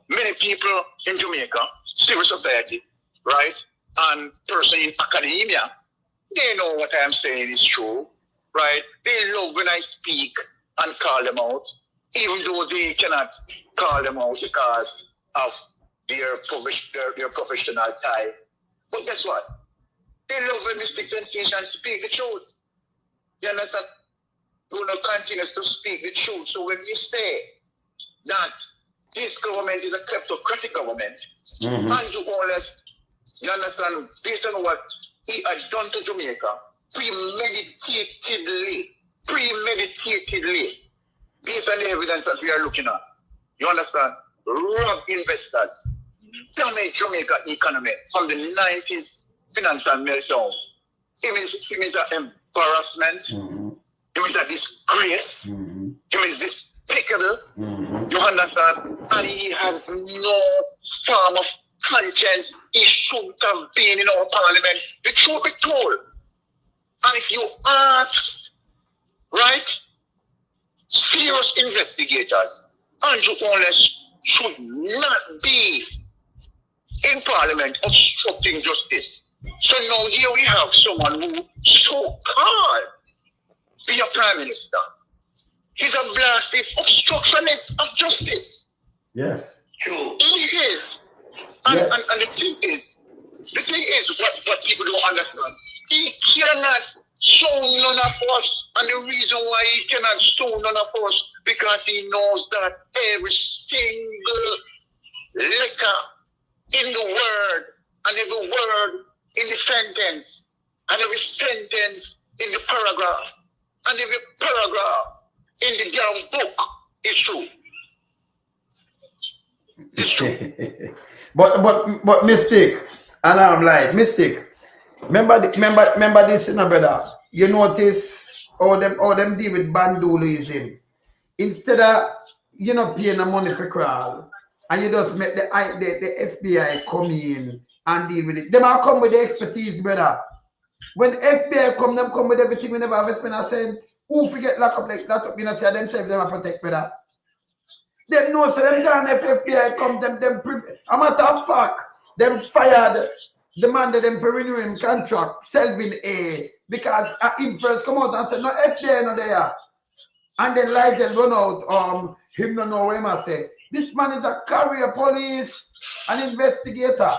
Many people in Jamaica, civil society, right, and person in academia, they know what I'm saying is true, right? They love when I speak and call them out, even though they cannot call them out because of their professional tie. But guess what? They love when Mystic Sensation speak the truth. You understand? Bruno continues to speak the truth. So when we say that this government is a kleptocratic government, and you always, you understand, based on what he had done to Jamaica, premeditatedly, based on the evidence that we are looking at, you understand, rob investors, damage Jamaica economy from the 90s financial meltdown. It means an embarrassment. It means a disgrace. It means despicable. You understand? And he has no form of conscience. He shouldn't have been in our parliament. The truth be told. And if you ask, right, serious investigators, Andrew Holness should not be in parliament obstructing justice. So now here we have someone who so-called be a prime minister. He's a blasted obstructionist of justice. Yes. True. He is. And, yes. and the thing is what people don't understand. He cannot sue none of us. And the reason why he cannot sue none of us, because he knows that every single letter in the word, and every word in the sentence, and every sentence in the paragraph, and every paragraph in the damn book is true. It's true. but Mystic, and I'm like, Mystic, remember this, you know, brother. You notice all them deal with bandolism. Instead of, you know, paying the money for crawl, and you just make the FBI come in and deal with it. Them all come with the expertise, brother. When FBI come, them come with everything. We never have spent a cent. Who forget lock up like that up, you know, say themselves, them protect, brother. Them know, so them down if FBI come, them a matter of fact, them fired the man that them for renewing contract, Selvin A, because him first come out and said, no, FBI not there. And then Ligel run out, him don't know what him say. This man is a career police, an investigator.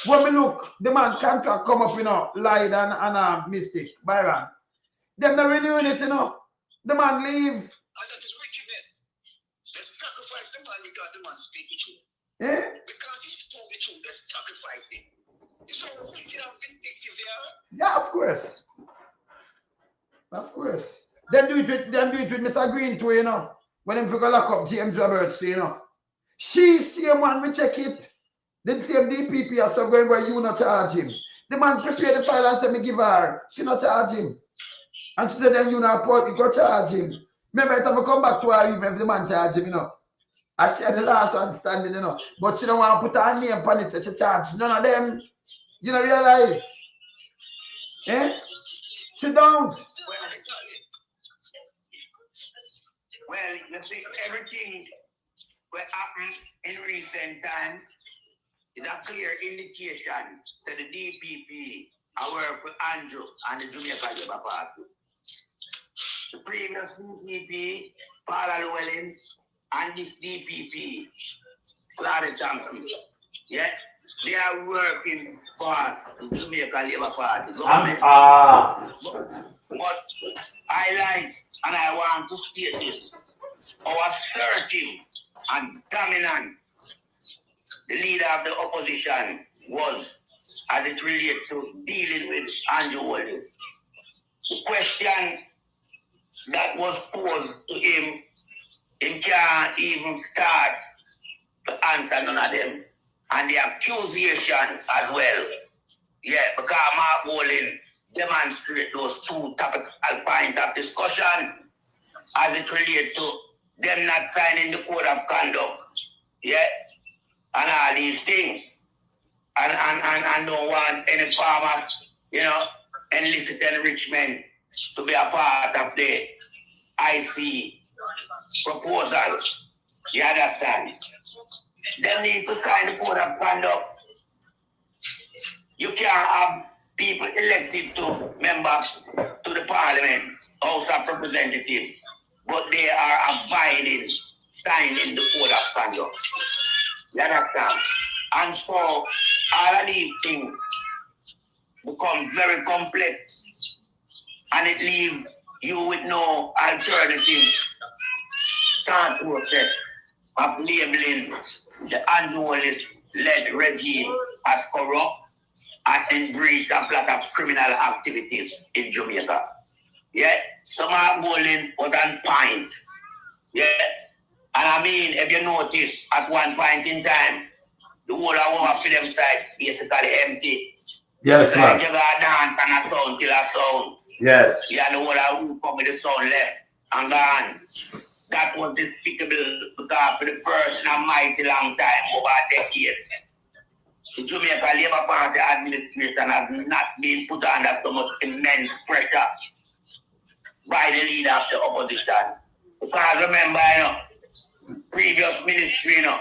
When we look, the man contract come up, you know, lied and Mystic, Byron. Them not renewing it, you know. The man leave. And that is wickedness. They sacrifice the man because the man speaks the truth. Yeah? Because he spoke the truth, they sacrifice him. So wicked and vindictive they are. Yeah, of course. Of course. Them do it with Mr. Green too, you know. When them figure lock up James Roberts, you know. She same man, we check it. Then same DPP are so going where you not charge him. The man prepare the file and say me give her. She not charge him. And she said then you not report, you go charge him. Maybe I have to come back to her if the man charge him, you know. I share the last one standing, you know. But she don't want to put her name on it, so she charge none of them. You don't realize? Eh? She don't. Well, you see, everything what happened in recent time is a clear indication that the DPP are work for Andrew and the Jamaica Labour Party. The previous DPP, Paula Llewellyn, and this DPP, Claudia Thompson, yeah, they are working for the Jamaica Labour Party. But I like and I want to state this. How assertive and dominant the leader of the opposition was as it related to dealing with Andrew Holness. The question that was posed to him, he can't even start to answer none of them. And the accusation as well. Yeah, because Mark Holness demonstrate those two topical points of discussion as it relates to them not signing the code of conduct. Yeah, and all these things. And don't want any farmers, you know, illicit enrichment to be a part of the IC proposal. You understand? They need to sign the code of conduct. You can't have people elected to members to the Parliament, House of Representatives, but they are abiding, signing the code of conduct. You understand? And so all of these things become very complex, and it leaves you with no alternative thought process of labeling the Andrew Holness-led regime as corrupt and in breach of a lot of criminal activities in Jamaica. Yeah, so Mark Holness was on point. Yeah, and I mean, if you notice, at one point in time, the whole of our film side basically empty. Yes, man. Like you got dance and a sound till a sound. Yes. Yeah, the whole of who come with the sound left and gone. That was despicable because for the first in a mighty long time, over a decade, the Jamaica Labour Party administration has not been put under so much immense pressure by the leader of the opposition. Because remember, you know, previous ministry, you know,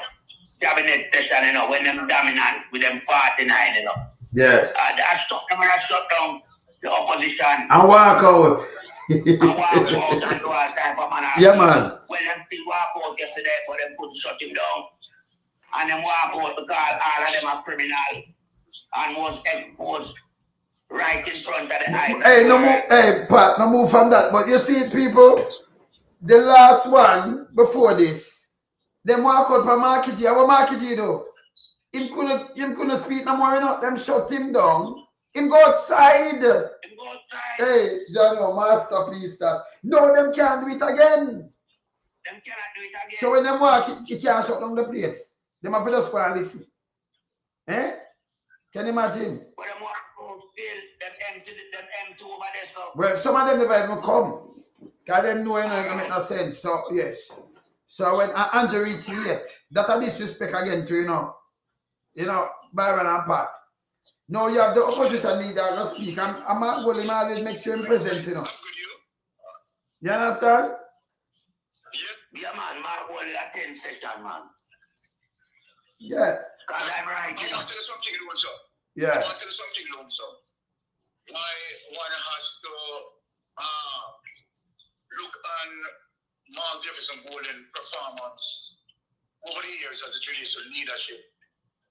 cabinet session, you know, when them dominant with them 49, you know. Yes. They shut down the opposition. And walk out. And walk out and do all type of manner. Yeah, man. Well, them still walk out yesterday, but them couldn't shut him down. And them walk out because all of them are criminal and was exposed right in front of the eyes. Hey, no move, hey, Pat, no move from that. But you see it, people, the last one before this, them walk out from Markiji. What Markiji do? Him couldn't speak no more, you know. Them shut him down. Him go outside. Hey, John, no, masterpiece that. No, them can't do it again. Them cannot do it again. So when them walk, it can't shut down the place. Them have to just go and listen. Eh? Can you imagine? But them walk out still, them empty over there, so. Well, some of them never even come. Because them know, you know, it make no sense. So, yes. So when Andrew reached late, that's a disrespect again to, you know, Byron and Pat. Now you have the opposition leader to speak, and I'm not going to always make sure I'm present, you know. You understand? Yeah, man, Mark will attend session, man. Yeah. Because I'm right, you know. I want to tell you something, Lonzo. Yeah. I want to tell you something, Lonzo. I want us to look on Mark Jefferson Golden performance over the years as it relates to leadership,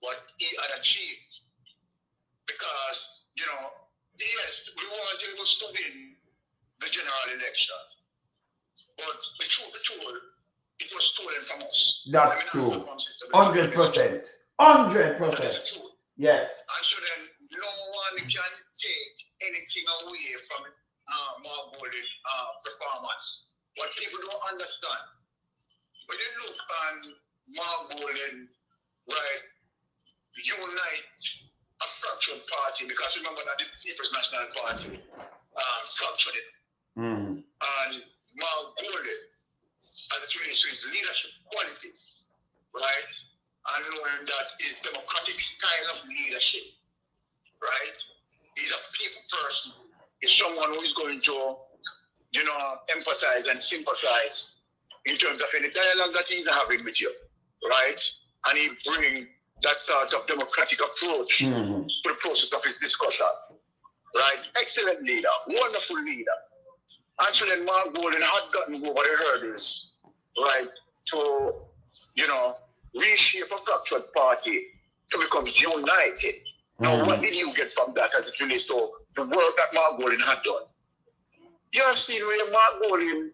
what he had achieved. Because, you know, yes, we weren't able to win the general election. But the truth, it was stolen from us. That's true. 100%. 100%. Yes. And so then, no one can take anything away from Mark Golden's performance. What people don't understand, when you look on Mark Golden, right, unite a fractured party, because remember that the People's National Party fractured it. And Mark Golden, as it relates to his leadership qualities, right? And knowing that his democratic style of leadership, right? He's a people person. He's someone who is going to, empathize and sympathize in terms of any dialogue that he's having with you, right? And he bring that sort of democratic approach to the process of his discussion, right? Excellent leader, wonderful leader. Actually, Mark Golden had gotten over the hurdles, right, to, reshape a fractured party to become united. Now, what did you get from that as it relates to the work that Mark Golden had done? You have seen where Mark Golden,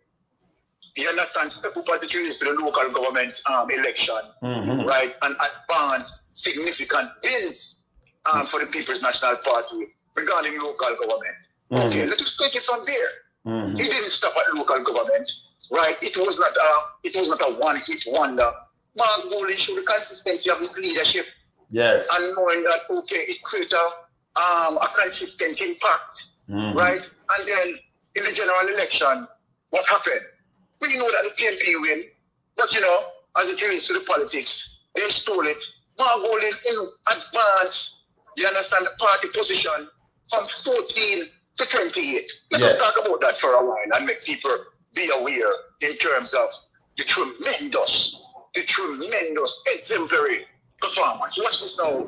you understand, step up as it relates to the local government election, right, and advance significant bills for the People's National Party regarding local government. Okay, let us take it from there. He didn't stop at local government, right? It was not a one-hit wonder. Mark Golden showed the consistency of his leadership. Yes. And knowing that, okay, it created a consistent impact, right? And then in the general election, what happened? We know that the PNP win, but as it relates to the politics, they stole it. Mark Golden in advance, you understand, the party position from 14 to 28. Let us talk about that for a while and make people be aware in terms of the tremendous exemplary performance. Watch this now,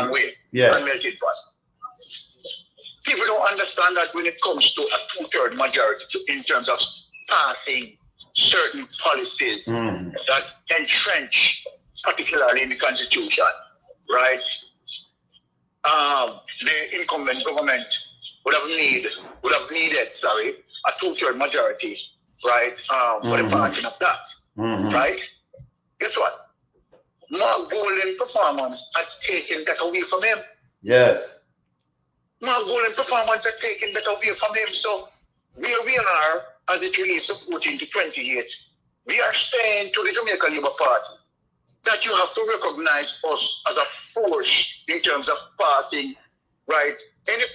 wait, and make it fast. People don't understand that when it comes to a 2/3 majority in terms of passing certain policies that entrench, particularly in the Constitution, right? The incumbent government would have needed a 2/3 majority, right, for the passing of that, right? Guess what? Mark Golden's performance had taken that away from him. Yes. Mark Golden's performance had taken that away from him. So where we are, as it relates to 14 to 28, we are saying to the Jamaica Labour Party that you have to recognize us as a force in terms of passing, right, any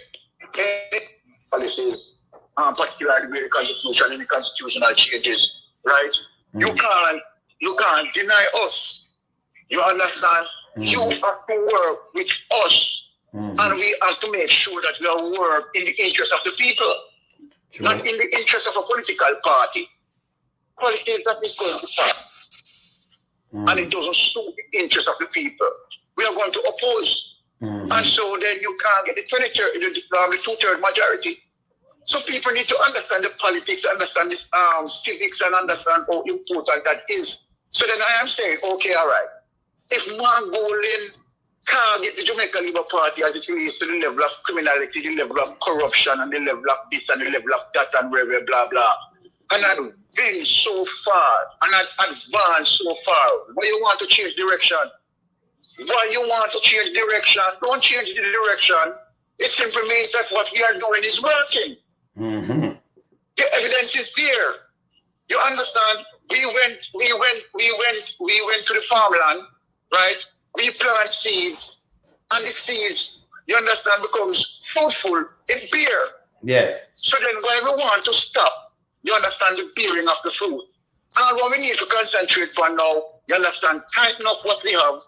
policies, particularly with the Constitution and the constitutional changes, right? You can't deny us. You understand? You have to work with us, and we have to make sure that we are work in the interest of the people, not in the interest of a political party. Politics that is going to pass, and it doesn't suit the interest of the people. We are going to oppose, and so then you can't get the 2/3 majority. So people need to understand the politics, understand this civics, and understand how important that is. So then I am saying, okay, all right. If Mark Golden can't get the Jamaica Labour Party as it relates to the level of criminality, the level of corruption, and the level of this and the level of that, and blah, blah, and I've been so far, and I've advanced so far, why you want to change direction? Why you want to change direction? Don't change the direction. It simply means that what we are doing is working. The evidence is there. You understand? We went to the farmland, right? We plant seeds, and the seeds, you understand, becomes fruitful in beer. Yes. So then why we want to stop, you understand, the bearing of the fruit. And what we need to concentrate on now, you understand, tighten up what we have,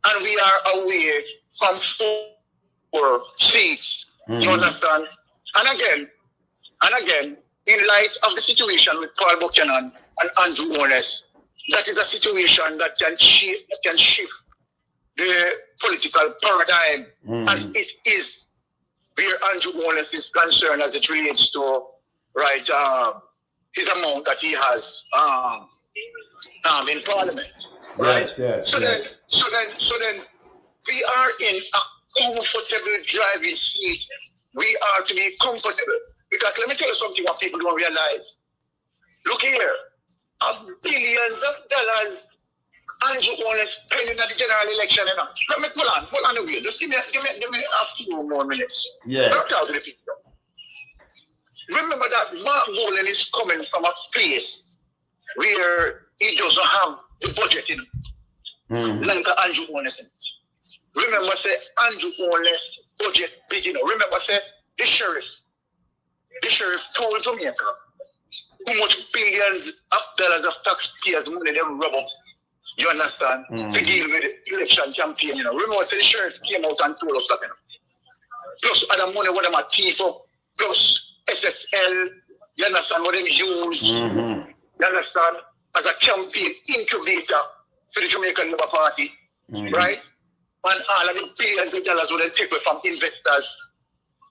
and we are away from for seeds. You understand? And again, in light of the situation with Paul Buchanan and Andrew Holness, that is a situation that can shift the political paradigm as it is where Andrew Holness is concerned as it relates to, right, his amount that he has in Parliament. Right? Yes, so then we are in a comfortable driving seat. We are to be comfortable. Because let me tell you something what people don't realize. Look here, billions of dollars Andrew Holness spending at the general election. Let me hold on a minute. Just give me a few more minutes. Yeah. Don't tell the people. Remember that Mark Golden is coming from a place where he doesn't have the budget in it. Like Andrew Holness. Remember, say Andrew Holness budget big, Remember, say the sheriff told Jamaica too much billions of dollars of taxpayers' money them rub up. You understand? To deal with the election campaign, you know. Remember, the sheriff came out and told us that, you know. Plus other money, what them are thief up, plus SSL, you understand what them use, you understand, as a campaign incubator for the Jamaican Labour Party, right? And all of the billions of dollars would take away from investors,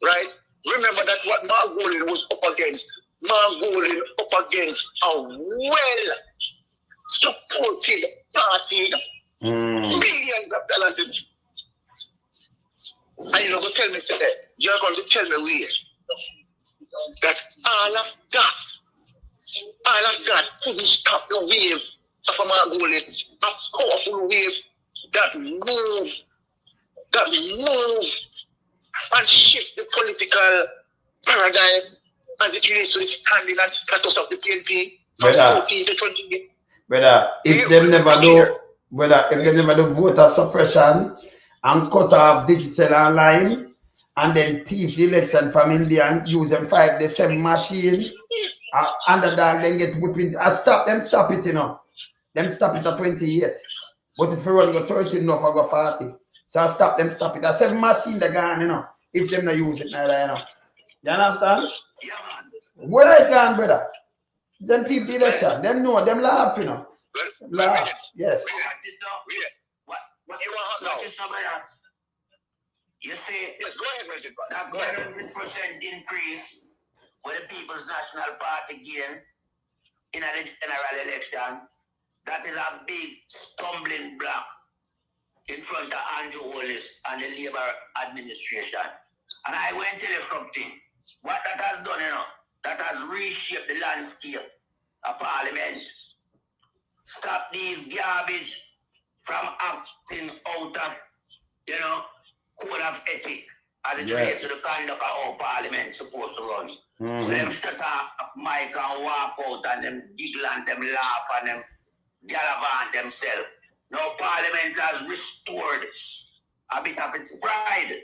right? Remember that what Mark Golding was up against. Mark Golding up against a well-supported party, millions of dollars in. And you're going to tell me today, you're going to tell me that all of that couldn't stop the wave of a Mark Golding, a powerful wave that moved and shift the political paradigm as it relates to the standing and status of the PNP from 14 to 20. Brother, if them never do voter suppression and cut off digital online and then thief the election from India and use them 5 to 7 machine, underdog then get put in. Stop it, you know. Them stop it at 28. But if you run go 30, enough I go 40. So stop it. That's 7 machine they gone, you know. If them not use it neither, you know. You understand? Yeah, man. Where it gone, brother? Them thief the election. Them know, them laugh, you know. Laugh. Yes. What you want now? You say yes, go ahead, that 100% increase with the People's National Party gain in a general election, that is a big stumbling block in front of Andrew Holness and the Labour administration. And I went to the something. What that has done, you know, that has reshaped the landscape of Parliament. Stop these garbage from acting out of, you know, code of ethic as it relates to the conduct of how Parliament is supposed to run. Them shut off mic and walk out and them giggle and them laugh and them gallivant themselves. Now Parliament has restored a bit of its pride.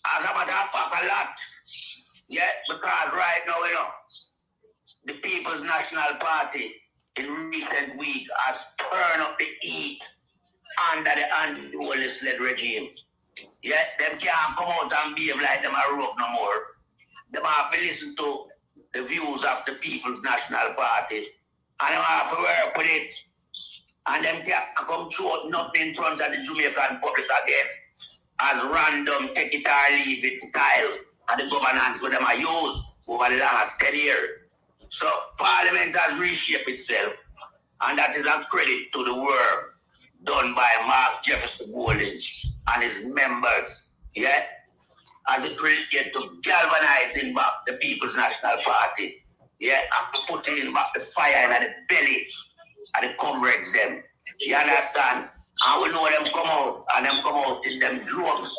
As a matter of fact, a lot. Yeah, because right now, you know, the People's National Party in recent week has turned up the heat under the Andrew Holness-led regime. Yeah, them can't come out and behave like them a rogue no more. Them have to listen to the views of the People's National Party. And them have to work with it. And them can't come through nothing in front of the Jamaican public again. As random take it or leave it style and the governance with them are used over the last 10 years. So Parliament has reshaped itself, and that is a credit to the work done by Mark Jefferson Golding and his members, yeah, as it relates to galvanizing back the People's National Party, yeah, and putting back the fire in the belly of the comrades them. You understand? And we know them come out, and them come out in them droves.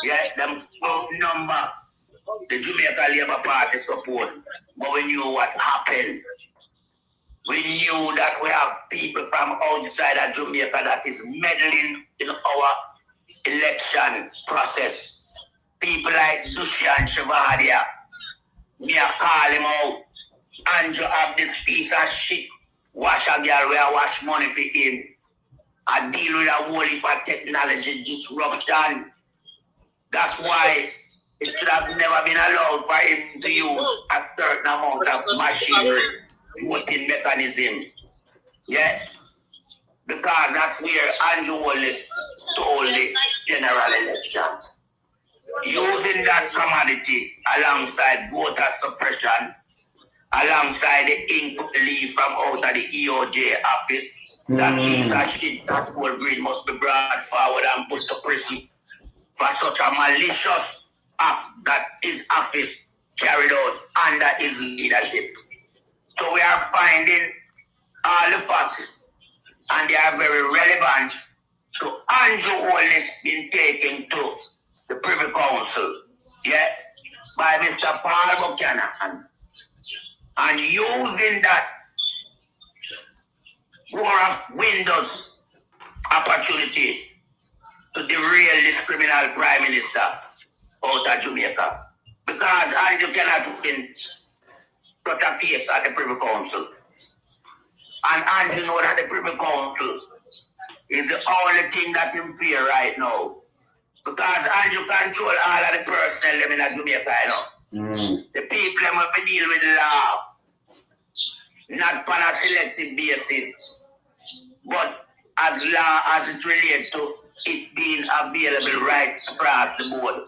Yeah, them outnumber the Jamaica Labour Party support. But we knew what happened. We knew that we have people from outside of Jamaica that is meddling in our election process. People like Dushan Shavadia. Me I call him out. Andrew have this piece of shit. Wash a girl where I wash money for him. I deal with a whole heap of technology disruption. That's why it should have never been allowed for him to use a certain amount of machinery voting mechanism. Yeah? Because that's where Andrew Holness stole the general election. Using that commodity alongside voter suppression, alongside the ink leave from out of the EOJ office, that means that shit, that poor green must be brought forward and put to prison for such a malicious act that his office carried out under his leadership. So we are finding all the facts, and they are very relevant to Andrew Holness being taken to the Privy Council, yeah, by Mr. Paul Buchanan, and using that war of windows opportunity to derail this criminal prime minister out of Jamaica. Because Andrew cannot win got a case at the Privy Council. And Andrew know that the Privy Council is the only thing that him fear right now. Because Andrew control all of the personnel them in Jamaica, you know. The people them have to deal with the law, not on a selective basis, but as law as it relates to it being available right across the board.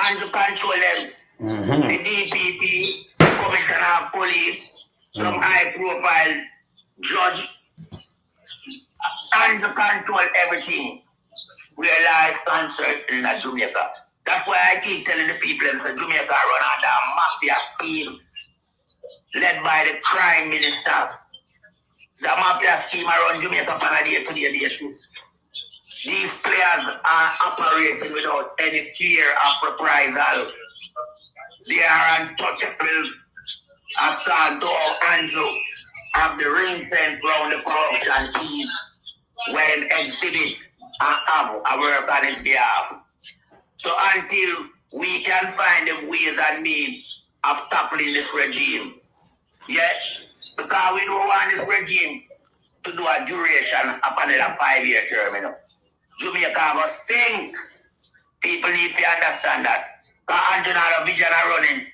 Andrew control them. The DPP, Commissioner of Police, some high-profile judge, Andrew control everything. We are like concerned in Jamaica. That's why I keep telling the people that Jamaica run under a mafia scheme led by the crime minister. The mafia scheme around Jamaica on a day-to-day basis. These players are operating without any fear of reprisal. They are untouchable. After Dog Andrew have the ring fence around the corruption team when exhibit have a work on his behalf. So until we can find the ways and means of toppling this regime, because we don't want this regime to do a duration of another 5-year term, you know. Jamaica must think. People need to understand that. Because Andrew have a vision of running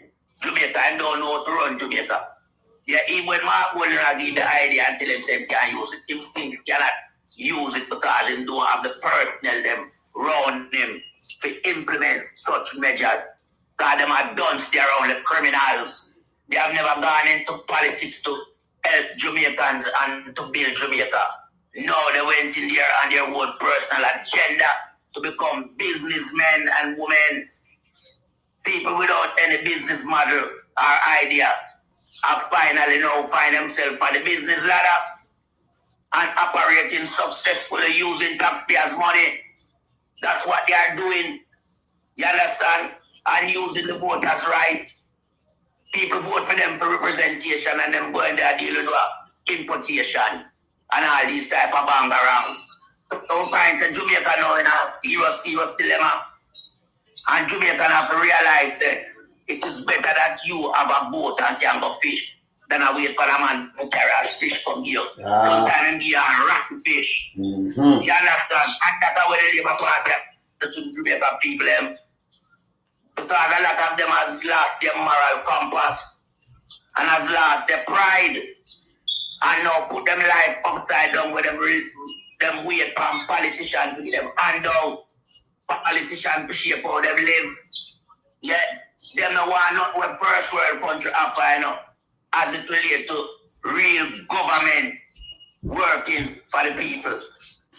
Jamaica and don't know how to run Jamaica. Even when Mark Bolton give the idea and tell him he can't use it, him think he cannot use it because he don't have the personnel them around him to implement such measures. Because them are done stay around the criminals. They have never gone into politics to help Jamaicans and to build Jamaica. No, they went in there on their own personal agenda to become businessmen and women. People without any business model or idea have finally now find themselves on the business ladder and operating successfully using taxpayers' money. That's what they are doing. You understand? And using the voters' right. People vote for them for representation and them going there dealing with importation and all these type of bang around. Don't find that Jamaica now in a serious dilemma. And Jamaica have to realize that it is better that you have a boat and can go fish than I wait for a man to carry a fish from you. Sometimes give you a rotten fish. You understand? And that's how the Labour Party to Jamaica people them. Because a lot of them has lost their moral compass and has lost their pride and now put them life upside down with them wait for politicians to give them handout. Politicians to shape how they live. Them no want not with first world country offer, you know, as it relates to real government working for the people.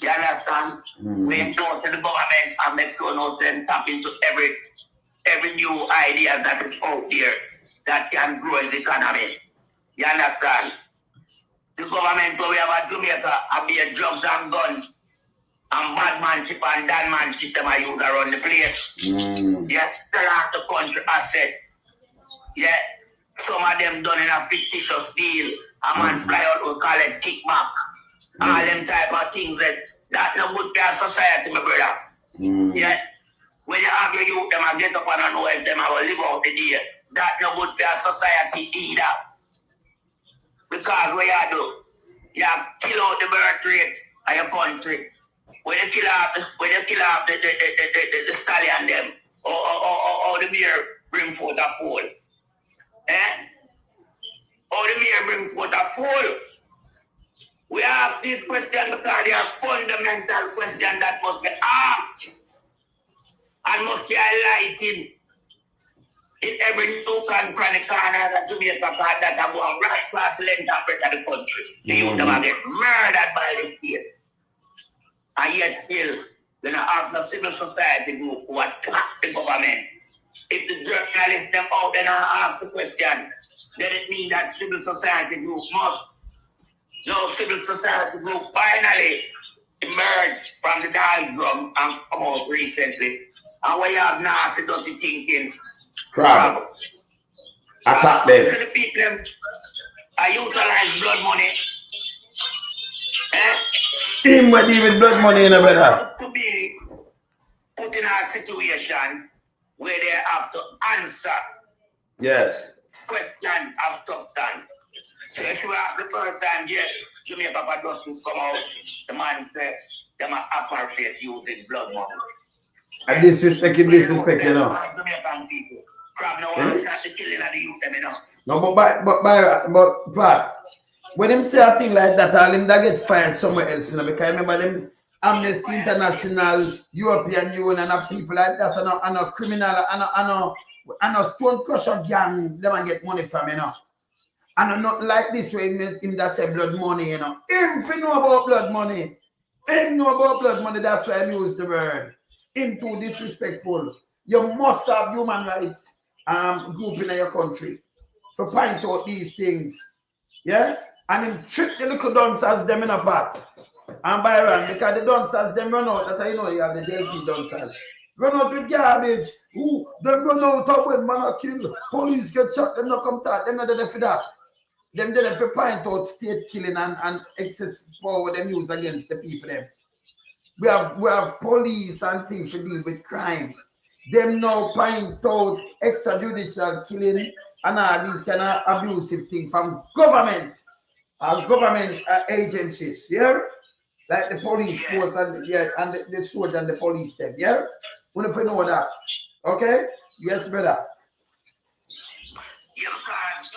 You understand? We endorse the government and make sure us then tap into every new idea that is out there that can grow his economy. You understand? The government where we have a Jamaica have be drugs and guns and bad manship and bad manship them are used around the place. Sell out the country asset. Some of them done in a fictitious deal. A man fly out, we call it kickback. All them type of things that no good for our society, my brother. When you have your youth, them get up and know if them will live out the day. That no good for our society either. Because what you do, you kill out the birth rate of your country. When you kill off the stallion them, or the beer bring forth a foal. Or the beer bring forth a foal. We have these questions because they are fundamental questions that must be asked and must be highlighted in every nook and cranny corner that Jamaica that are going right past the length of the country. The youth them get murdered by the state. And yet still, they don't have no civil society group who attack the government. If the journalists them out there and ask the question, then it means that civil society group must. No civil society group finally emerged from the doldrum and come out recently. And we have nasty, dirty thinking. Crap. Attack them. To the people, I utilize blood money. Him with even blood money in a better. To be put in a situation where they have to answer. Yes. question of substance. So if you have the first time Jamaica for Justice come out, the man said them are appropriate using blood money. And disrespect, you know. Jamaican people. Crab no one start the killing of the youth, you know. No, but when him say a thing like that, all him that get fired somewhere else, you know, because remember them Amnesty International, European Union, and people like that, and a criminal, and a stone crusher gang, them get money from, you know. And not like this way, him that say blood money, you know. Him if know about blood money. Him know about blood money, that's why I use the word. Him too disrespectful. You must have human rights group in your country to point out these things. Yeah? And him trick the little dancers them in a pot. And Byron, because the dancers them run out, that's how you know you have the JP dancers. Run out with garbage. Ooh, them run out of when man are killed. Police get shot, them not come talk, them not there for that. Them there for point out state killing and excess power them use against the people them. We have police and things to deal with crime. Them now point out extrajudicial killing and all these kind of abusive things from government agencies, yeah? Like the police force and the soldier and the police them, yeah? We need to know that. Okay? Yes, brother. Yeah, because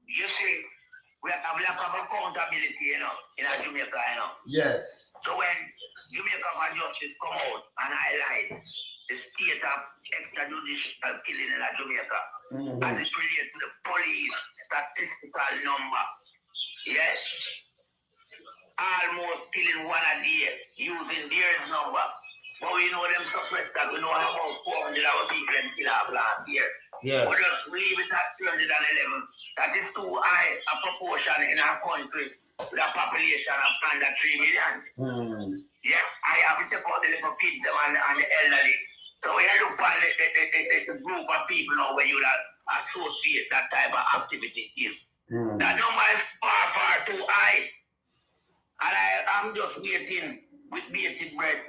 you see, we have lack of accountability, you know, in Jamaica, you know. Yes. So when Jamaica for Justice come out and highlight the state of extrajudicial killing in Jamaica, as it relates to the police statistical number, yes, almost killing one a day using their number. But we know them suppress that. We know about 400 people them kill off last year. Yes. But just leave it at 311. That is too high a proportion in our country with a population of under 3 million. Yeah, I have to take out the little kids and the elderly. So when you look at the group of people now where you associate that type of activity is. That number is far, far too high. And I'm just waiting with bated breath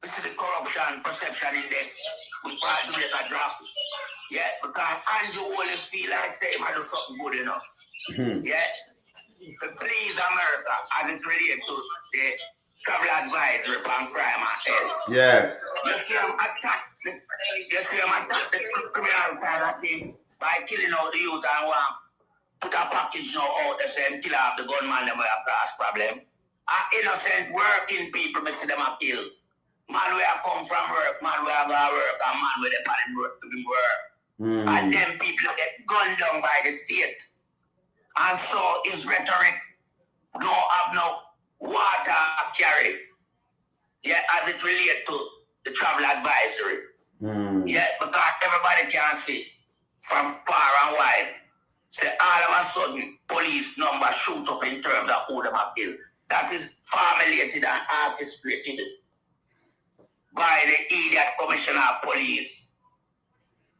to see the corruption perception index with Parliamentary draft. Yeah, because Andrew always feel like they might do something good enough. Yeah, to please America as it relates to the travel advisory on crime and health. Yes. You see them attack the criminal side of things by killing out the youth and put a package now out the same kill off the gunman them with a class problem. Innocent working people, me see them a kill. Man where I come from work, man where I go work, and man where they pan work to work. And them people get gunned down by the state. And so his rhetoric don't have no water carry. Yeah, as it relates to the travel advisory. Yeah, because everybody can see from far and wide. Say all of a sudden police numbers shoot up in terms of who them have killed. That is formulated and orchestrated by the idiot commissioner of police,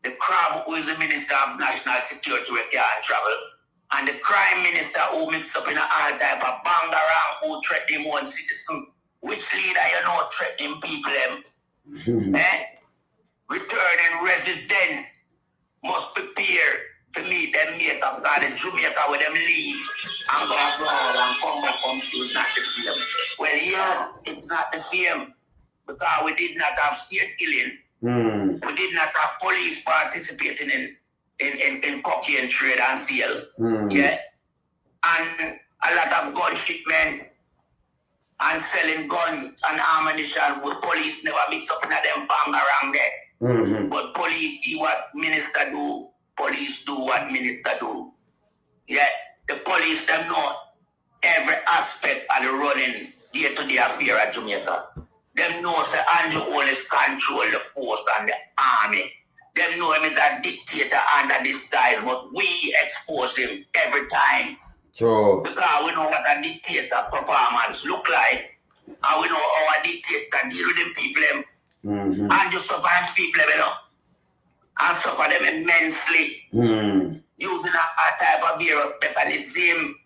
the crab who is the minister of national security who can't travel, and the crime minister who mix up in all type of bangarang who threaten one citizen. Which leader you know threatening people them? Returning resident must prepare to meet them makeup because in Jamaica where them leave and go abroad and come back home is not the same. Well, yeah, it's not the same because we did not have state killing. We did not have police participating in cocaine trade and sale. Yeah, and a lot of gun shipment and selling guns and ammunition with police never mix up in them bang around there. But police do what minister do. Police do what minister do. Yeah, the police them know every aspect of the running day-to-day affair at Jamaica. Them know that Andrew always control the force and the army. Them know him is a dictator under disguise, but we expose him every time. Sure. Because we know what a dictator performance look like, and we know how a dictator deal with them people and just suffer people, you know, and suffer them immensely using a type of various mechanism.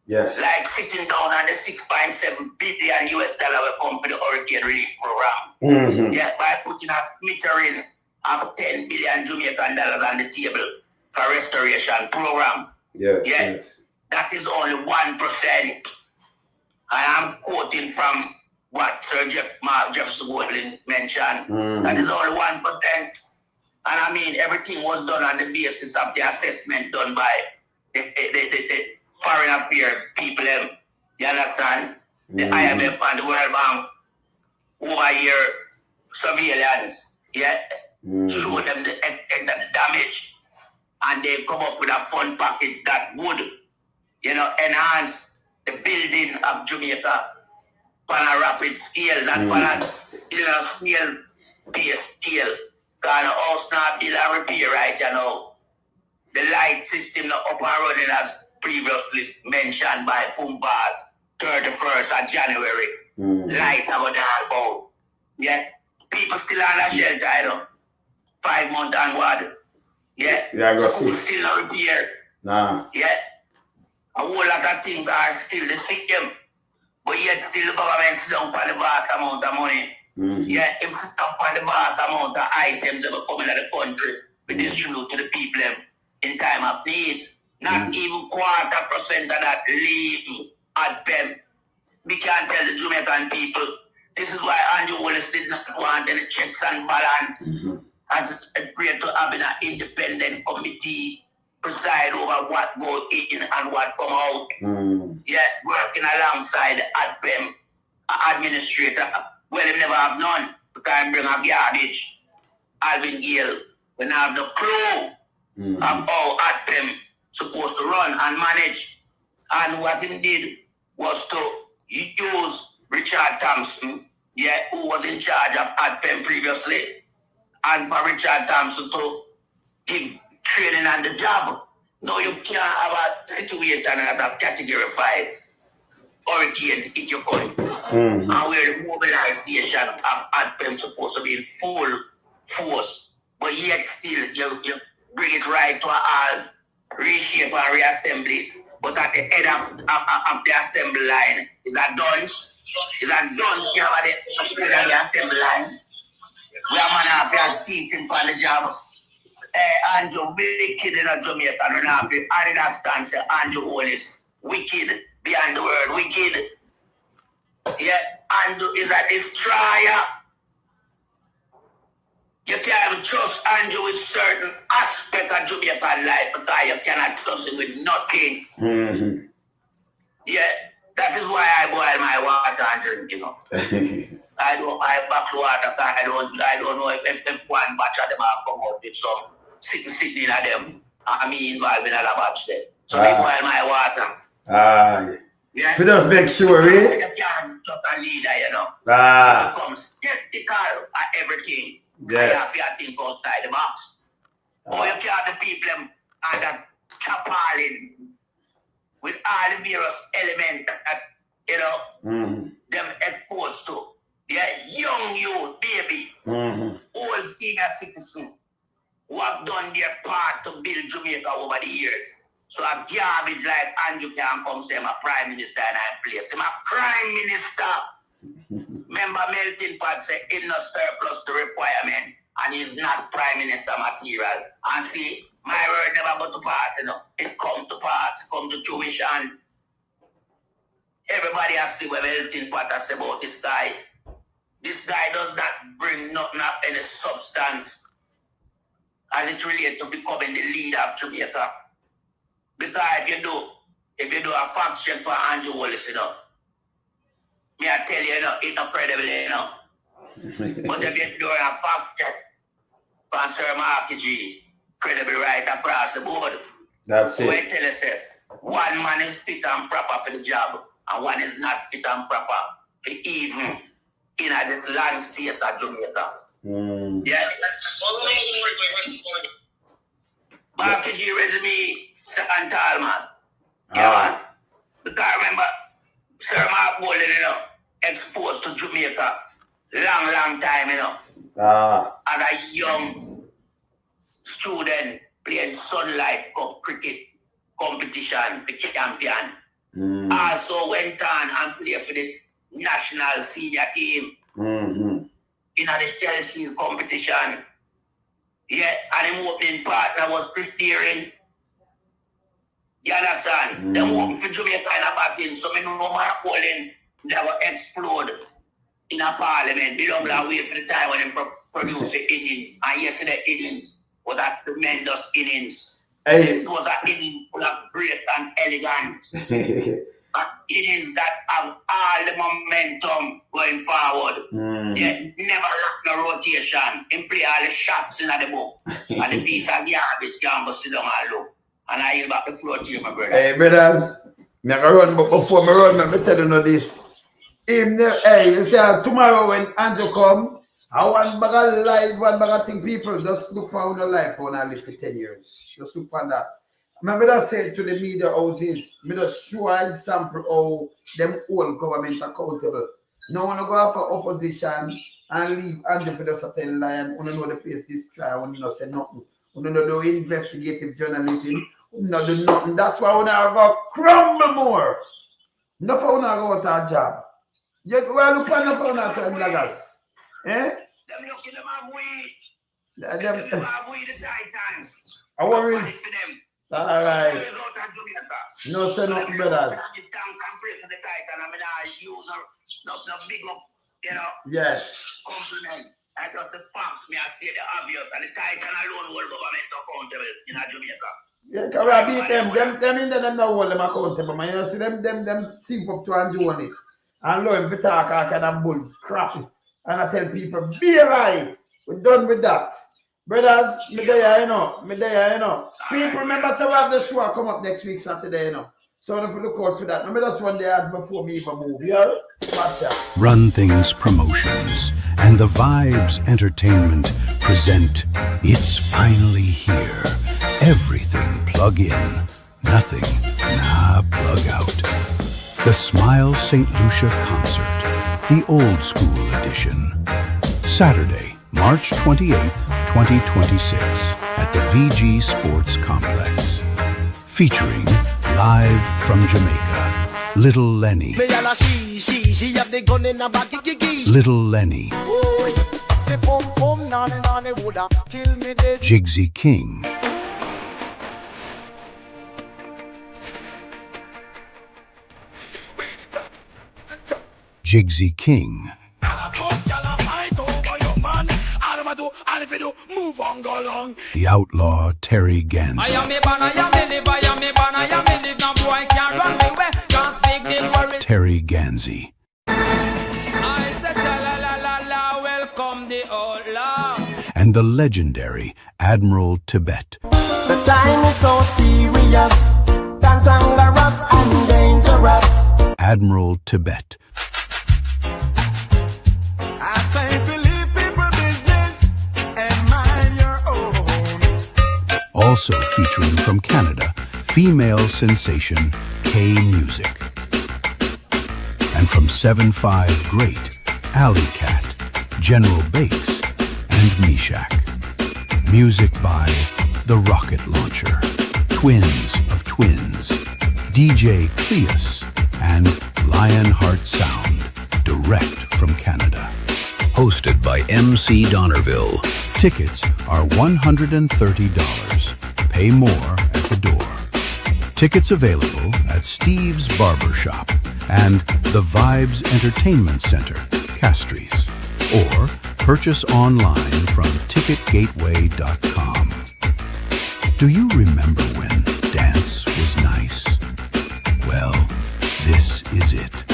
Yes. Like sitting down on the $6.7 billion US will come for the hurricane relief program. Yeah, by putting a smattering of $10 billion Jamaican dollars on the table for restoration program. Yes. That is only 1%. I am quoting from what Sir Mark Jefferson Golding mentioned. That is only 1%. And I mean, everything was done on the basis of the assessment done by the foreign affairs people. You understand? The IMF and the World Bank over here surveillance. Show them the extent of the damage. And they come up with a fund package that would, enhance the building of Jamaica on a rapid scale, not on a snail pace scale. Because the house not build and repair right now. The light system not up and running as previously mentioned by Pumbas, 31st of January. Light about about. People still on a shelter, 5 months onward. School still not repair. A whole lot of things are still the same. But yet still the government still don't pay the vast amount of money. If they don't pay the vast amount of items that will come into the country, we distribute to the people in time of need. Not even 0.25% of that leave at them. We can't tell the Jamaican people. This is why Andrew Holness did not want any checks and balance. As agreed to having an independent committee preside over what go in and what come out. Working alongside the ADPEM administrator. Well, they never have none because I bring up garbage. Alvin Gale, we have the clue of how ADPEM supposed to run and manage. And what he did was to use Richard Thompson, who was in charge of ADPEM previously, and for Richard Thompson to give training on the job. No, you can't have a situation at a category 5 hurricane hit your country. And where the mobilization of ADPEM supposed to be in full force. But yet still, you bring it right to a reshape and reassemble it. But at the head of the assembly line is a dunce. Is a dunce you have at the head of the assembly line. We are man have their teeth in the job. Andrew wicked in Jamaica. We have the Adidas stance. Andrew Holness wicked beyond the word wicked. Andrew is a destroyer. You can't trust Andrew with certain aspect of Jamaican life because you cannot trust him with nothing. That is why I boil my water and drink, I don't buy back water because I don't know if one batch of them have come out with some sitting in them. I mean involved in a batch there. So I boil my water. If you just make sure, You can't trust a leader, You become skeptical at everything. You have to think outside the box. Or you can't the people under tapaling with all the various elements that, them exposed to. Young youth, baby, old senior citizen who have done their part to build Jamaica over the years. So a garbage like Andrew can come say I'm a prime minister and I'm place. I'm a prime minister. Remember Melting Pot said in no surplus to requirement and he's not prime minister material. And see, my word never go to pass, It come to pass, come to fruition. Everybody has seen what Melting Pot has said about this guy. This guy does not bring nothing of any substance as it relates to becoming the leader of Jamaica. Because if you do a fact check for Andrew Holness, me I tell you, it's not credible, But if you do a fact check for Sir Mark G, credible right across the board. That's it. So I tell you, one man is fit and proper for the job, and one is not fit and proper for even in this land space of Jamaica. Mark G resume, second tall man. Because remember, Sir Mark Golding, exposed to Jamaica long time, as a young student playing Sunlight Cup cricket competition, the champion. Also went on and played for the national senior team in the Chelsea competition. Yeah, and him opening partner was preparing. You understand? Them open for Jamaica in a batting, so me know man calling that will explode in a parliament. They don't wait for the time when they produce the innings. And yesterday innings was a tremendous innings. Hey. It was an innings full of great and elegant. An innings that have all the momentum going forward. They never lack no rotation. Him play all the shots in the book. And the piece of garbage can go sit down and look. And I yield back the floor to you, my brother. Hey, brothers, me go run, but before me run, me tell you this. Hey, you see, tomorrow when Andrew come, I want bag of life, one bag of thing, people, just look for your life when I live for 10 years. Just look for that. I just say to the media houses, I just show an example how them old government accountable. No one go after opposition and leave Andrew for just a tell lie and you know the place this try, you know say nothing. You know do investigative journalism, you know do nothing. That's why we now go crumble more. Enough for we now go out a job. You well look enough for we now turn laggers. Eh? Them look in them have weed. Them have weed the Titans. I worry. All right. No, say nothing, brothers. Yes. Compliment. I just the facts, me I say the obvious, and the Titan alone will government accountable in Jamaica. Yeah, because I beat them in them now hold them accountable, man. You see them simp up to Andrew Holness and learn to talk all kind of bull crap. And I tell people, be alive. We're done with that. Brothers, me there, you know. People remember so we have the show come up next week Saturday, you know. So if you look out for that, remember that's one day before me even move. You heard? Watch out. Run Things Promotions and the Vibes Entertainment present It's Finally Here. Everything plug in, nothing plug out. The Smile St. Lucia Concert, the old school edition. Saturday, March 28th, 2026 at the VG Sports Complex. Featuring live from Jamaica, Little Lenny. Little Lenny. Jigsy King. Jigsy King. The outlaw Terry Ganzi. Terry Ganzi. And the legendary Admiral Dabate. The time is so serious, dangerous and dangerous. Admiral Dabate. Also featuring from Canada, female sensation K-Music. And from 7-5 great, Alley Cat, General Bakes, and Meshach. Music by The Rocket Launcher, Twins of Twins, DJ Cleus, and Lionheart Sound, direct from Canada. Hosted by MC Donnerville. Tickets are $130. Pay more at the door. Tickets available at Steve's Barbershop and the Vibes Entertainment Center, Castries. Or purchase online from ticketgateway.com. Do you remember when dance was nice? Well, this is it.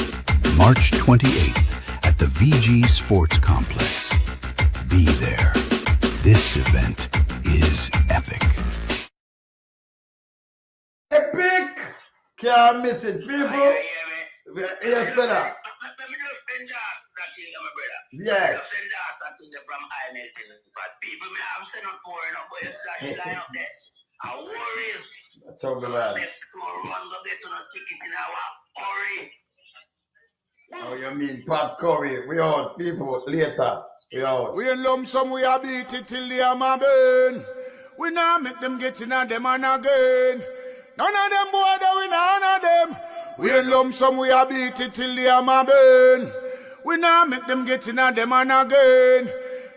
March 28th at the VG Sports Complex. Be there. This event is epic. Epic! Can't miss it, people. Yes, brother. Yes. From Hamilton, but people may have sent up more enough, but you see that line up there. I worry. That's all bad. To run go get on a ticket in our hurry. Oh, you mean Pat Curry? We out, people. Later. We out. We in lump sum, we a beat it till the hammer burn. We now make them get in a them and again. None of them boy, we none of them. We in lump sum, we a beat it till the hammer burn. We now make them get in a them and again.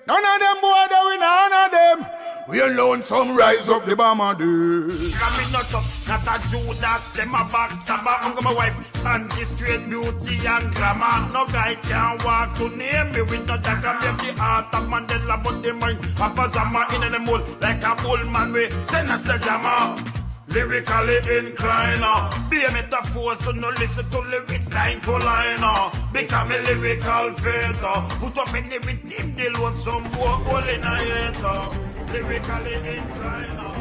None of them boy, we none of them. We alone some rise up the bomber day. I'm not up, not a Judas, them a backstabber. I'm my wife, and this straight beauty and glamour. No guy can walk to near me with no dagger. Make the heart of Mandela, but the mind of a Zama in the mold. Like a bull man, we send us the jammer. Lyrically inclined, be a metaphor, so no listen to lyrics line to line. Become a lyrical fighter, put up in the rhythm, they'll want some more hole in a hater. Lyrically inclined.